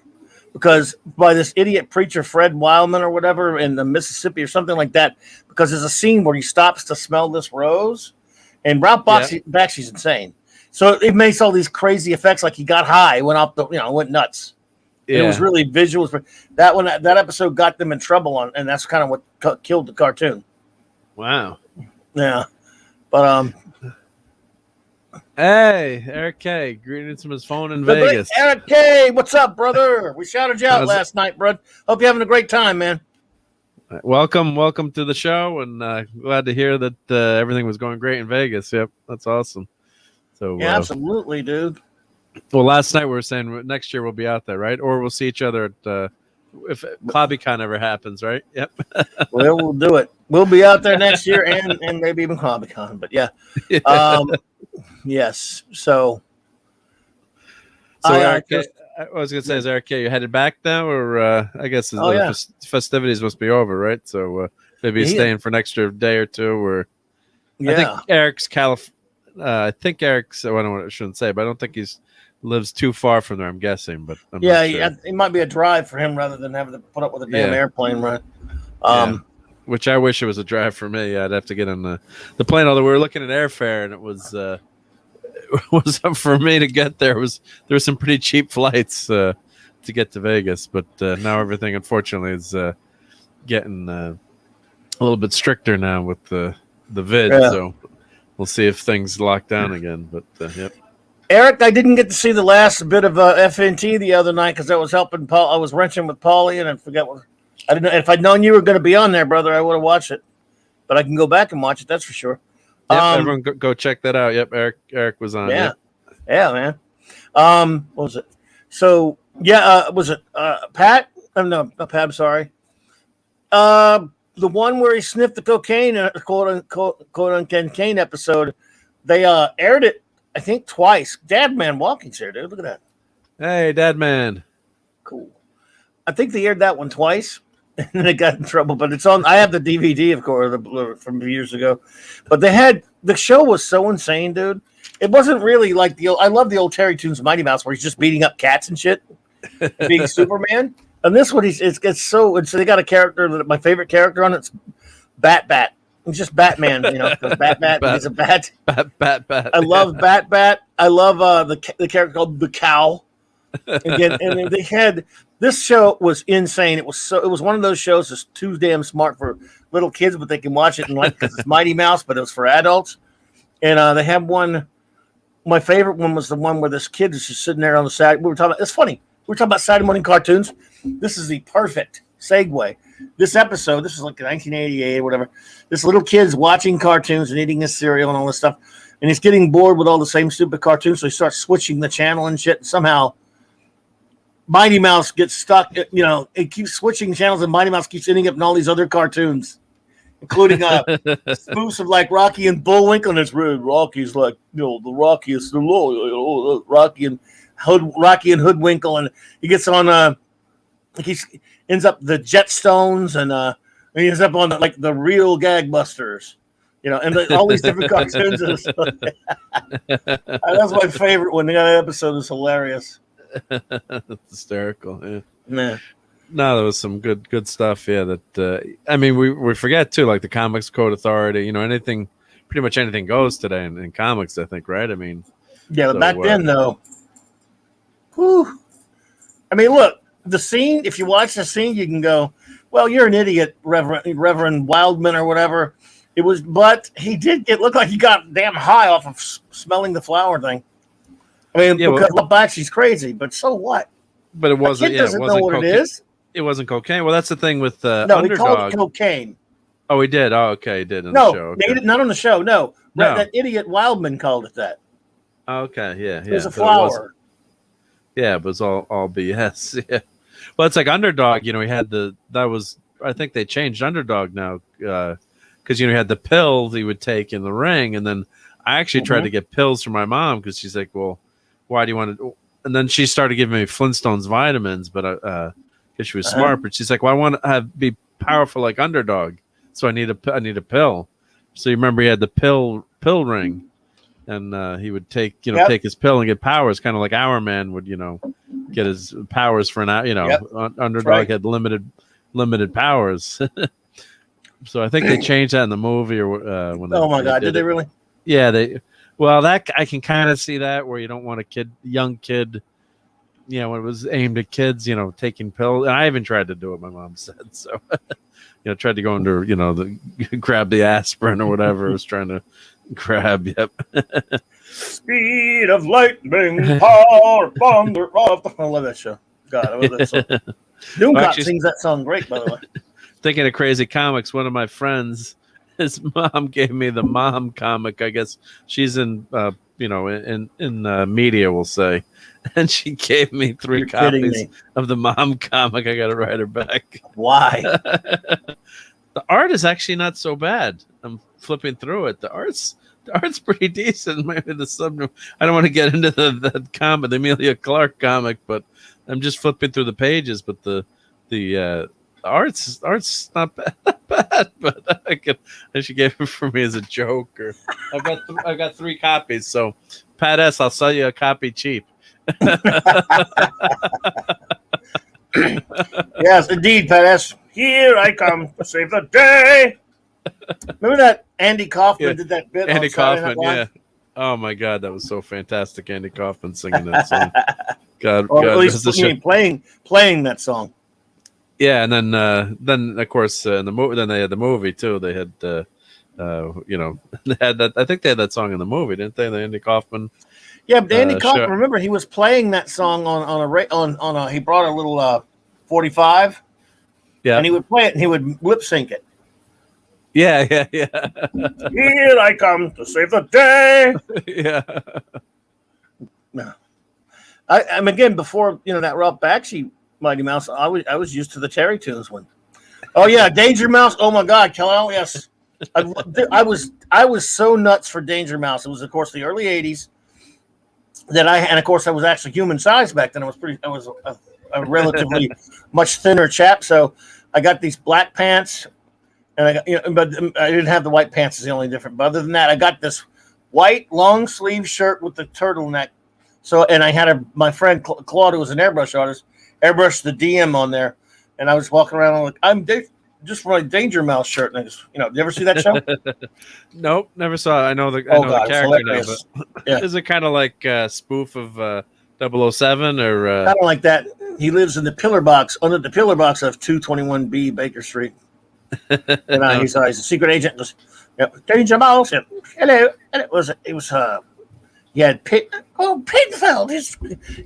because by this idiot preacher Fred Wildman or whatever in the Mississippi or something like that, because there's a scene where he stops to smell this rose, and Ralph Bakshi's insane. So it makes all these crazy effects, like he got high, went went nuts. Yeah. It was really visuals. That one, that episode got them in trouble and that's kind of what killed the cartoon. Wow. Yeah, but Hey, Eric K. Greetings from his phone in Vegas. Eric K. What's up, brother? We shouted you out last night, bro. Hope you're having a great time, man. Welcome to the show, and glad to hear that everything was going great in Vegas. Yep, that's awesome. So yeah, absolutely, dude. Well, last night we were saying next year we'll be out there, right? Or we'll see each other at if ClobbyCon ever happens, right? Yep. Well, we'll do it. We'll be out there next year and maybe even ClobbyCon. But yeah. Yes. So Eric, I was gonna say, is Eric, you headed back now, or I guess the festivities must be over, right? So maybe he's staying for an extra day or two, or I think Eric's I think Eric's. I shouldn't say, but I don't think he's lives too far from there. I'm guessing, but I'm not sure. It might be a drive for him rather than having to put up with a damn airplane ride. Which I wish it was a drive for me. I'd have to get on the plane. Although we were looking at airfare, and it was up for me to get there. There were some pretty cheap flights to get to Vegas, but now everything unfortunately is getting a little bit stricter now with the vid. Yeah. So we'll see if things lock down again. But yep. Eric, I didn't get to see the last bit of FNT the other night because I was helping Paul. I was wrenching with Paulie, and I forget what. I didn't know if I'd known you were going to be on there, brother. I would have watched it, but I can go back and watch it. That's for sure. Yep, everyone go check that out. Yep, Eric was on. Yeah, man. What was it? So was it Pat? No, not Pat. I'm sorry. The one where he sniffed the cocaine, quote unquote cocaine episode. They aired it, I think, twice. Dadman Walking's here, dude. Look at that. Hey, Dadman. Cool. I think they aired that one twice, and then it got in trouble. But it's on. I have the DVD, of course, from years ago. But the show was so insane, dude. It wasn't really like I love the old Terry Toons Mighty Mouse where he's just beating up cats and shit, being Superman. And this one, so they got a character my favorite character on it's Bat. He's just Batman, because Bat. He's a bat. Bat. I love Bat. I love the character called the Cow. And they had this show was insane. It was one of those shows that's too damn smart for little kids, but they can watch it and because it's Mighty Mouse, but it was for adults. And they had one. My favorite one was the one where this kid is just sitting there on the side. It's funny. We were talking about Saturday morning cartoons. This is the perfect segue. This episode, this is like 1988 or whatever. This little kid's watching cartoons and eating his cereal and all this stuff. And he's getting bored with all the same stupid cartoons. So he starts switching the channel and shit. And somehow Mighty Mouse gets stuck. It keeps switching channels and Mighty Mouse keeps ending up in all these other cartoons, including spoofs of like Rocky and Bullwinkle. And it's really Rocky's like, the rockiest, the low, Rocky and Hoodwinkle. And he gets on, he ends up the Jetstones and he ends up on the real Gag Busters, and all these different cartoons. That's my favorite one. The episode is hilarious. That's hysterical. Yeah. Man. No, there was some good stuff. Yeah, that we forget too, like the Comics Code Authority. Pretty much anything goes today in comics. I think, right? But back then though, whew. Look. The scene, if you watch the scene, you can go, well, you're an idiot, Reverend Wildman or whatever. But he did look like he got damn high off of smelling the flower thing. Because she's crazy, but so what? But it wasn't. Doesn't know what it is. It wasn't cocaine. Well, that's the thing with No, we Underdog. called it cocaine. Oh, he did. Oh, okay, he did on No, the show. Okay. not on the show. No, No. That idiot Wildman called it that. Oh, okay, yeah. It was a but flower. Yeah, it was all BS. Yeah. Well, it's like Underdog. You know, he had I think they changed Underdog now because he had the pills he would take in the ring, and then I actually tried to get pills for my mom because she's like, well, why do you want to? And then she started giving me Flintstones vitamins, but because she was smart. But she's like, well, I want to be powerful like Underdog, so I need a pill. So you remember he had the pill ring, and he would take take his pill and get powers, kind of like Our Man would get his powers for an hour. Underdog had limited powers. So I think they changed that in the movie or when. Oh my God! Did they really? Yeah, they. Well, that I can kind of see that where you don't want young kid. When it was aimed at kids, taking pills. And I even tried to do it. My mom said so. Tried to go under, grab the aspirin or whatever. I was trying to grab. Yep. Speed of lightning, power, thunder. I love that show. God, I love that song. Doomcock sings that song great, by the way. Thinking of crazy comics, one of my friends, his mom gave me the mom comic. I guess she's in, in media, we'll say, and she gave me 3 copies of the mom comic. I got to write her back. Why? The art is actually not so bad. I'm flipping through it. The art's pretty decent. Maybe I don't want to get into the comic, the Amelia Clark comic, but I'm just flipping through the pages. But the art's not bad, but she gave it for me as a joke. Or I've got 3 copies. So Pat S, I'll sell you a copy cheap. Yes, indeed, Pat S. Here I come to save the day. Remember that Andy Kaufman did that bit? Andy on Saturday Kaufman, Night yeah. Live? Oh my God, that was so fantastic. Andy Kaufman singing that song. Or God, at least playing that song. Yeah, and then of course in the movie, then they had the movie too. They had they had that. I think they had that song in the movie, didn't they? The Andy Kaufman. Yeah, but Andy Kaufman. show. Remember, he was playing that song on a. He brought a little 45. Yeah, and he would play it and he would lip sync it. Yeah. Here I come to save the day. Yeah. No. I'm again before that Ralph Bakshi Mighty Mouse. I was used to the Terry Tunes one. Oh yeah, Danger Mouse. Oh my God, Kelly. Yes, I was so nuts for Danger Mouse. It was of course the early '80s and of course I was actually human size back then. I was a relatively much thinner chap, so I got these black pants, and I got but I didn't have the white pants. Is the only difference. But other than that, I got this white long sleeve shirt with the turtleneck. So, and I had my friend Claude, who was an airbrush artist, airbrushed the DM on there, and I was walking around like I'm just for my Danger Mouse shirt. And I just, did you ever see that show? Nope, never saw it. I know the character now, but yeah. Is it kind of like a spoof of 007 or kind of like that? He lives in the pillar box under the pillar box of 221B Baker Street, and he's a secret agent. Just, Danger Mouse. Hello, and it was. He had Pinfeld.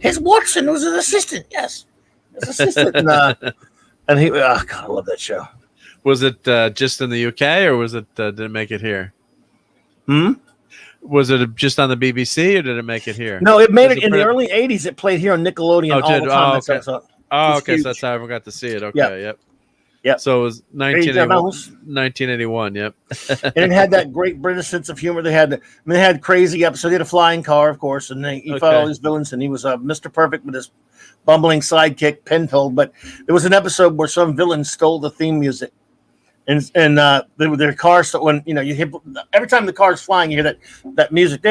His Watson was an assistant. Yes, his assistant. And he, God, I love that show. Was it just in the UK or was it? Did it make it here? Was it just on the BBC or did it make it here? No, it made it in the early '80s. It played here on Nickelodeon all the time. Okay, so that's how I ever got to see it. Okay, yep. So it was 1981. Yep. And it had that great British sense of humor. They had crazy episodes. They had a flying car, of course, and he fought all these villains. And he was Mr. Perfect with his bumbling sidekick Penfold. But there was an episode where some villain stole the theme music, and their car. So when you hit every time the car's flying, you hear that music.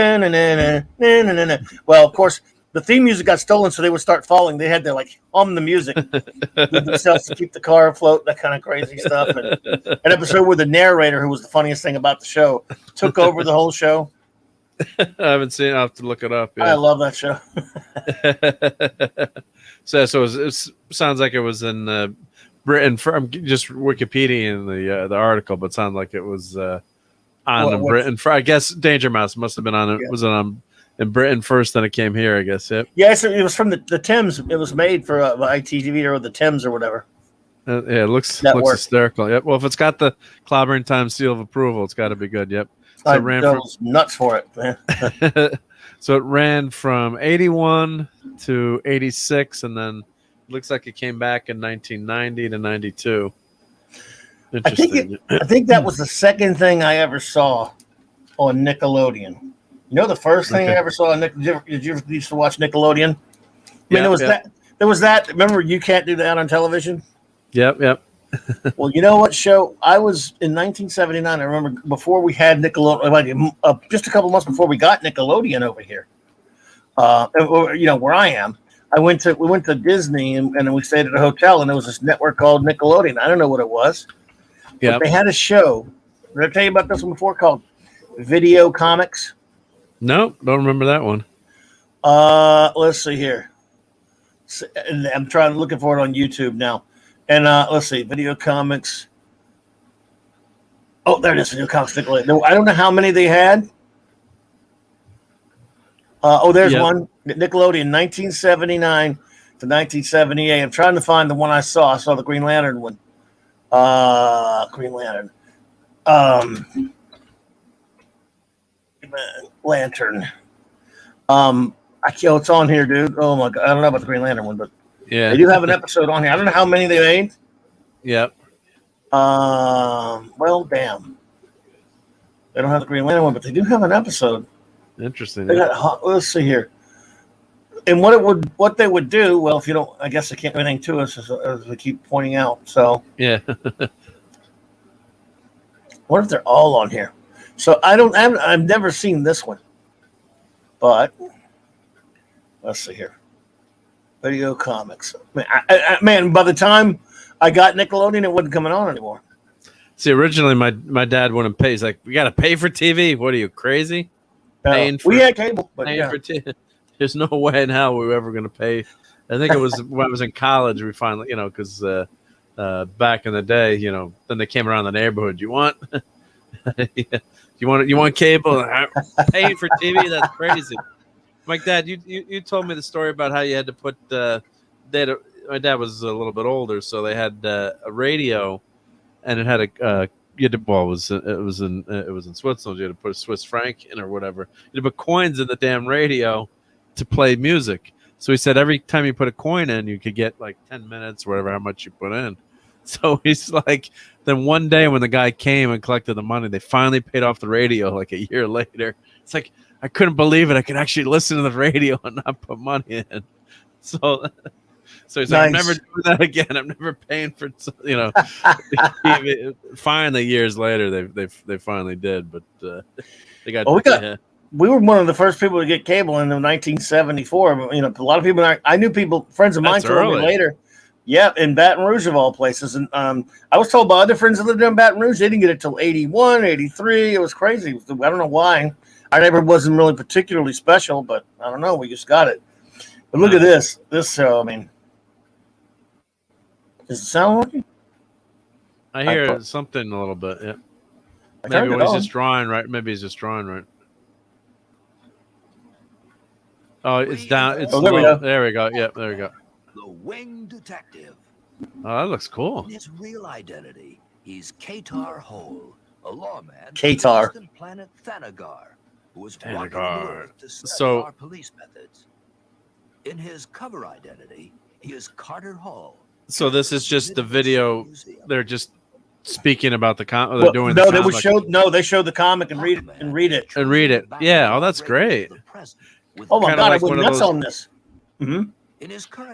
Well, of course. The theme music got stolen, so they would start falling. They had to hum the music with themselves to keep the car afloat, that kind of crazy stuff. And an episode where the narrator, who was the funniest thing about the show, took over the whole show. I haven't seen it. I'll have to look it up. Yeah. I love that show. So it sounds like it was in Britain. I'm just Wikipedia in the article, but it sounded like it was in Britain. I guess Danger Mouse must have been on it. Yeah. Was it on? In Britain first, then it came here, I guess. Yep. Yes, it was from the Thames. It was made for ITV or the Thames or whatever. Yeah, it looks Network. hysterical. Yep. Well, if it's got the Clobberin Times seal of approval, it's got to be good. Yep. So I it ran was nuts for it, man. so it ran from 81 to 86, and then it looks like it came back in 1990 to 92. Interesting. I think that was the second thing I ever saw on Nickelodeon. You know, the first thing I ever saw on did you used to watch Nickelodeon? I mean, there was that. Remember, You Can't Do That on television? Yep. Well, you know what show? I was in 1979. I remember before we had Nickelodeon, just a couple months before we got Nickelodeon over here. Where I am, we went to Disney and we stayed at a hotel, and there was this network called Nickelodeon. I don't know what it was. Yeah. They had a show. Did I tell you about this one before called Video Comics? No, don't remember that one. Let's see here. I'm looking for it on YouTube now. And let's see, Video Comics. Oh, there it is, Video Comics Nickelodeon. I don't know how many they had. There's one. Nickelodeon, 1979 to 1978. I'm trying to find the one I saw. I saw the Green Lantern one. Green Lantern. Lantern. It's on here, dude. Oh my god, I don't know about the Green Lantern one, but they do have an episode on here. I don't know how many they made. Yep. Well, damn. They don't have the Green Lantern one, but they do have an episode. Interesting. Let's see here. And what they would do? Well, if you don't, I guess they can't do anything to us as we keep pointing out. So yeah. What if they're all on here? So I've never seen this one, but let's see here. Video Comics. Man, by the time I got Nickelodeon, it wasn't coming on anymore. See, originally my dad wouldn't pay. He's like, "We got to pay for TV? What are you, crazy? We had cable, but for TV. There's no way in hell we were ever going to pay." I think it was when I was in college. We finally, because back in the day, then they came around the neighborhood. You want, you want cable? Paying for TV? That's crazy. My dad, you told me the story about how you had to put. My dad was a little bit older, so they had a radio, and it had it was in Switzerland. You had to put a Swiss franc in or whatever. You had to put coins in the damn radio to play music. So he said every time you put a coin in, you could get like 10 minutes, whatever, how much you put in. So he's like, then one day when the guy came and collected the money, they finally paid off the radio like a year later. It's like, I couldn't believe it. I could actually listen to the radio and not put money in. So he's like, I'm never doing that again. I'm never paying for, finally years later, they finally did, but they got, we were one of the first people to get cable in 1974. A lot of people, I knew people, friends of mine told me later. Yeah, in Baton Rouge of all places. And I was told by other friends that lived in Baton Rouge, they didn't get it till 81, 83. It was crazy. I don't know why. Our neighborhood wasn't really particularly special, but I don't know. We just got it. But look at this. This show, does it sound working? I hear something a little bit, yeah. Maybe he's just drawing right. Maybe he's just drawing right. Oh, it's down. It's there we go. There we go. Yep, there we go. The Winged Detective. Oh, that looks cool. His real identity, he's Katar Hole, a lawman Katar. from the distant planet Thanagar, who was walking Earth to study our police methods. In his cover identity, he is Carter Hall. So this is just the video. They're just speaking about the comic. They're doing the comic. They showed the comic and read it. Yeah. Oh, that's great. Oh my god, I went nuts on this. Mm-hmm.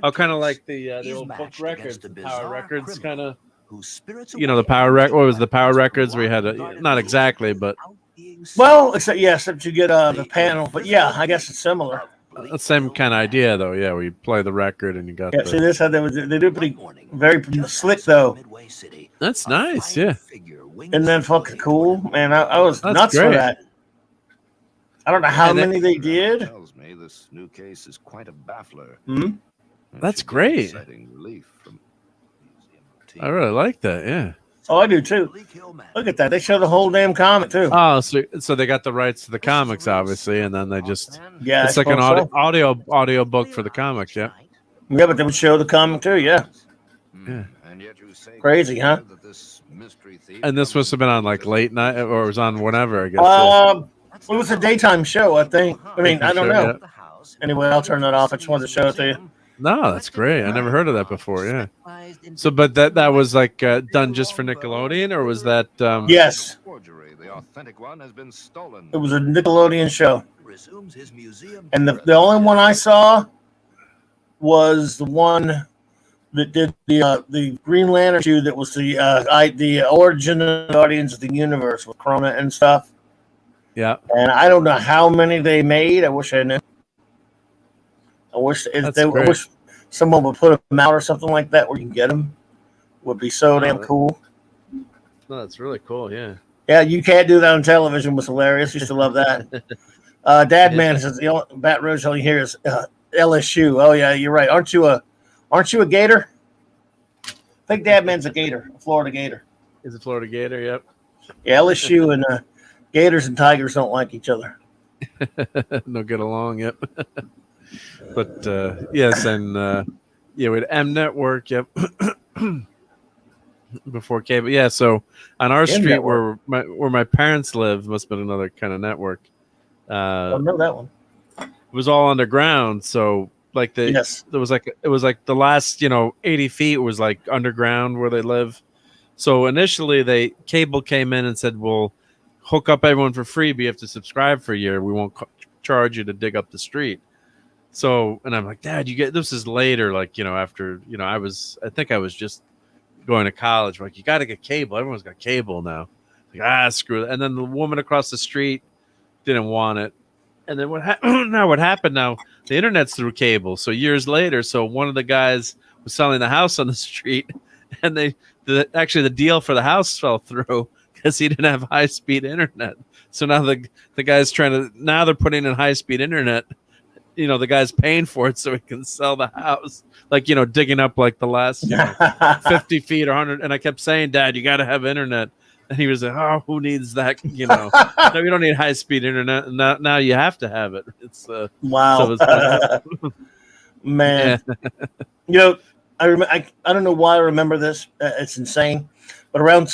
Oh, kind of like the old book records, the Power Records, kind of. The Power Records. What was the Power Records? We had not exactly, but. Well, except you get the panel, but yeah, I guess it's similar. The same kind of idea, though. Yeah, where you play the record and you got. Yeah, see this how they do pretty very slick though. That's nice, yeah. And then fucking cool, man. I was nuts for that. I don't know how many they did. Tells me this new case is quite a baffler. Hmm? That's great. I really like that. Yeah. Oh, I do too. Look at that. They show the whole damn comic too. Oh, so they got the rights to the comics, obviously, and then they just it's like an audio book for the comics. Yeah. Yeah, but they would show the comic too. Yeah. Yeah. Crazy, huh? And this must have been on like late night, or it was on whenever, I guess. It was a daytime show, I think. I mean, I don't know. Yeah. Anyway, I'll turn that off. I just wanted to show it to you. No, that's great. I never heard of that before. Yeah. So, but that was like done just for Nickelodeon, or was that? Yes. It was a Nickelodeon show. And the only one I saw was the one that did the Green Lantern shoe that was the origin of the Guardians of the Universe with Chroma and stuff. Yeah. And I don't know how many they made. I wish I knew. I wish someone would put them out or something like that where you can get them. Would be so damn cool. No, that's really cool. Yeah. Yeah, you can't do that on television. Was hilarious. Used to love that. Dad Man says the only Baton Rouge only here is LSU. Oh yeah, you're right. Aren't you a Gator? I think Dad Man's a Gator, a Florida Gator. Is a Florida Gator? Yep. Yeah, LSU and Gators and Tigers don't like each other. No get along. Yep. But yes, and yeah, we had M Network. Yep. Before cable, yeah. So on our street network. where my parents live, must have been another kind of network. I don't know that one. It was all underground, so like it was like the last 80 feet was like underground where they live. So initially, cable came in and said, "We'll hook up everyone for free, but you have to subscribe for a year. We won't charge you to dig up the street." So, and I'm like, Dad, this is later, like after I think I was just going to college. Like, you got to get cable. Everyone's got cable now. Like, screw it. And then the woman across the street didn't want it. And then what happened now, the internet's through cable. So years later, one of the guys was selling the house on the street, and actually the deal for the house fell through because he didn't have high-speed internet. So now the guy's now they're putting in high-speed internet. The guy's paying for it so he can sell the house, like, digging up like the last 50 feet or 100. And I kept saying, Dad, you got to have internet. And he was like, oh, who needs that? No, you don't need high speed internet. Now you have to have it. It's wow. So man, I don't know why I remember this. It's insane. But around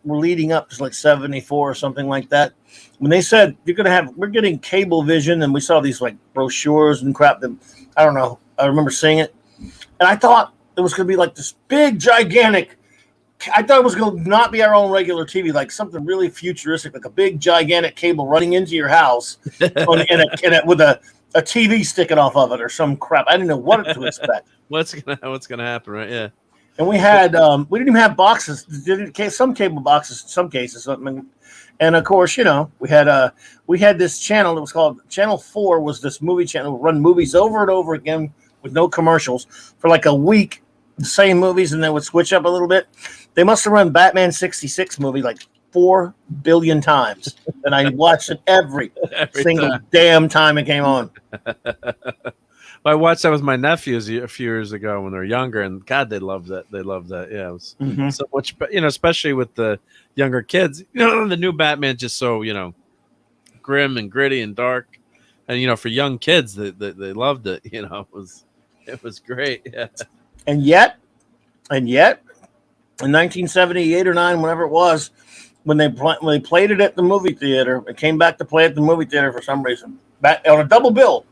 we're leading up to like 74 or something like that. When they said we're getting cable vision, and we saw these like brochures and crap that I don't know. I remember seeing it, and I thought it was going to be like this big, gigantic. I thought it was going to not be our own regular TV, like something really futuristic, like a big, gigantic cable running into your house, with a TV sticking off of it or some crap. I didn't know what to expect. What's gonna happen, right? Yeah. And we had we didn't even have boxes. Some cable boxes in some cases. And of course, we had this channel that was called Channel 4. Was this movie channel run movies over and over again with no commercials for like a week, the same movies, and then would switch up a little bit. They must have run Batman 66 movie like 4 billion times, and I watched it every single damn time it came on. I watched that with my nephews a few years ago when they were younger, and God, they loved it. They loved that. Yeah, it was so much, especially with the younger kids. The new Batman just so grim and gritty and dark, and for young kids, they loved it. It was great. Yeah. And yet, in 1978 or 9, whenever it was, when they played it at the movie theater, it came back to play at the movie theater for some reason, on a double bill.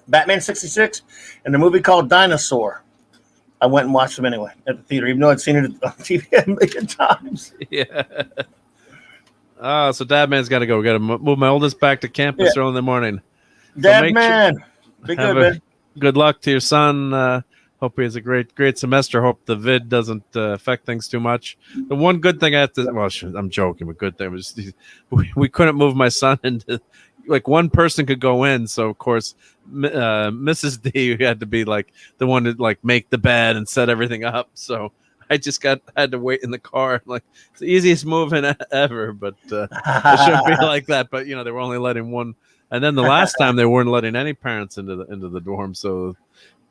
Batman 66 and the movie called Dinosaur. I went and watched them anyway at the theater, even though I'd seen it on TV a million times. Yeah. So Dad Man's got to go. We got to move my oldest back to campus early in the morning. Dad Man, be good, man. Good luck to your son. Hope he has a great semester. Hope the vid doesn't affect things too much. The one good thing I'm joking, but good thing was we couldn't move my son into. Like one person could go in, so of course Mrs. D had to be like the one to like make the bed and set everything up. So I just had to wait in the car. Like it's the easiest move in ever, but it shouldn't be like that. But they were only letting one, and then the last time they weren't letting any parents into the dorm, so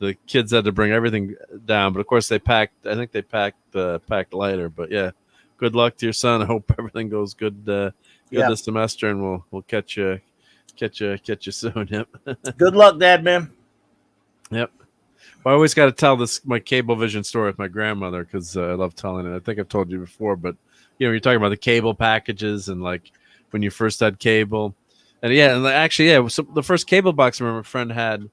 the kids had to bring everything down. But of course they packed. I think they packed lighter. But yeah, good luck to your son. I hope everything goes good this semester, and we'll catch you. Catch you soon. Yep. Good luck, Dad, man. Yep. I always got to tell my Cablevision story with my grandmother because I love telling it. I think I've told you before, but you're talking about the cable packages and like when you first had cable, and so the first cable box I remember a friend had,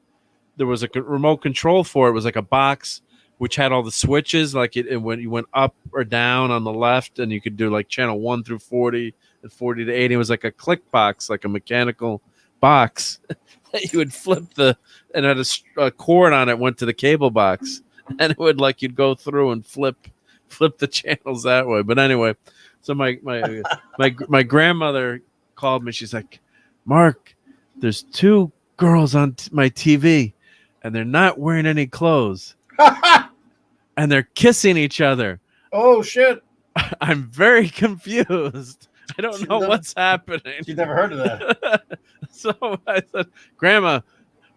there was a remote control for it. It was like a box which had all the switches, like when you went up or down on the left, and you could do like channel 1 through 40 and 40 to 80. It was like a click box, like a mechanical box that you would flip and had a cord on it, went to the cable box, and it would like you'd go through and flip the channels that way. But anyway, so my grandmother called me. She's like, Mark, there's 2 girls on my TV, and they're not wearing any clothes, and they're kissing each other. Oh shit! I'm very confused. I don't know what's happening. She's never heard of that. So I said, Grandma,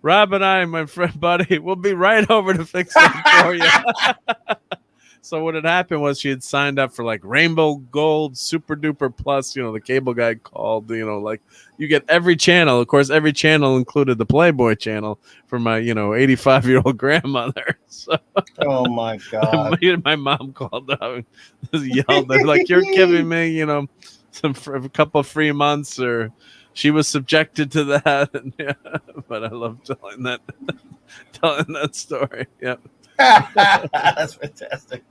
Rob and I, my friend Buddy, we'll be right over to fix that for you. So what had happened was she had signed up for like Rainbow Gold, Super Duper Plus. The cable guy called. Like you get every channel. Of course, every channel included the Playboy channel for my 85-year-old grandmother. So, oh my god! My mom called up and yelled like, "You're giving me a couple of free months," or she was subjected to that. And, but I love telling that story. Yeah. That's fantastic.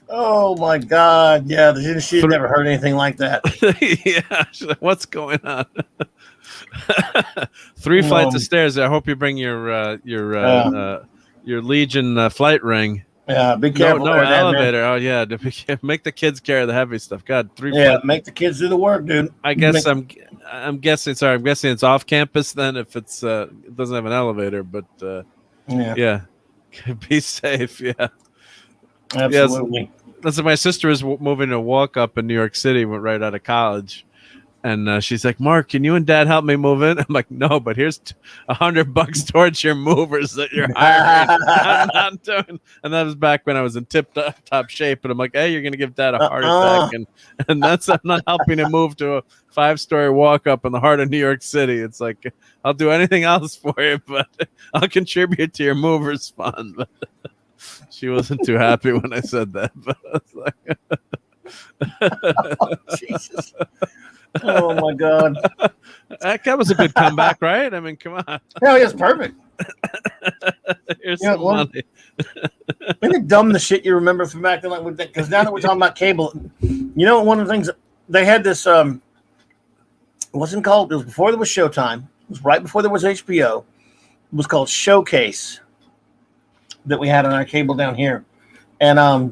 Oh my god! Yeah, she's never heard anything like that. Yeah, she's like, what's going on? 3 flights of stairs. I hope you bring your Legion flight ring. Yeah, be careful. No elevator. Oh yeah, make the kids carry the heavy stuff. God, 3 Yeah, flights. Make the kids do the work, dude. I guess I'm guessing. Sorry, I'm guessing it's off campus then. If it doesn't have an elevator, but yeah. Be safe, yeah. Absolutely. Yes. My sister is moving to walk up in New York City, went right out of college, and she's like, "Mark, can you and Dad help me move in?" I'm like, "No, but here's $100 towards your movers that you're hiring." I'm not doing. And that was back when I was in tip-top shape, and I'm like, "Hey, you're gonna give Dad a heart attack," and I'm not helping him move to a 5-story walk up in the heart of New York City. It's like, I'll do anything else for you, but I'll contribute to your movers fund. But she wasn't too happy when I said that. But I was like, oh, Jesus. Oh my god. That was a good comeback, right? I mean, come on. Hell yeah, it's perfect. Here's some money. Isn't it dumb the shit you remember from back then? Like, because now that we're talking about cable, one of the things they had this it wasn't called. It was before there was Showtime. It was right before there was HBO. It was called Showcase that we had on our cable down here, and I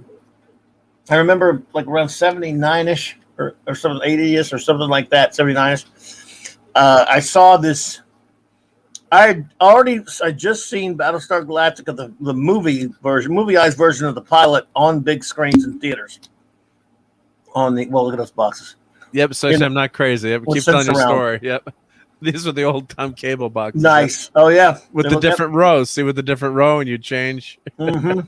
remember like around 79ish or something 80ish or something like that, 79ish. I saw this. I just seen Battlestar Galactica, the movie-ized version of the pilot on big screens in theaters. Look at those boxes. Yep, so I'm not crazy. Keep telling your story. Yep. These are the old time cable boxes. Nice. Oh yeah. With the different rows. See, with the different row, and you change. Mm-hmm.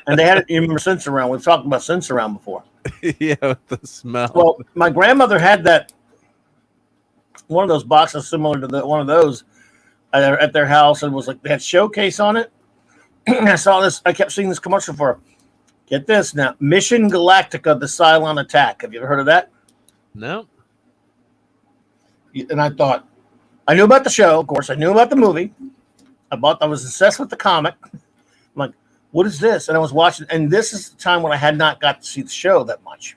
And they had it. You remember Sense-Around? We've talked about Sense-Around before. Yeah, with the smell. Well, my grandmother had that. One of those boxes similar to one of those at their house, and was like they had Showcase on it. I saw this. I kept seeing this commercial for. Get this now, Mission Galactica: The Cylon Attack. Have you ever heard of that? No. And I thought, I knew about the show, of course. I knew about the movie. I was obsessed with the comic. I'm like, what is this? And I was watching, and this is the time when I had not got to see the show that much.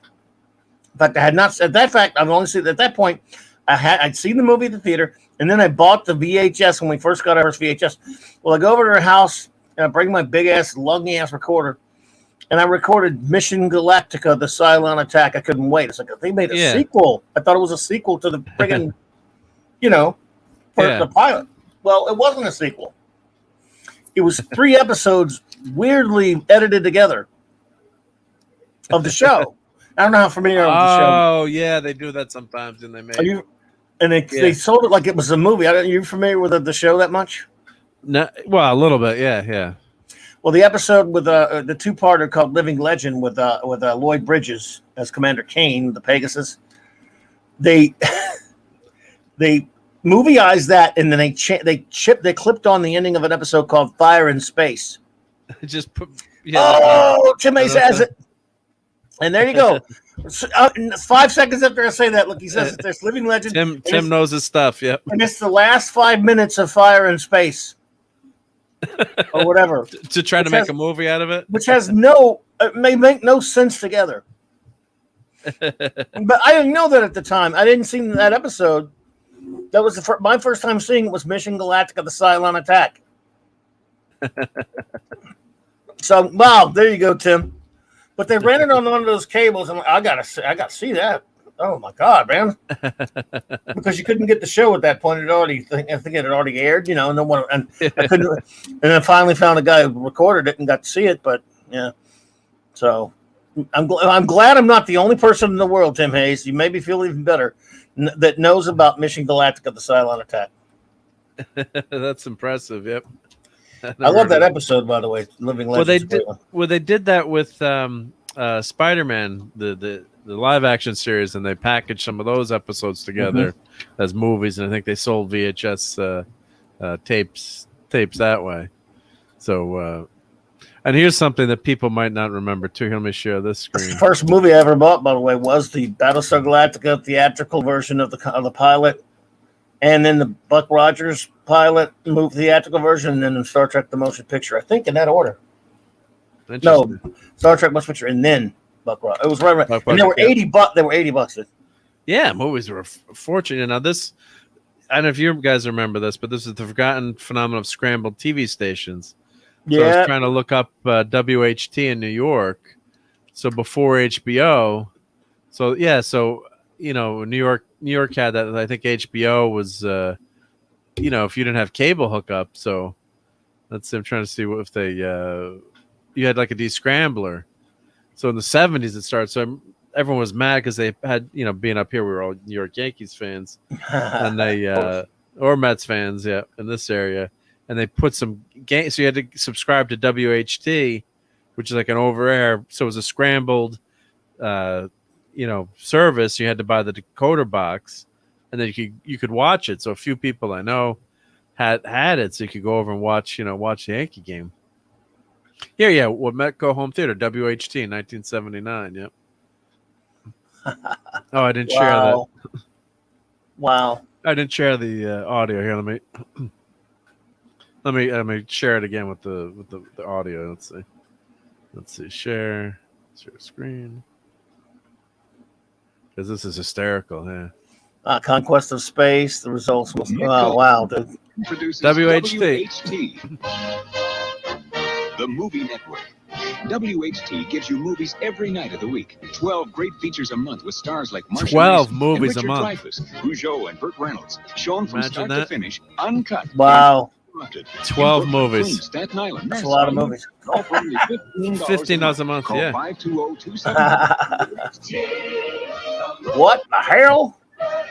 In fact, I had not. At that fact, I've only seen at that point. I'd seen the movie at the theater, and then I bought the VHS when we first got our first VHS. Well, I go over to her house and I bring my big ass, lugging ass recorder. And I recorded Mission Galactica: The Cylon Attack. I couldn't wait. It's like they made a sequel. I thought it was a sequel to the friggin', the pilot. Well, it wasn't a sequel. It was 3 episodes weirdly edited together of the show. I don't know how familiar with the show. Oh, yeah, they do that sometimes, and they make. They sold it like it was a movie. Are you familiar with the show that much? No, well, a little bit, yeah. Well, the episode with the 2-parter called "Living Legend" with Lloyd Bridges as Commander Kane, the Pegasus. They movieized that, and then they clipped on the ending of an episode called Fire in Space. Just put. Tim Hayes has it. And there you go. 5 seconds after I say that, look, he says there's living legend. Tim knows his stuff. Yep. And it's the last 5 minutes of Fire in Space, or whatever, to try to make a movie out of it, which has it may make no sense together. But I didn't know that at the time. I didn't see that episode. That was my first time seeing it was Mission Galactica: The Cylon Attack. So wow, there you go, Tim. But they ran it on one of those cables, and I gotta see that. Oh my God, man! Because you couldn't get the show at that point. I think it had already aired, no one, and I couldn't. And I finally found a guy who recorded it and got to see it. But yeah, so I'm glad I'm not the only person in the world, Tim Hayes. You made me feel even better that knows about Mission Galactica: The Cylon Attack. That's impressive. Yep. I love that episode, by the way. Living Legends. They did that with Spider-Man, the live action series, and they packaged some of those episodes together as movies, and I think they sold VHS tapes that way. So, and here's something that people might not remember too. Let me share this screen. The first movie I ever bought, by the way, was the Battlestar Galactica theatrical version of the pilot. And then the Buck Rogers pilot movie theatrical version, and then the Star Trek the Motion Picture. I think in that order. No, Star Trek Motion Picture, and then Buck Rogers. It was right. And they were $80. They were $80. Yeah, movies were a fortune. Now this, I don't know if you guys remember this, but this is the forgotten phenomenon of scrambled TV stations. So I was trying to look up WHT in New York. So before HBO. So yeah, New York had that. I think HBO was, if you didn't have cable hookup. So I'm trying to see if they, you had like a descrambler. So in the 70s it started. So everyone was mad because they had, being up here, we were all New York Yankees fans, and they, or Mets fans, in this area, and they put some games. So you had to subscribe to WHT, which is like an over air. So it was a scrambled, service. You had to buy the decoder box, and then you could watch it. So a few people I know had it, so you could go over and watch the Yankee game. Yeah. What Metco Home Theater, WHT in 1979. Yep. Oh, I didn't share that. Wow. I didn't share the audio here. Let me share it again with the audio. Let's see. Share screen. Because this is hysterical, yeah. Conquest of Space. The results was wow, dude. WHT. The Movie Network. WHT gives you movies every night of the week. 12 great features a month with stars like Marcia 12 Mason movies and a month. Dreyfuss, Peugeot and Burt Reynolds, shown from start to finish, uncut. Wow. 12 movies. Staten Island. That's a lot of movies. $15 a month, yeah. 520-27. What the hell?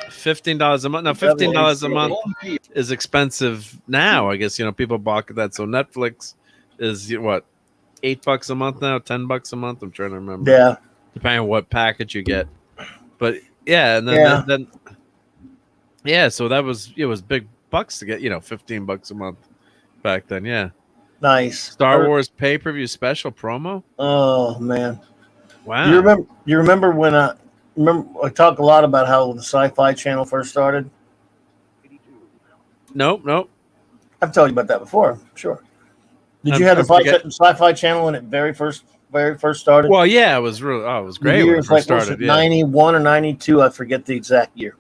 $15 a month. Now, $15 a month is expensive now. I guess people balk at that. So Netflix is what, $8 a month now, $10 a month. I'm trying to remember. Yeah, depending on what package you get. But yeah, and then so that was it was big bucks to get $15 a month back then. Yeah, nice. Star Wars pay-per-view special promo. Oh man, wow! You remember when I talk a lot about how the Sci-Fi Channel first started? Nope. I've told you about that before. Sure. Did you have the Sci-Fi Channel when it very first started? Well, yeah, it was really. Oh, it was great when it first started. 91 or 92, I forget the exact year.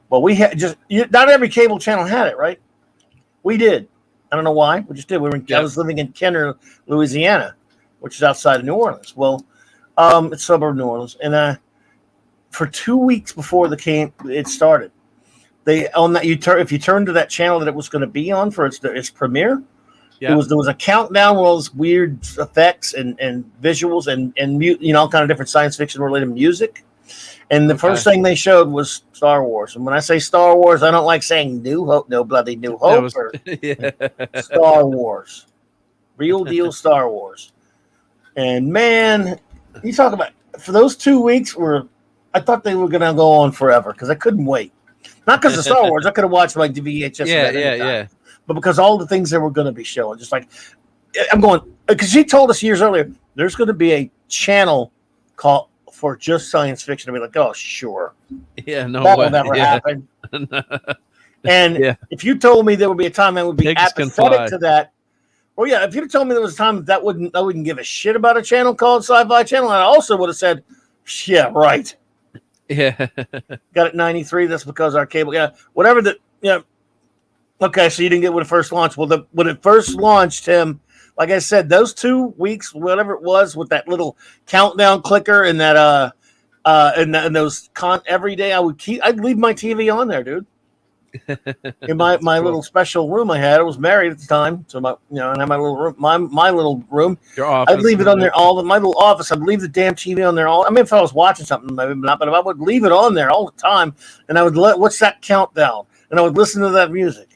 Well, we had not every cable channel had it, right? We did. I don't know why. We just did. I was living in Kenner, Louisiana, which is outside of New Orleans. Well, it's suburb New Orleans, and for 2 weeks before it started, if you turned to that channel that it was going to be on for its premiere. Yeah. There was a countdown with all those weird effects and visuals and all kind of different science fiction related music. And the first thing they showed was Star Wars. And when I say Star Wars, I don't like saying New Hope, no bloody New Hope. Star Wars. Real deal Star Wars. And man, you talk about, for those 2 weeks I thought they were going to go on forever because I couldn't wait. Not because of Star Wars. I could have watched like the VHS. Yeah. But because all the things they were going to be showing, just like I'm going, because she told us years earlier, there's going to be a channel called for just science fiction. I'd be like, oh, sure. Yeah, no that way. will never Yeah. happen. And if you told me there would be a time I would be Pigs can apathetic fly. to that, well, yeah, if you told me there was a time that I wouldn't give a shit about a channel called Sci-Fi Channel, I also would have said, yeah, right. Yeah. Got it 93. That's because our cable, whatever the, Okay, so you didn't get when it first launched. Well, when it first launched, Tim, like I said, those 2 weeks, whatever it was, with that little countdown clicker and that and those every day I'd leave my TV on there, dude. In my little special room I had. I was married at the time, so I had my little room, my little room. Your office. I'd leave it on there my little office. I'd leave the damn TV on there all. I mean, if I was watching something, maybe not, but I would leave it on there all the time, and I would what's that countdown, and I would listen to that music.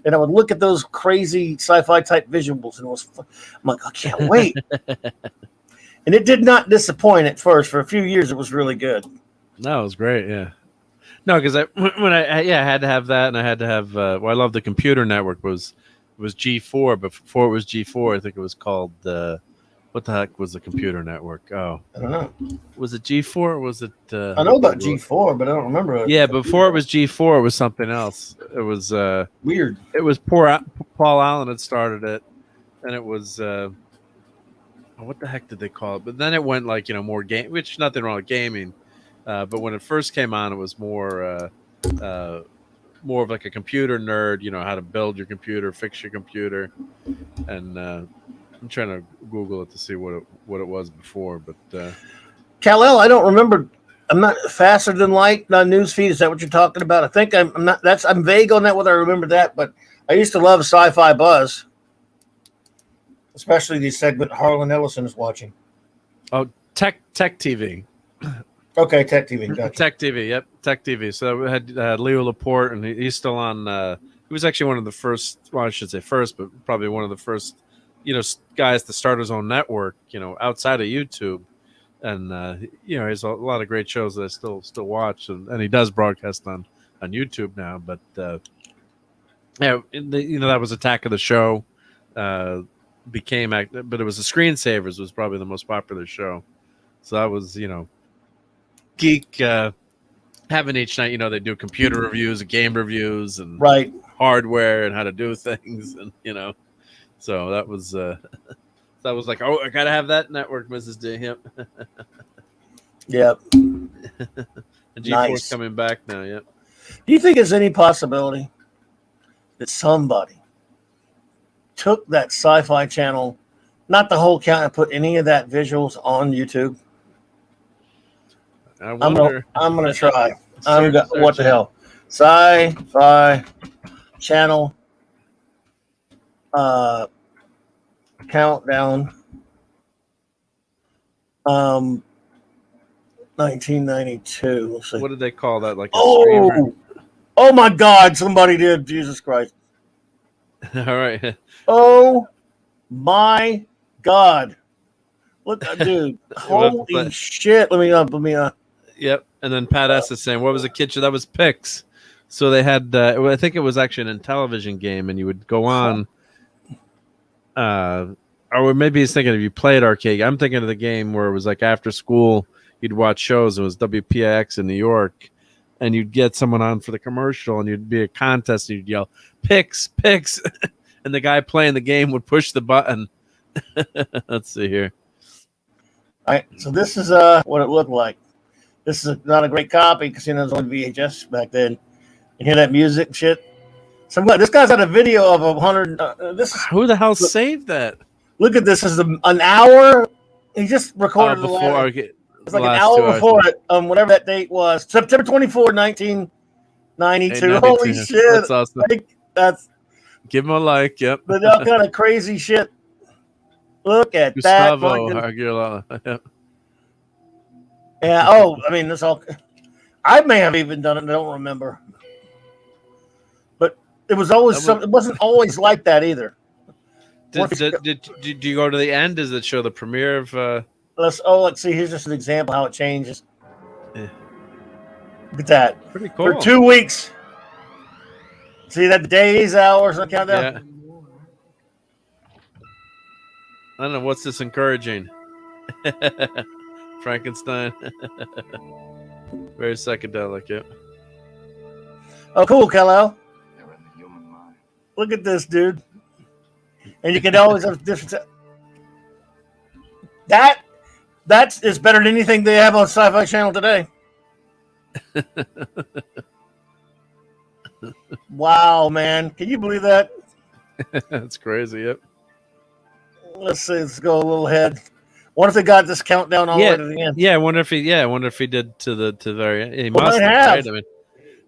And I would look at those crazy sci-fi type visuals, and I'm like, I can't wait. And it did not disappoint at first. For a few years, it was really good. No, it was great. Yeah. No, because I had to have that, and I had to have. I love the Computer Network. Was G4, but before it was G4, I think it was called. What the heck was the Computer Network? Oh, I don't know. Was it G4 or was it? I know about G4, but I don't remember it. Yeah, before it was G4, it was something else. It was weird. It was Paul Allen had started it, and it was what the heck did they call it? But then it went like more game, which nothing wrong with gaming, but when it first came on, it was more of like a computer nerd. How to build your computer, fix your computer, and. I'm trying to Google it to see what it was before, but Kal-El, I don't remember. I'm not faster than light on newsfeed. Is that what you're talking about? I think I'm not. I'm vague on that whether I remember that, but I used to love Sci-Fi Buzz, especially the segment Harlan Ellison is watching. Oh, Tech TV. Okay, Tech TV. Gotcha. Tech TV. Yep, Tech TV. So we had Leo Laporte, and he's still on. He was actually one of the first. Well, I should say first, but probably one of the first. Guys to start his own network, outside of YouTube, and he has a lot of great shows that I still watch, and he does broadcast on YouTube now. But that was Attack of the Show, but it was the Screensavers was probably the most popular show. So that was geek having each night. They do computer reviews, game reviews, and hardware and how to do things, and So that was like, oh, I gotta have that network, Mrs. D. Yep. Yep. And G4's coming back now. Yep. Do you think there's any possibility that somebody took that Sci-Fi Channel, not the whole count, and put any of that visuals on YouTube? I wonder. I'm gonna try. What the hell? Sci-Fi Channel. Countdown 1992. Let's see. What did they call that? Like oh my God, somebody did. Jesus Christ. All right. Oh my God. What dude? Holy shit. Let me Yep. And then Pat S is saying, what was the kitchen? That was Pix. So they had I think it was actually an Intellivision game, and you would go on or maybe he's thinking if you played arcade. I'm thinking of the game where it was like after school, you'd watch shows. It was WPIX in New York, and you'd get someone on for the commercial, and you'd be a contest, and you'd yell, Pix, Pix. And the guy playing the game would push the button. Let's see here. All right, so this is what it looked like. This is not a great copy because it was on VHS back then. You hear that music and shit? This guy's had a video of 100. Who the hell saved that? Look at this. This is an hour. He just recorded before. It's like an hour before it. Whatever that date was, September 24, 1992. Holy shit! That's awesome. Give him a like. Yep. But all kind of crazy shit. Look at Gustavo that. Aguilera. Yep. Yeah. Oh, I mean, this all. I may have even done it. I don't remember. It was always it wasn't always like that either. Did you go to the end? Does it show the premiere of? Let's see. Here's just an example how it changes. Yeah. Look at that. Pretty cool. For 2 weeks, See that days, hours, and countdown. Yeah. I don't know what's this encouraging. Frankenstein. Very psychedelic. Yeah. Oh, cool, Kello. Look at this, dude. And you can always have different. That is better than anything they have on Sci-Fi Channel today. Wow, man. Can you believe that? That's crazy. Yep. Let's see. Let's go a little ahead. What if they got this countdown all the way to the end? Yeah, I wonder if he did to the very end. He Well, must might have, have. right? I mean,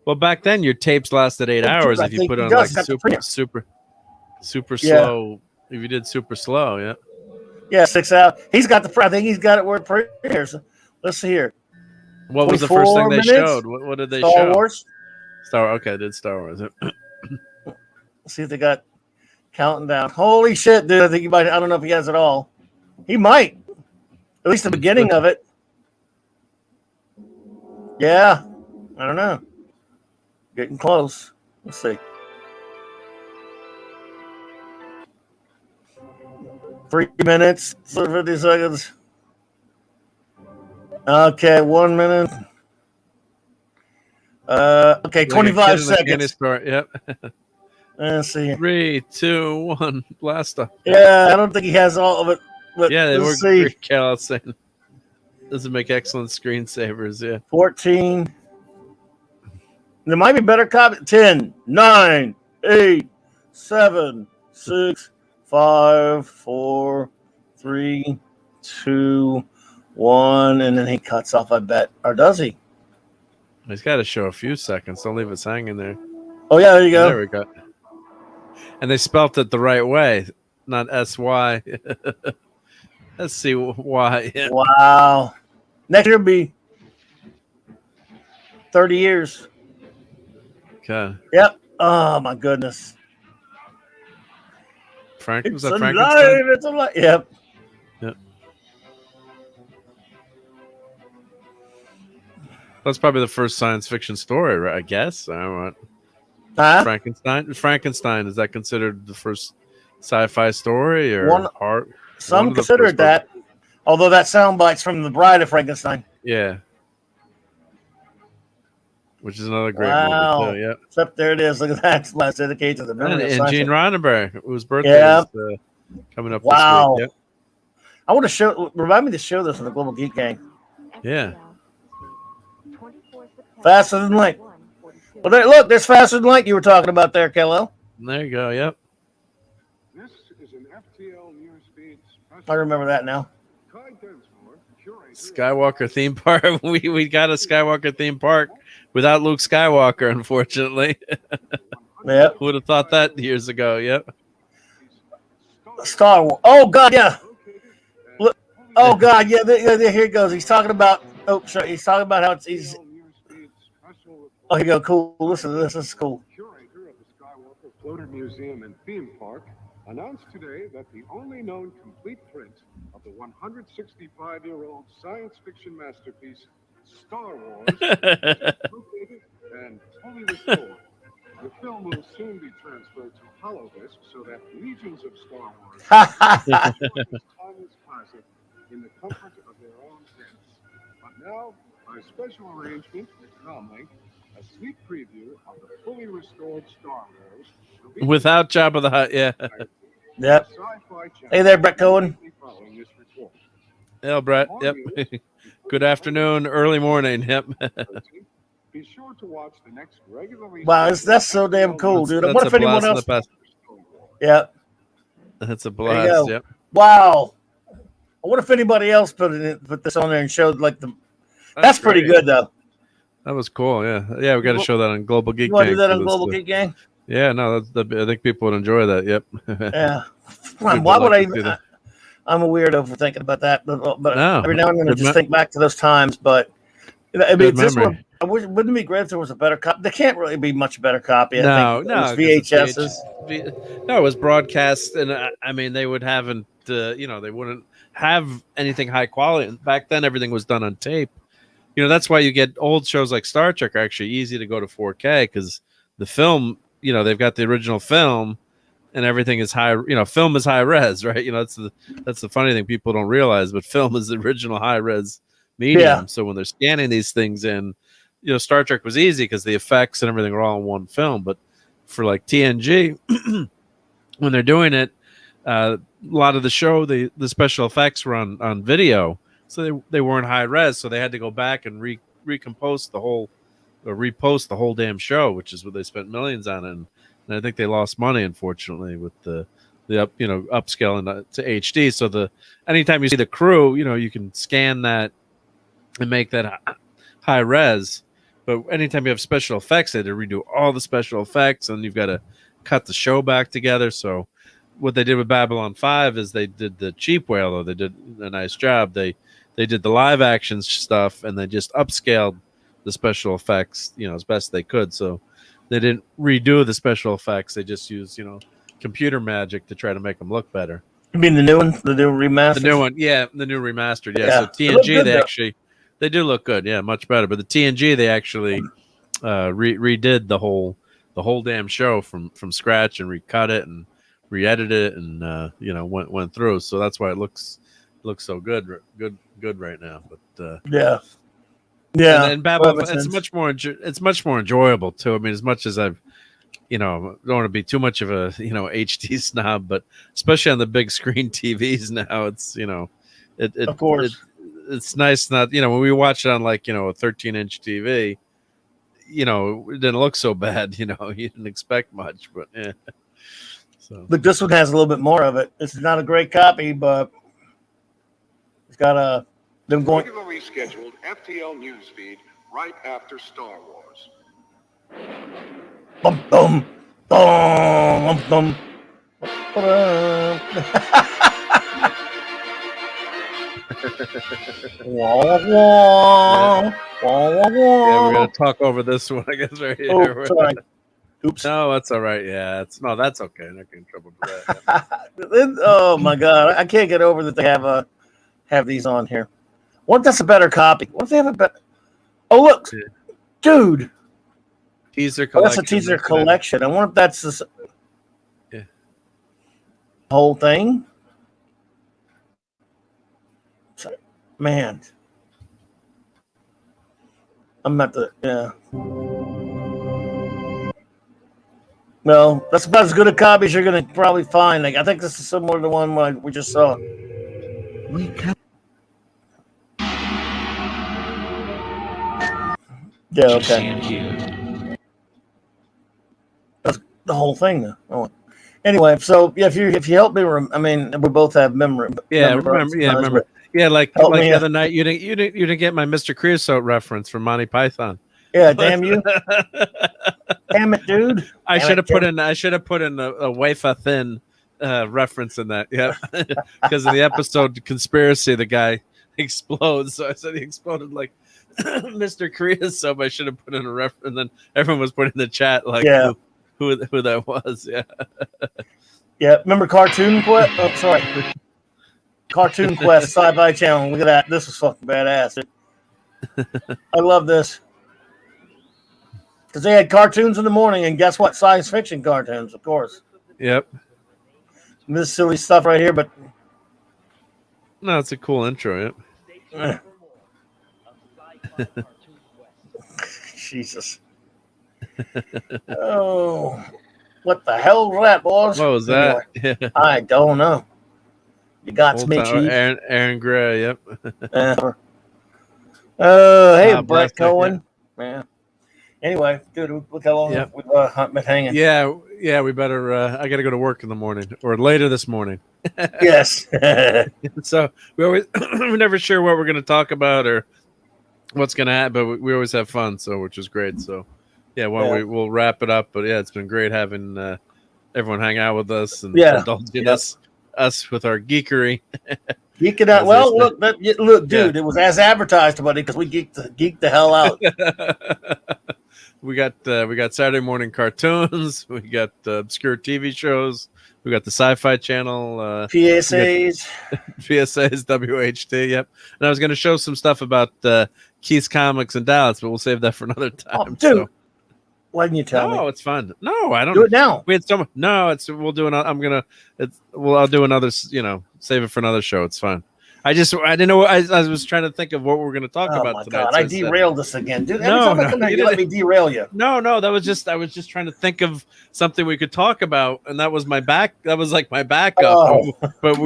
well, back then your tapes lasted 8 hours I if you think put he on does. like Got the super Yeah. slow. If you did super slow, yeah. Yeah, 6 hours. He's got the. I think he's got it where it premieres. Let's see here. What was the first thing 24 they minutes? showed? What did they show? Star Wars. Okay, did Star Wars. Let's see if they got counting down. Holy shit, dude! I think he might. I don't know if he has it all. He might. At least the beginning of it. Yeah, I don't know. Getting close. Let's see. 3 minutes, 50 seconds. Okay, 1 minute. Okay, 25 seconds. Yep. Let's see. 3, 2, 1, blast off. Yeah, I don't think he has all of it. But Yeah, they were let's see. Cal saying doesn't make excellent screensavers. Yeah. 14. There might be better copy. 10, 9, 8, 7, 6, 5, 4, 3, 2, 1. And then he cuts off, I bet. Or does he? He's got to show a few seconds. Don't leave us hanging there. Oh, yeah, there you go. There we go. And they spelt it the right way, not S-Y. Let's see why. Yeah. Wow. Next year will be 30 years. Okay. Yep. Oh, my goodness. Was It's that alive. Frankenstein? It's alive. Yep. Yep. That's probably the first science fiction story, right? I guess. I don't know. Huh? Frankenstein, is that considered the first sci-fi story or art? Some consider it that. Although that soundbite's from The Bride of Frankenstein. Yeah. Which is another great Wow. movie too. Yeah. Except there it is. Look at that. Last dedicated to the memory of And science. Gene Roddenberry, whose birthday Yeah. is coming up Wow. this week. I want to show. Remind me to show this on the Global Geek Gang. Yeah. Faster than light. Well, there, look, there's faster than light you were talking about there, Kello. There you go. Yep. This is an FTL news feed. I remember that now. Skywalker theme park. We got a Skywalker theme park without Luke Skywalker, unfortunately. Yep. Who would have thought that years ago? Yep. Star Wars. Oh God, yeah. Look. Oh God, yeah. Here he goes. He's talking about. Oh, sorry. He's talking about how he's. Oh, here you go. Cool. Listen to this. This is cool. Curator of the Skywalker Floater Museum and Theme Park announced today that the only known complete print of the 165-year-old science fiction masterpiece, Star Wars, is located and fully restored. The film will soon be transferred to holodisc so that legions of Star Wars enjoy this timeless classic in the comfort of their own tents. But now, by special arrangement with Comlink, a sneak preview of the fully restored Star Wars will be Without Jabba the Hutt. Yeah. Yep. Hey there, Brett Cohen. following this report. Hello, Brett. Yep. Good afternoon, early morning. Yep. Be sure to watch the next regularly. Wow, that's so damn cool, dude. That's What a if anyone blast in else? the past. Yep. That's a There you blast. go. Yep. Wow. What if anybody else put this on there and showed like the? That's pretty great. good though. That was cool. Yeah. Yeah. We got to show that on Global Geek You want to Gang do that for on this, Global Geek Gang? Yeah. No, I think people would enjoy that. Yep. Yeah. People Why would like I to see even? that. I'm a weirdo for thinking about that, but No, every now and then I good just think back to those times. But I mean, Good this memory. one wouldn't it be great if there was a better copy? There can't really be much better copy. I No, think. no, It 'cause was it's VHSs. No, it was broadcast, and I mean, they would haven't, they wouldn't have anything high quality. Back then, everything was done on tape. That's why you get old shows like Star Trek are actually easy to go to 4K because the film they've got the original film, and everything is high. Film is high res, right? That's the funny thing people don't realize, but film is the original high res medium. Yeah. So when they're scanning these things in, Star Trek was easy because the effects and everything were all in one film. But for like TNG, when they're doing it, a lot of the show, the special effects were on video, so they weren't high res. So they had to go back and repost the whole damn show, which is what they spent millions on. And I think they lost money, unfortunately, with the upscaling to HD. So anytime you see the crew, you can scan that and make that high res. But anytime you have special effects, they had to redo all the special effects, and you've got to cut the show back together. So what they did with Babylon 5 is they did the cheap way, although they did a nice job. They did the live action stuff, and they just upscaled the special effects, as best they could. So they didn't redo the special effects. They just used, computer magic to try to make them look better. You mean the new one, the new remastered? The new one, yeah, the new remastered, yeah. So TNG, they do look good, yeah, much better. But the TNG, they actually redid the whole damn show from scratch and recut it and re-edited it and went through. So that's why it looks so good right now. But yeah, and Babylon, it's much more enjoyable too. I mean, as much as I've, don't want to be too much of a HD snob, but especially on the big screen TVs now, it's of course it's nice not when we watch it on like a 13-inch TV, it didn't look so bad. You didn't expect much, but yeah. So, but this one has a little bit more of it. It's not a great copy, but it's got them going. Regularly scheduled FTL news feed right after Star Wars. Bum bum bum bum. Yeah, we're gonna talk over this one, I guess, right here. Oh, sorry. Oops. No, that's all right. Yeah, that's okay. I'm not getting in trouble for that. Oh my god, I can't get over that they have these on here. What if that's a better copy? What if they have a better? Oh look, dude. Teaser collection. collection. That's a teaser collection. I wonder if that's the whole thing. Man, I'm at the Well, that's about as good a copy as you're gonna probably find. Like, I think this is similar to the one we just saw. Yeah, okay. That's the whole thing, though. Oh. Anyway, so yeah, if you help me, I mean, we both have memory. Remember. Yeah, like the other night, you didn't get my Mr. Creosote reference from Monty Python. Yeah, damn you. Damn it, dude. I should have put in a wafer thin reference in that. Yeah, because in the episode Conspiracy, the guy explodes. So I said he exploded like Mr. Creosote. I should have put in a reference, and then everyone was putting in the chat like who that was. Yeah. Yeah. Remember Cartoon Quest? Oh, sorry. Cartoon Quest Sci-Fi Channel. Look at that. This is fucking badass. I love this. Because they had cartoons in the morning, and guess what? Science fiction cartoons, of course. Yep. This silly stuff right here, but no, it's a cool intro. Yep. Jesus. Oh, what the hell was that, boys? What was that? Anyway, I don't know. You got me, Chief. Aaron Gray. Yep. Hey, Brett Cohen. Yeah. Anyway, dude, look how long we've been hanging. Yeah, we better. I got to go to work in the morning or later this morning. Yes. So we're never sure what we're going to talk about or what's going to happen, but we always have fun, so which is great. So yeah, we'll wrap it up. But yeah, it's been great having everyone hang out with us and indulging us with our geekery. Geeking out. Well, look, dude, it was as advertised, buddy, because we geeked the hell out. We got Saturday morning cartoons. We got obscure TV shows. We got the Sci-Fi Channel. PSAs. PSAs, WHT, yep. And I was going to show some stuff about Keith's Comics in Dallas, but we'll save that for another time. Oh, dude, Why didn't you tell me? No, it's fun. No, I don't Do it now. We had so much. No, we'll do another. I'll do another. Save it for another show. It's fine. I didn't know. I was trying to think of what we're going to talk about my tonight. God, I derailed this again, dude. Every No, time I come here, you let me derail you. No, I was just trying to think of something we could talk about, and that was my back. That was like my backup. Oh. But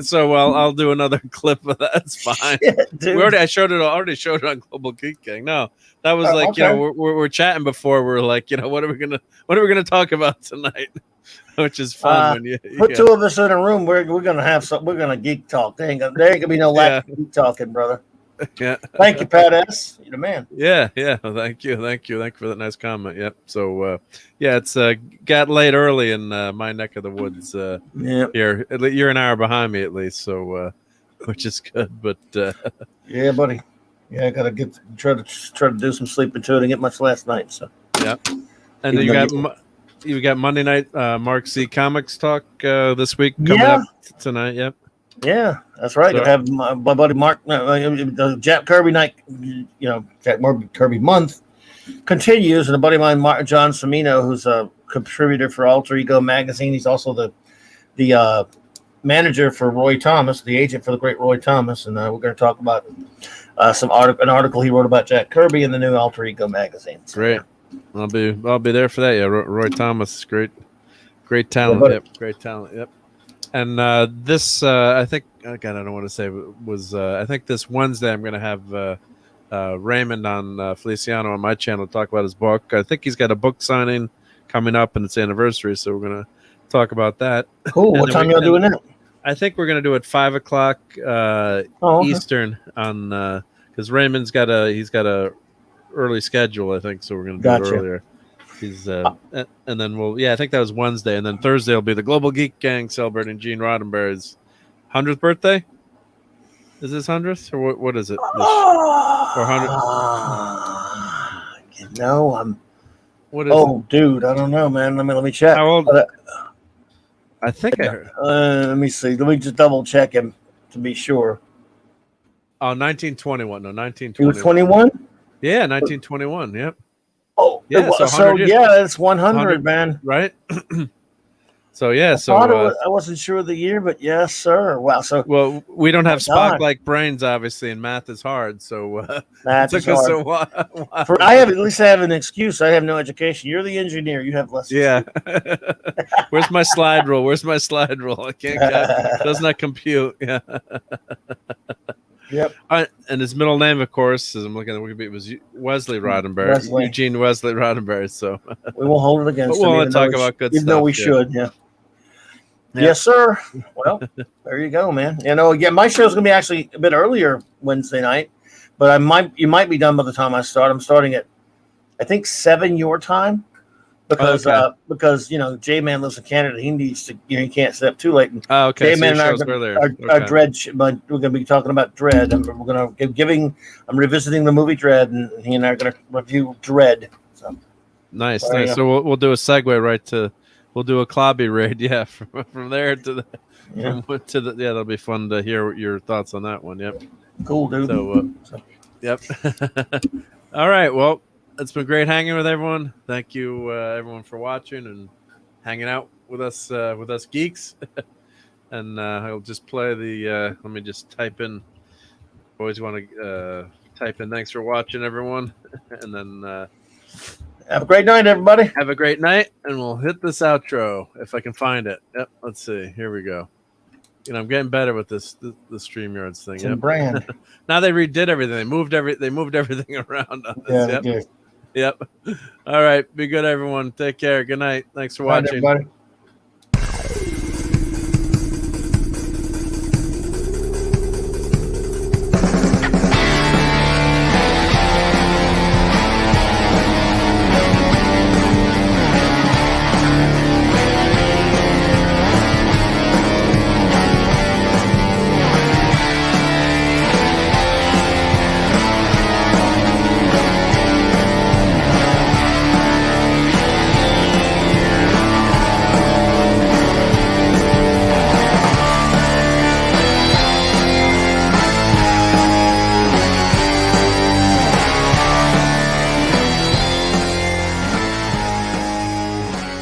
so I'll do another clip of that. It's fine. Shit, dude. I already showed it on Global Geek Gang. No, that was okay. we're chatting before. We're like, what are we gonna talk about tonight? Which is fun when you put two of us in a room. We're gonna have some. We're gonna geek talk. There ain't gonna be no lack of geek talking, brother. Yeah. Thank you, Pat S. You're the man. Yeah. Thank you for that nice comment. Yep. So it's got late early in my neck of the woods. Here you're an hour behind me at least, so which is good. But yeah, buddy. Yeah, I gotta try to do some sleeping to it. I didn't get much last night, so yeah. And then you got Monday night Mark C Comics talk this week coming up tonight. Yep. Yeah, that's right. So, I have my buddy Mark, Jack Kirby night. Jack Kirby month continues, and a buddy of mine, John Cimino, who's a contributor for Alter Ego magazine. He's also the manager for Roy Thomas, the agent for the great Roy Thomas, and we're going to talk about an article he wrote about Jack Kirby in the new Alter Ego magazine. So, great. I'll be there for that. Yeah, Roy Thomas, great talent. Yep, great talent. Yep. And this, I think, again, I don't want to say was. I think this Wednesday I'm going to have Raymond on Feliciano on my channel to talk about his book. I think he's got a book signing coming up, and it's anniversary, so we're going to talk about that. Cool. What time y'all doing that? I think we're going to do it 5 o'clock Eastern on because Raymond's got a early schedule, I think, so we're going to do it earlier. He's and then I think that was Wednesday, and then Thursday will be the Global Geek Gang celebrating Gene Roddenberry's 100th birthday. Is this 100th or what is it? Or 100? What is it? Dude, I don't know, man. Let me check. How old? I think I heard. Let me see. Let me just double check him to be sure. Oh, 1921. No, 1921. He was 21? Yeah, 1921. Yep. Oh, yeah. So it's 100, man. Right. So yeah. I wasn't sure of the year, but yes, sir. Wow. So we don't have Spock-like brains, obviously, and math is hard. So math is hard. Us a while. At least I have an excuse. I have no education. You're the engineer. You have less. Yeah. Where's my slide rule? I can't. Does not compute. Yeah. Yep. And his middle name, of course, as I'm looking at the Wikipedia, was Wesley Roddenberry. Eugene Wesley Roddenberry. So we won't hold it against him. We'll want to talk about good stuff. Even though we should, yeah. Yes, sir. Well, there you go, man. My show's gonna be actually a bit earlier Wednesday night, but you might be done by the time I start. I'm starting at, I think, 7 your time, because J-Man lives in Canada. He needs to, he can't stay up too late. And J-Man and I are Dread. But we're gonna be talking about Dread, and we're gonna I'm revisiting the movie Dread, and he and I are gonna review Dread. So nice. So we'll do a segue right to. We'll do a Clobby raid, yeah, from there to the, that'll be fun to hear your thoughts on that one. Yep. Cool, dude. So, yep. All right. Well, it's been great hanging with everyone. Thank you, everyone, for watching and hanging out with us geeks. And I'll just play the. Let me just type in. Always want to type in. Thanks for watching, everyone, and then. Have a great night, everybody. Have a great night, and we'll hit this outro if I can find it. Yep, let's see. Here we go. I'm getting better with the StreamYards thing. Yep. Brand. Now they redid everything. They moved everything around on this. Yeah, Yep. All right. Be good, everyone. Take care. Good night. Thanks for watching. Everybody.